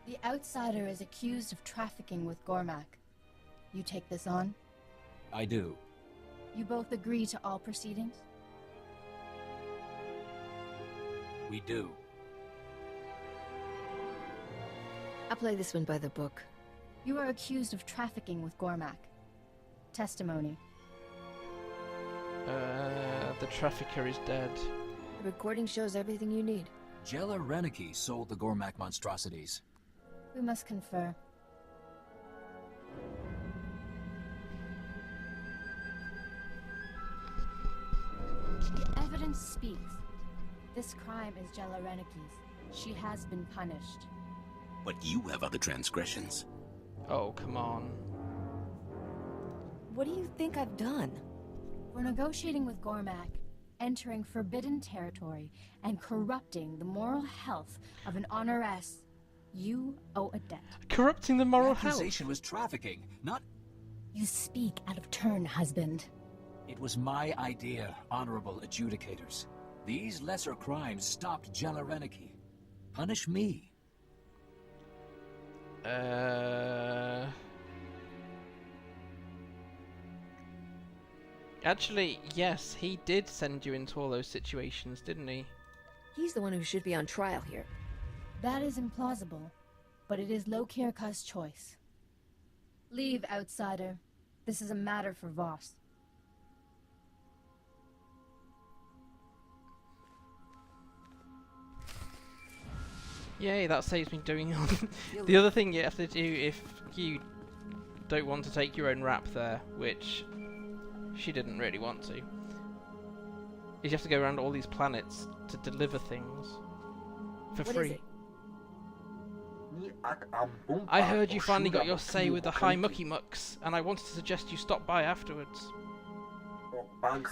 The Outsider is accused of trafficking with Gormak. You take this on? I do. You both agree to all proceedings? We do. I'll play this one by the book. You are accused of trafficking with Gormak. Testimony. The trafficker is dead. The recording shows everything you need. Jella Reneki sold the Gormak monstrosities. We must confer. The evidence speaks. This crime is Jella Reneki's. She has been punished. But you have other transgressions. Oh, come on. What do you think I've done? For negotiating with Gormak, entering forbidden territory, and corrupting the moral health of an honoress, you owe a debt. Corrupting the moral health? The accusation was trafficking, not... You speak out of turn, husband. It was my idea, honorable adjudicators. These lesser crimes stopped Jella Reneki. Punish me. Actually, yes, he did send you into all those situations, didn't he? He's the one who should be on trial here. That is implausible, but it is Lokirka's choice. Leave, Outsider. This is a matter for Voss. Yay, that saves me doing the other thing you have to do if you don't want to take your own rap there, which she didn't really want to, is you have to go around all these planets to deliver things for free. I heard you finally got your say with the High Mucky Mucks, and I wanted to suggest you stop by afterwards.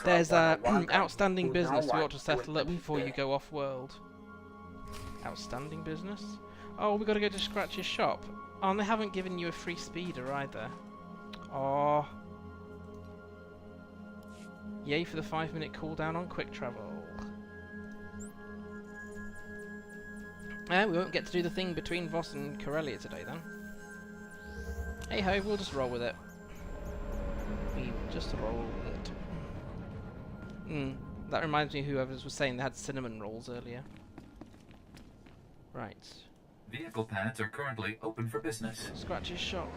There's outstanding business you ought to settle up before you go off-world. Outstanding business? Oh, we gotta go to Scratch's shop. Oh, and they haven't given you a free speeder either. Oh. Yay for the 5-minute cooldown on quick travel. We won't get to do the thing between Voss and Corellia today then. Hey ho, we'll just roll with it. We will just roll with it. That reminds me whoever was saying they had cinnamon rolls earlier. Right. Vehicle pads are currently open for business. Scratch's shop.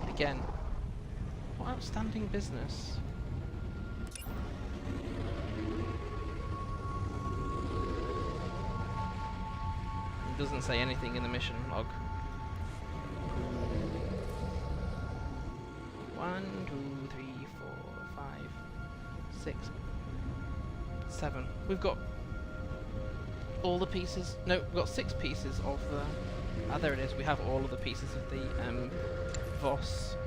Again. What outstanding business? It doesn't say anything in the mission log. 1, 2, 3, 4, 5, 6, 7. We've got all the pieces. No, we've got 6 pieces of the... Ah, there it is. We have all of the pieces of the Voss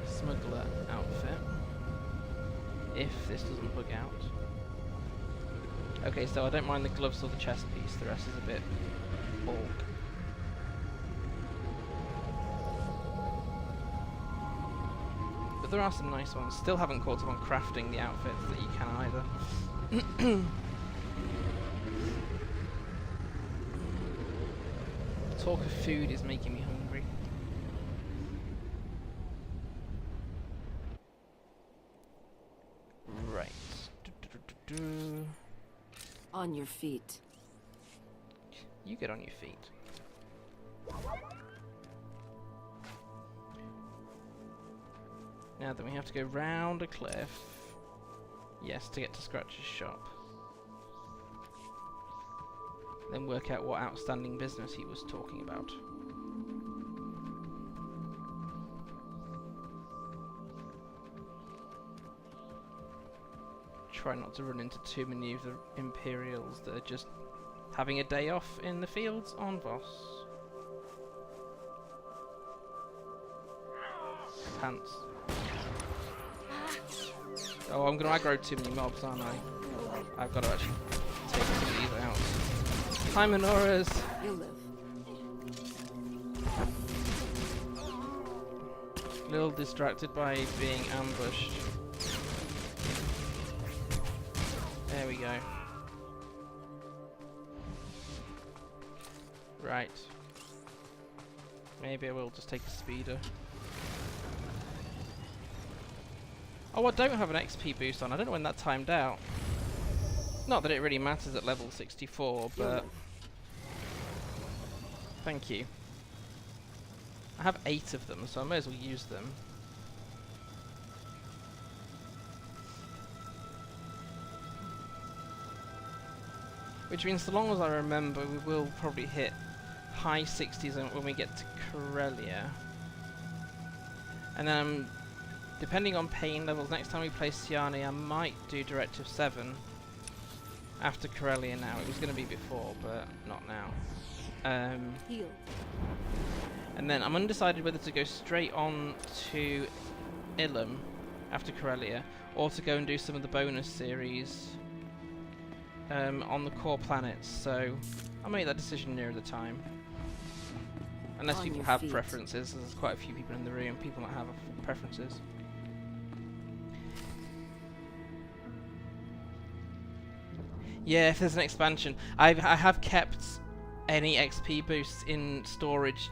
Smuggler outfit. If this doesn't bug out. Okay, so I don't mind the gloves or the chest piece. The rest is a bit bulk. But there are some nice ones. Still haven't caught up on crafting the outfits that you can either. Talk of food is making me hungry. Right. On your feet. You get on your feet. Now then we have to go round a cliff. Yes, to get to Scratch's shop. Then work out what outstanding business he was talking about. Try not to run into too many of the Imperials that are just having a day off in the fields on Voss. Pants. Oh, I'm gonna aggro too many mobs, aren't I? I've got to actually take some of these out. Hi, Menoras! You'll live. little distracted by being ambushed. There we go. Right. Maybe I will just take a speeder. Oh, I don't have an XP boost on. I don't know when that timed out. Not that it really matters at level 64, but... Thank you. I have 8 of them, so I may as well use them. Which means, so long as I remember, we will probably hit high 60s when we get to Corellia. And then, depending on pain levels, next time we play Sjani, I might do Directive 7 after Corellia now. It was going to be before, but not now. Heal. And then I'm undecided whether to go straight on to Ilum after Corellia, or to go and do some of the bonus series on the core planets. So I'll make that decision nearer the time. Unless On people your have feet. preferences. There's quite a few people in the room, people that have preferences. Yeah, if there's an expansion. I have kept any XP boosts in storage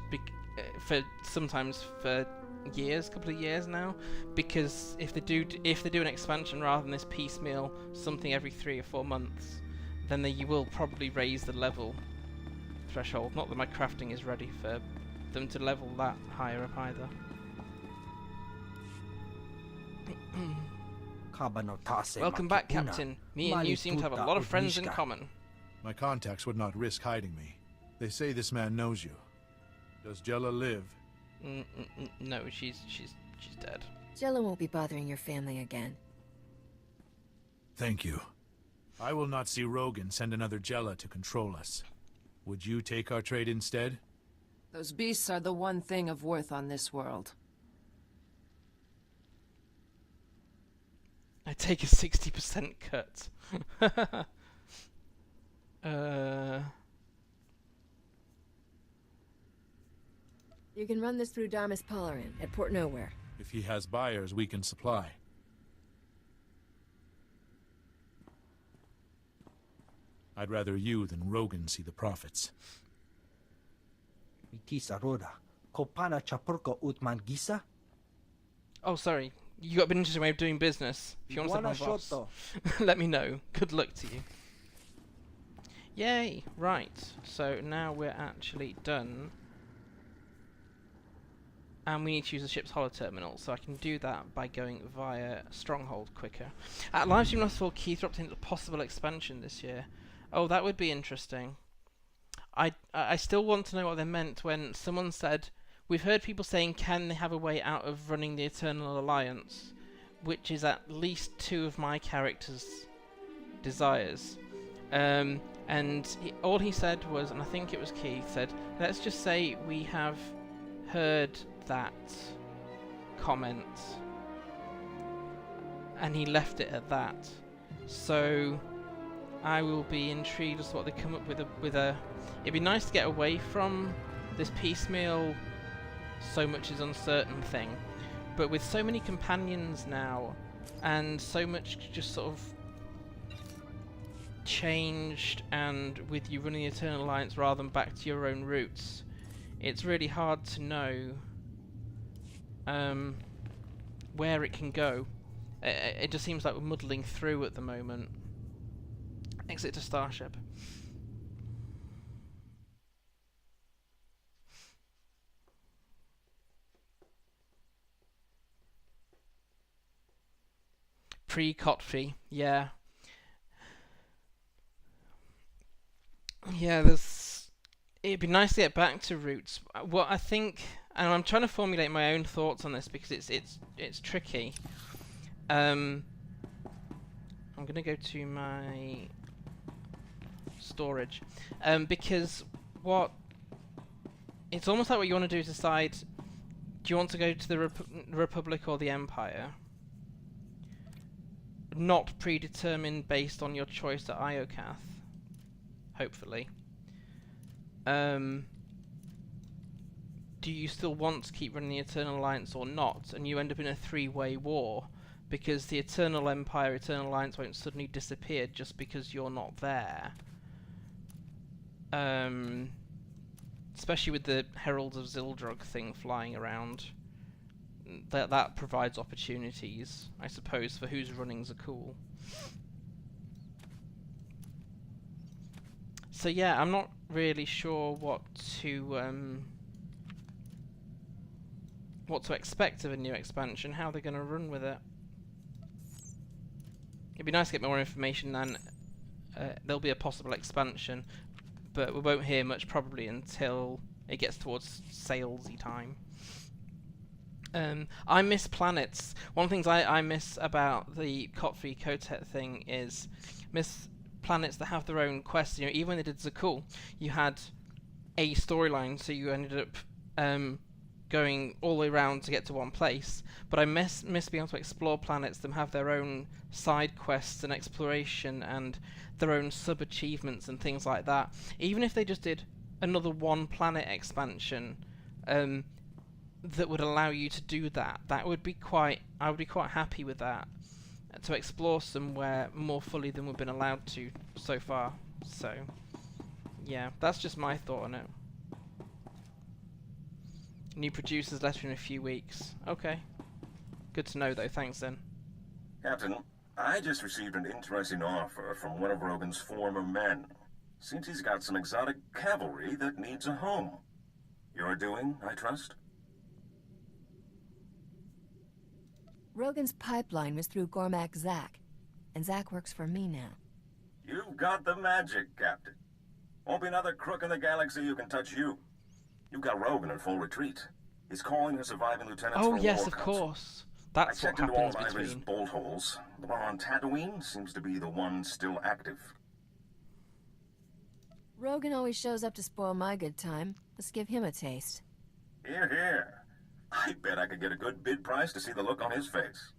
for sometimes for years, couple of years now, because if they do an expansion rather than this piecemeal something every 3 or 4 months, then you will probably raise the level threshold. Not that my crafting is ready for them to level that higher up either. Welcome back, Captain. Me and you seem to have a lot of friends in common. My contacts would not risk hiding me. They say this man knows you. Does Jella live? No, she's dead. Jella won't be bothering your family again. Thank you. I will not see Rogan send another Jella to control us. Would you take our trade instead? Those beasts are the one thing of worth on this world. I take a 60% cut. You can run this through Darmus Polarin at Port Nowhere. If he has buyers, we can supply. I'd rather you than Rogan see the profits. Oh, sorry. You got an interesting way of doing business. If you want to step on Voss, let me know. Good luck to you. Yay! Right. So now we're actually done. And we need to use the ship's holo terminal, so I can do that by going via Stronghold quicker. At Livestream Last Fall, Keith dropped into possible expansion this year. Oh, that would be interesting. I still want to know what they meant when someone said, we've heard people saying, can they have a way out of running the Eternal Alliance? Which is at least 2 of my characters' desires. And all he said was, and I think it was Keith, said, let's just say we have heard that comment. And he left it at that. So I will be intrigued as to what they come up with. It'd be nice to get away from this piecemeal, so much is uncertain thing. But with so many companions now, and so much just sort of changed, and with you running the Eternal Alliance rather than back to your own roots, it's really hard to know where it can go. It just seems like we're muddling through at the moment. Exit to Starship. Pre-Kotfi, yeah. Yeah, it'd be nice to get back to roots. What I think, and I'm trying to formulate my own thoughts on this because it's tricky. I'm gonna go to my storage, because it's almost like what you want to do is decide: do you want to go to the Republic or the Empire? Not predetermined based on your choice at Iocath, hopefully. do you still want to keep running the Eternal Alliance or not? And you end up in a three-way war, because the Eternal Empire, Eternal Alliance won't suddenly disappear just because you're not there. Especially with the Heralds of Zildrug thing flying around. That provides opportunities, I suppose, for whose runnings are cool. So yeah, I'm not really sure what to expect of a new expansion, how they're going to run with it. It'd be nice to get more information than there'll be a possible expansion, but we won't hear much probably until it gets towards salesy time. I miss planets. One of the things I miss about the Kotfi Kotet thing is miss planets that have their own quests. You know, even when they did Zakul, you had a storyline, so you ended up going all the way around to get to one place. But I miss being able to explore planets that have their own side quests and exploration and their own sub-achievements and things like that. Even if they just did another one planet expansion that would allow you to do that, I would be quite happy with that, to explore somewhere more fully than we've been allowed to so far. So yeah, that's just my thought on it. New producer's letter in a few weeks. Okay. Good to know though, thanks then. Captain, I just received an interesting offer from one of Rogan's former men. Seems he's got some exotic cavalry that needs a home. Your doing, I trust? Rogan's pipeline was through Gormak Zak, and Zak works for me now. You've got the magic, Captain. Won't be another crook in the galaxy who can touch you. You've got Rogan in full retreat. He's calling his surviving lieutenants for Oh yes, war of council. course. That's what happens I checked into all of his between. bolt holes. The one on Tatooine seems to be the one still active. Rogan always shows up to spoil my good time. Let's give him a taste. Here, here. I bet I could get a good bid price to see the look on his face.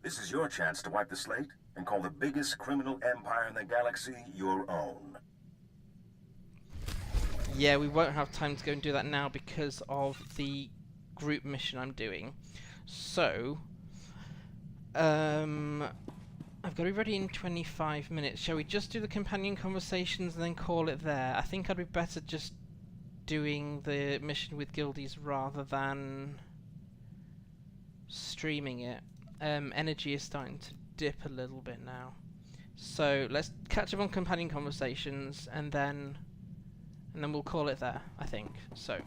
This is your chance to wipe the slate and call the biggest criminal empire in the galaxy your own. Yeah, we won't have time to go and do that now because of the group mission I'm doing. So, I've got to be ready in 25 minutes. Shall we just do the companion conversations and then call it there? I think I'd be better just doing the mission with guildies rather than streaming it. Energy is starting to dip a little bit now. So, let's catch up on companion conversations and then we'll call it there, I think. So,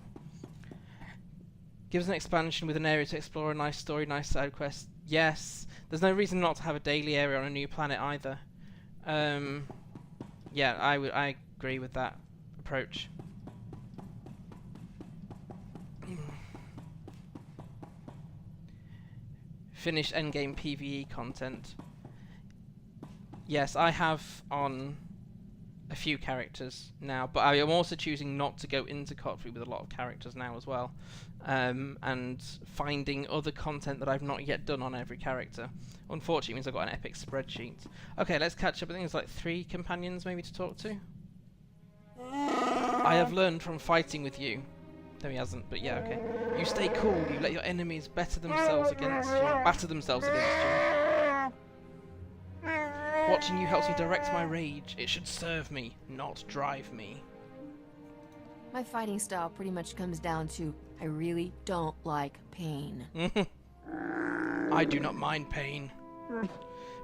gives an expansion with an area to explore, a nice story, nice side quest. Yes, there's no reason not to have a daily area on a new planet either. Yeah, I agree with that approach. Finish endgame PvE content. Yes, I have on a few characters now, but I am also choosing not to go into Kotfi with a lot of characters now as well, and finding other content that I've not yet done on every character. Unfortunately, it means I've got an epic spreadsheet. Okay, let's catch up. I think there's like 3 companions maybe to talk to. I have learned from fighting with you. No, he hasn't, but yeah, okay. You stay cool. You let your enemies batter themselves against you. Watching you helps me direct my rage. It should serve me, not drive me. My fighting style pretty much comes down to I really don't like pain. I do not mind pain,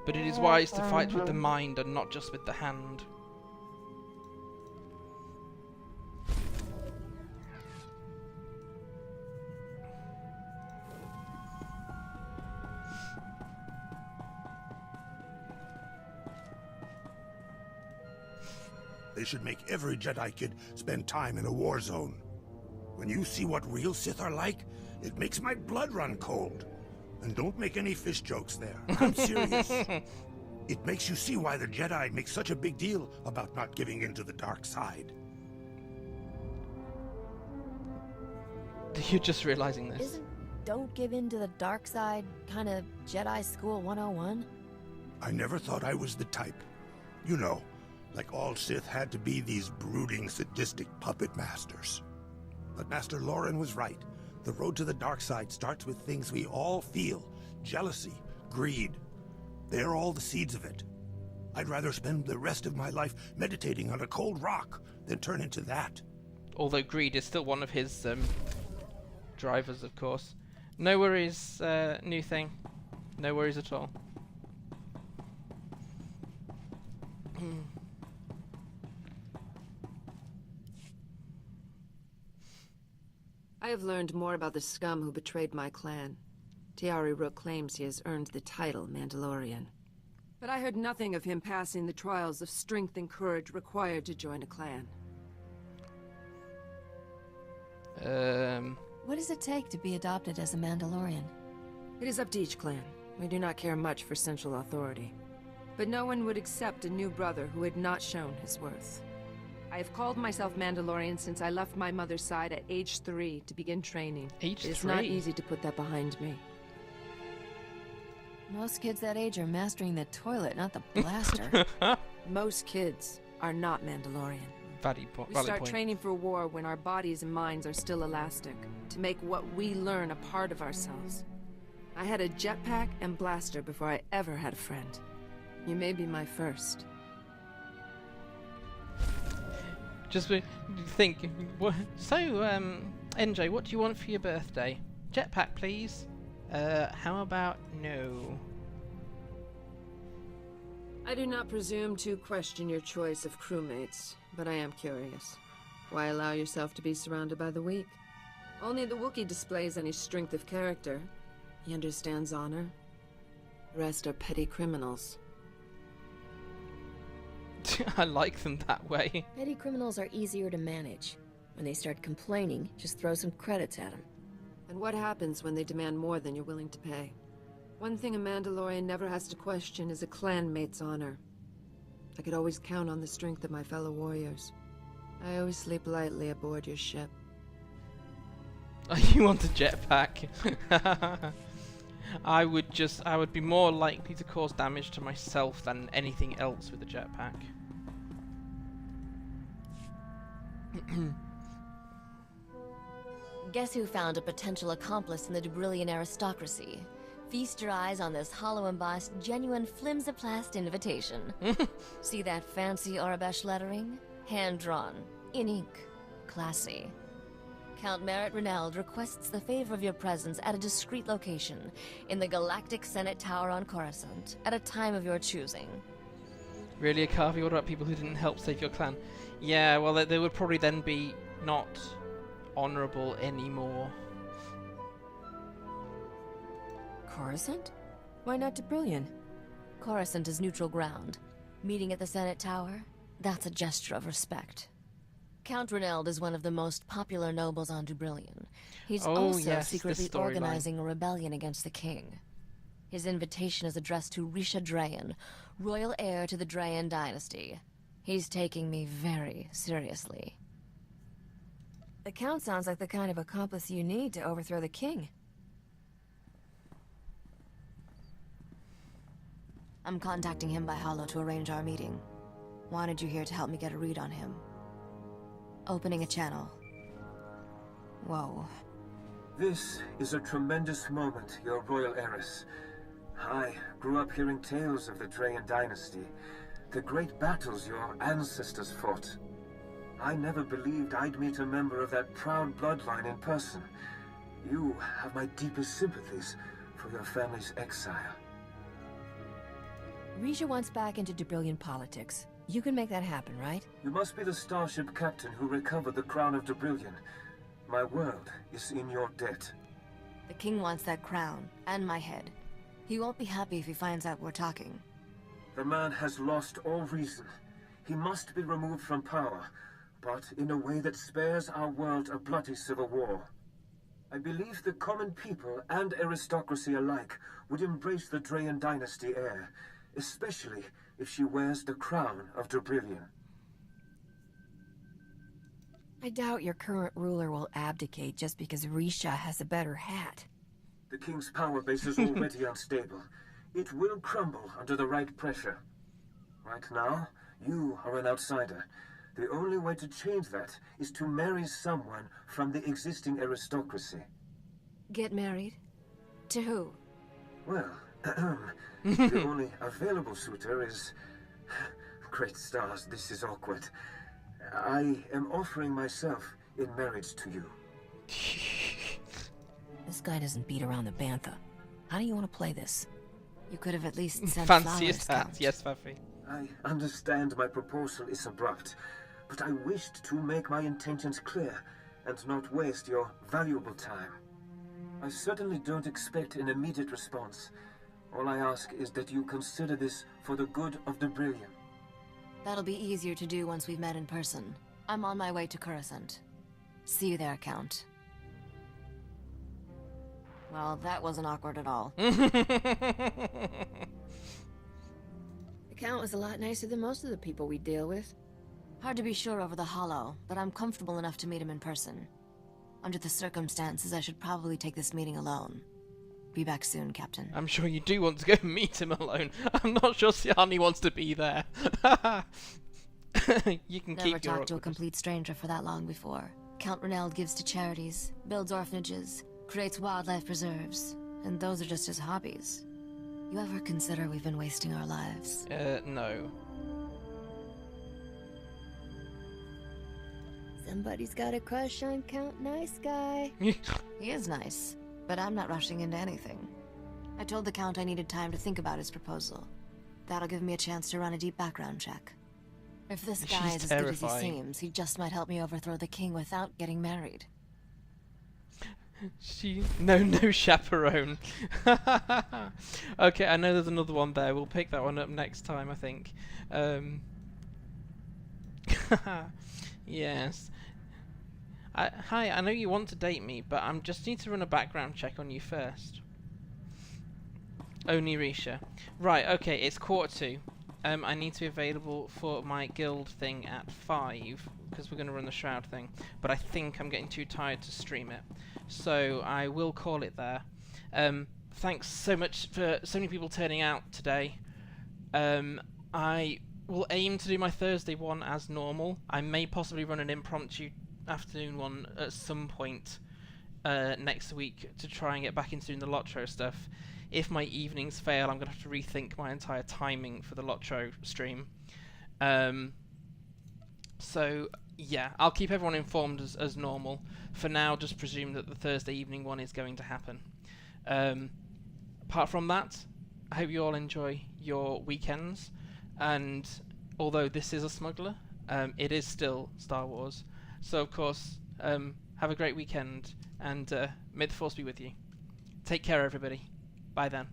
but it is wise to fight with the mind and not just with the hand. They should make every Jedi kid spend time in a war zone. When you see what real Sith are like, it makes my blood run cold. And don't make any fish jokes there. I'm serious. It makes you see why the Jedi make such a big deal about not giving in to the dark side. You're just realizing this. Isn't don't give in to the dark side kind of Jedi School 101? I never thought I was the type. You know, like all Sith had to be these brooding, sadistic puppet masters. But Master Lauren was right. The road to the dark side starts with things we all feel. Jealousy, greed. They're all the seeds of it. I'd rather spend the rest of my life meditating on a cold rock than turn into that. Although greed is still one of his drivers, of course. No worries, new thing. No worries at all. I have learned more about the scum who betrayed my clan. Tiari Rook claims he has earned the title Mandalorian. But I heard nothing of him passing the trials of strength and courage required to join a clan. What does it take to be adopted as a Mandalorian? It is up to each clan. We do not care much for central authority. But no one would accept a new brother who had not shown his worth. I have called myself Mandalorian since I left my mother's side at age 3 to begin training. Age 3? It's not easy to put that behind me. Most kids that age are mastering the toilet, not the blaster. Most kids are not Mandalorian. Valid We start training for war when our bodies and minds are still elastic, to make what we learn a part of ourselves. I had a jetpack and blaster before I ever had a friend. You may be my first. Just think. So, NJ, what do you want for your birthday? Jetpack, please. How about no? I do not presume to question your choice of crewmates, but I am curious. Why allow yourself to be surrounded by the weak? Only the Wookiee displays any strength of character. He understands honor. The rest are petty criminals. I like them that way. Petty criminals are easier to manage. When they start complaining, just throw some credits at them. And what happens when they demand more than you're willing to pay? One thing a Mandalorian never has to question is a clanmate's honor. I could always count on the strength of my fellow warriors. I always sleep lightly aboard your ship. You want a jetpack? I would be more likely to cause damage to myself than anything else with a jetpack. Guess who found a potential accomplice in the Dubrillian aristocracy? Feast your eyes on this hollow-embossed, genuine flimsoplast invitation. See that fancy Arabesh lettering? Hand-drawn, in ink, classy. Count Merritt Reneld requests the favor of your presence at a discreet location in the Galactic Senate Tower on Coruscant at a time of your choosing. Really, Akavi? What about people who didn't help save your clan? Yeah, well, they would probably then be not honorable anymore. Coruscant? Why not Dubrillion? Coruscant is neutral ground. Meeting at the Senate Tower? That's a gesture of respect. Count Reneld is one of the most popular nobles on Dubrillion. He's also secretly organizing a rebellion against the king. His invitation is addressed to Risha Drayan, royal heir to the Drayan dynasty. He's taking me very seriously. The Count sounds like the kind of accomplice you need to overthrow the king. I'm contacting him by holo to arrange our meeting. Wanted you here to help me get a read on him. Opening a channel. Whoa. This is a tremendous moment, your royal heiress. I grew up hearing tales of the Drayan dynasty, the great battles your ancestors fought. I never believed I'd meet a member of that proud bloodline in person. You have my deepest sympathies for your family's exile. Risha wants back into Dubrillion politics. You can make that happen, right? You must be the starship captain who recovered the crown of Dubrillion. My world is in your debt. The king wants that crown, and my head. He won't be happy if he finds out we're talking. The man has lost all reason. He must be removed from power, but in a way that spares our world a bloody civil war. I believe the common people and aristocracy alike would embrace the Drayan dynasty heir, especially if she wears the crown of Dubrillion. I doubt your current ruler will abdicate just because Risha has a better hat. The king's power base is already unstable. It will crumble under the right pressure. Right now, you are an outsider. The only way to change that is to marry someone from the existing aristocracy. Get married? To who? Well, the only available suitor is... Great stars, this is awkward. I am offering myself in marriage to you. This guy doesn't beat around the bantha. How do you want to play this? You could have at least sent Fanciest flowers, hat, Count. yes, Faffy. I understand my proposal is abrupt, but I wished to make my intentions clear and not waste your valuable time. I certainly don't expect an immediate response. All I ask is that you consider this for the good of the Brilliant. That'll be easier to do once we've met in person. I'm on my way to Coruscant. See you there, Count. Well, that wasn't awkward at all. The Count was a lot nicer than most of the people we deal with. Hard to be sure over the Hollow, but I'm comfortable enough to meet him in person. Under the circumstances, I should probably take this meeting alone. Be back soon, Captain. I'm sure you do want to go meet him alone. I'm not sure Sjani wants to be there. You can Never keep your talked to a complete stranger for that long before. Count Reneld gives to charities, builds orphanages, creates wildlife preserves, and those are just his hobbies. You ever consider we've been wasting our lives? No. Somebody's got a crush on Count Nice Guy. He is nice, but I'm not rushing into anything. I told the Count I needed time to think about his proposal. That'll give me a chance to run a deep background check. If this guy She's is as good as he terrifying. seems, he just might help me overthrow the king without getting married. No chaperone. Okay, I know there's another one there. We'll pick that one up next time, I think. Yes. Hi, I know you want to date me, but I just need to run a background check on you first. Only Risha. Right, okay, it's 2:45. I need to be available for my guild thing at 5, because we're going to run the Shroud thing. But I think I'm getting too tired to stream it. So I will call it there. Thanks so much for so many people turning out today. I will aim to do my Thursday one as normal. I may possibly run an impromptu afternoon one at some point next week to try and get back into doing the Lotro stuff. If my evenings fail, I'm going to have to rethink my entire timing for the Lotro stream. So, yeah, I'll keep everyone informed as normal. For now, just presume that the Thursday evening one is going to happen. Apart from that, I hope you all enjoy your weekends. And although this is a Smuggler, it is still Star Wars. So, of course, have a great weekend, and may the Force be with you. Take care, everybody. Bye then.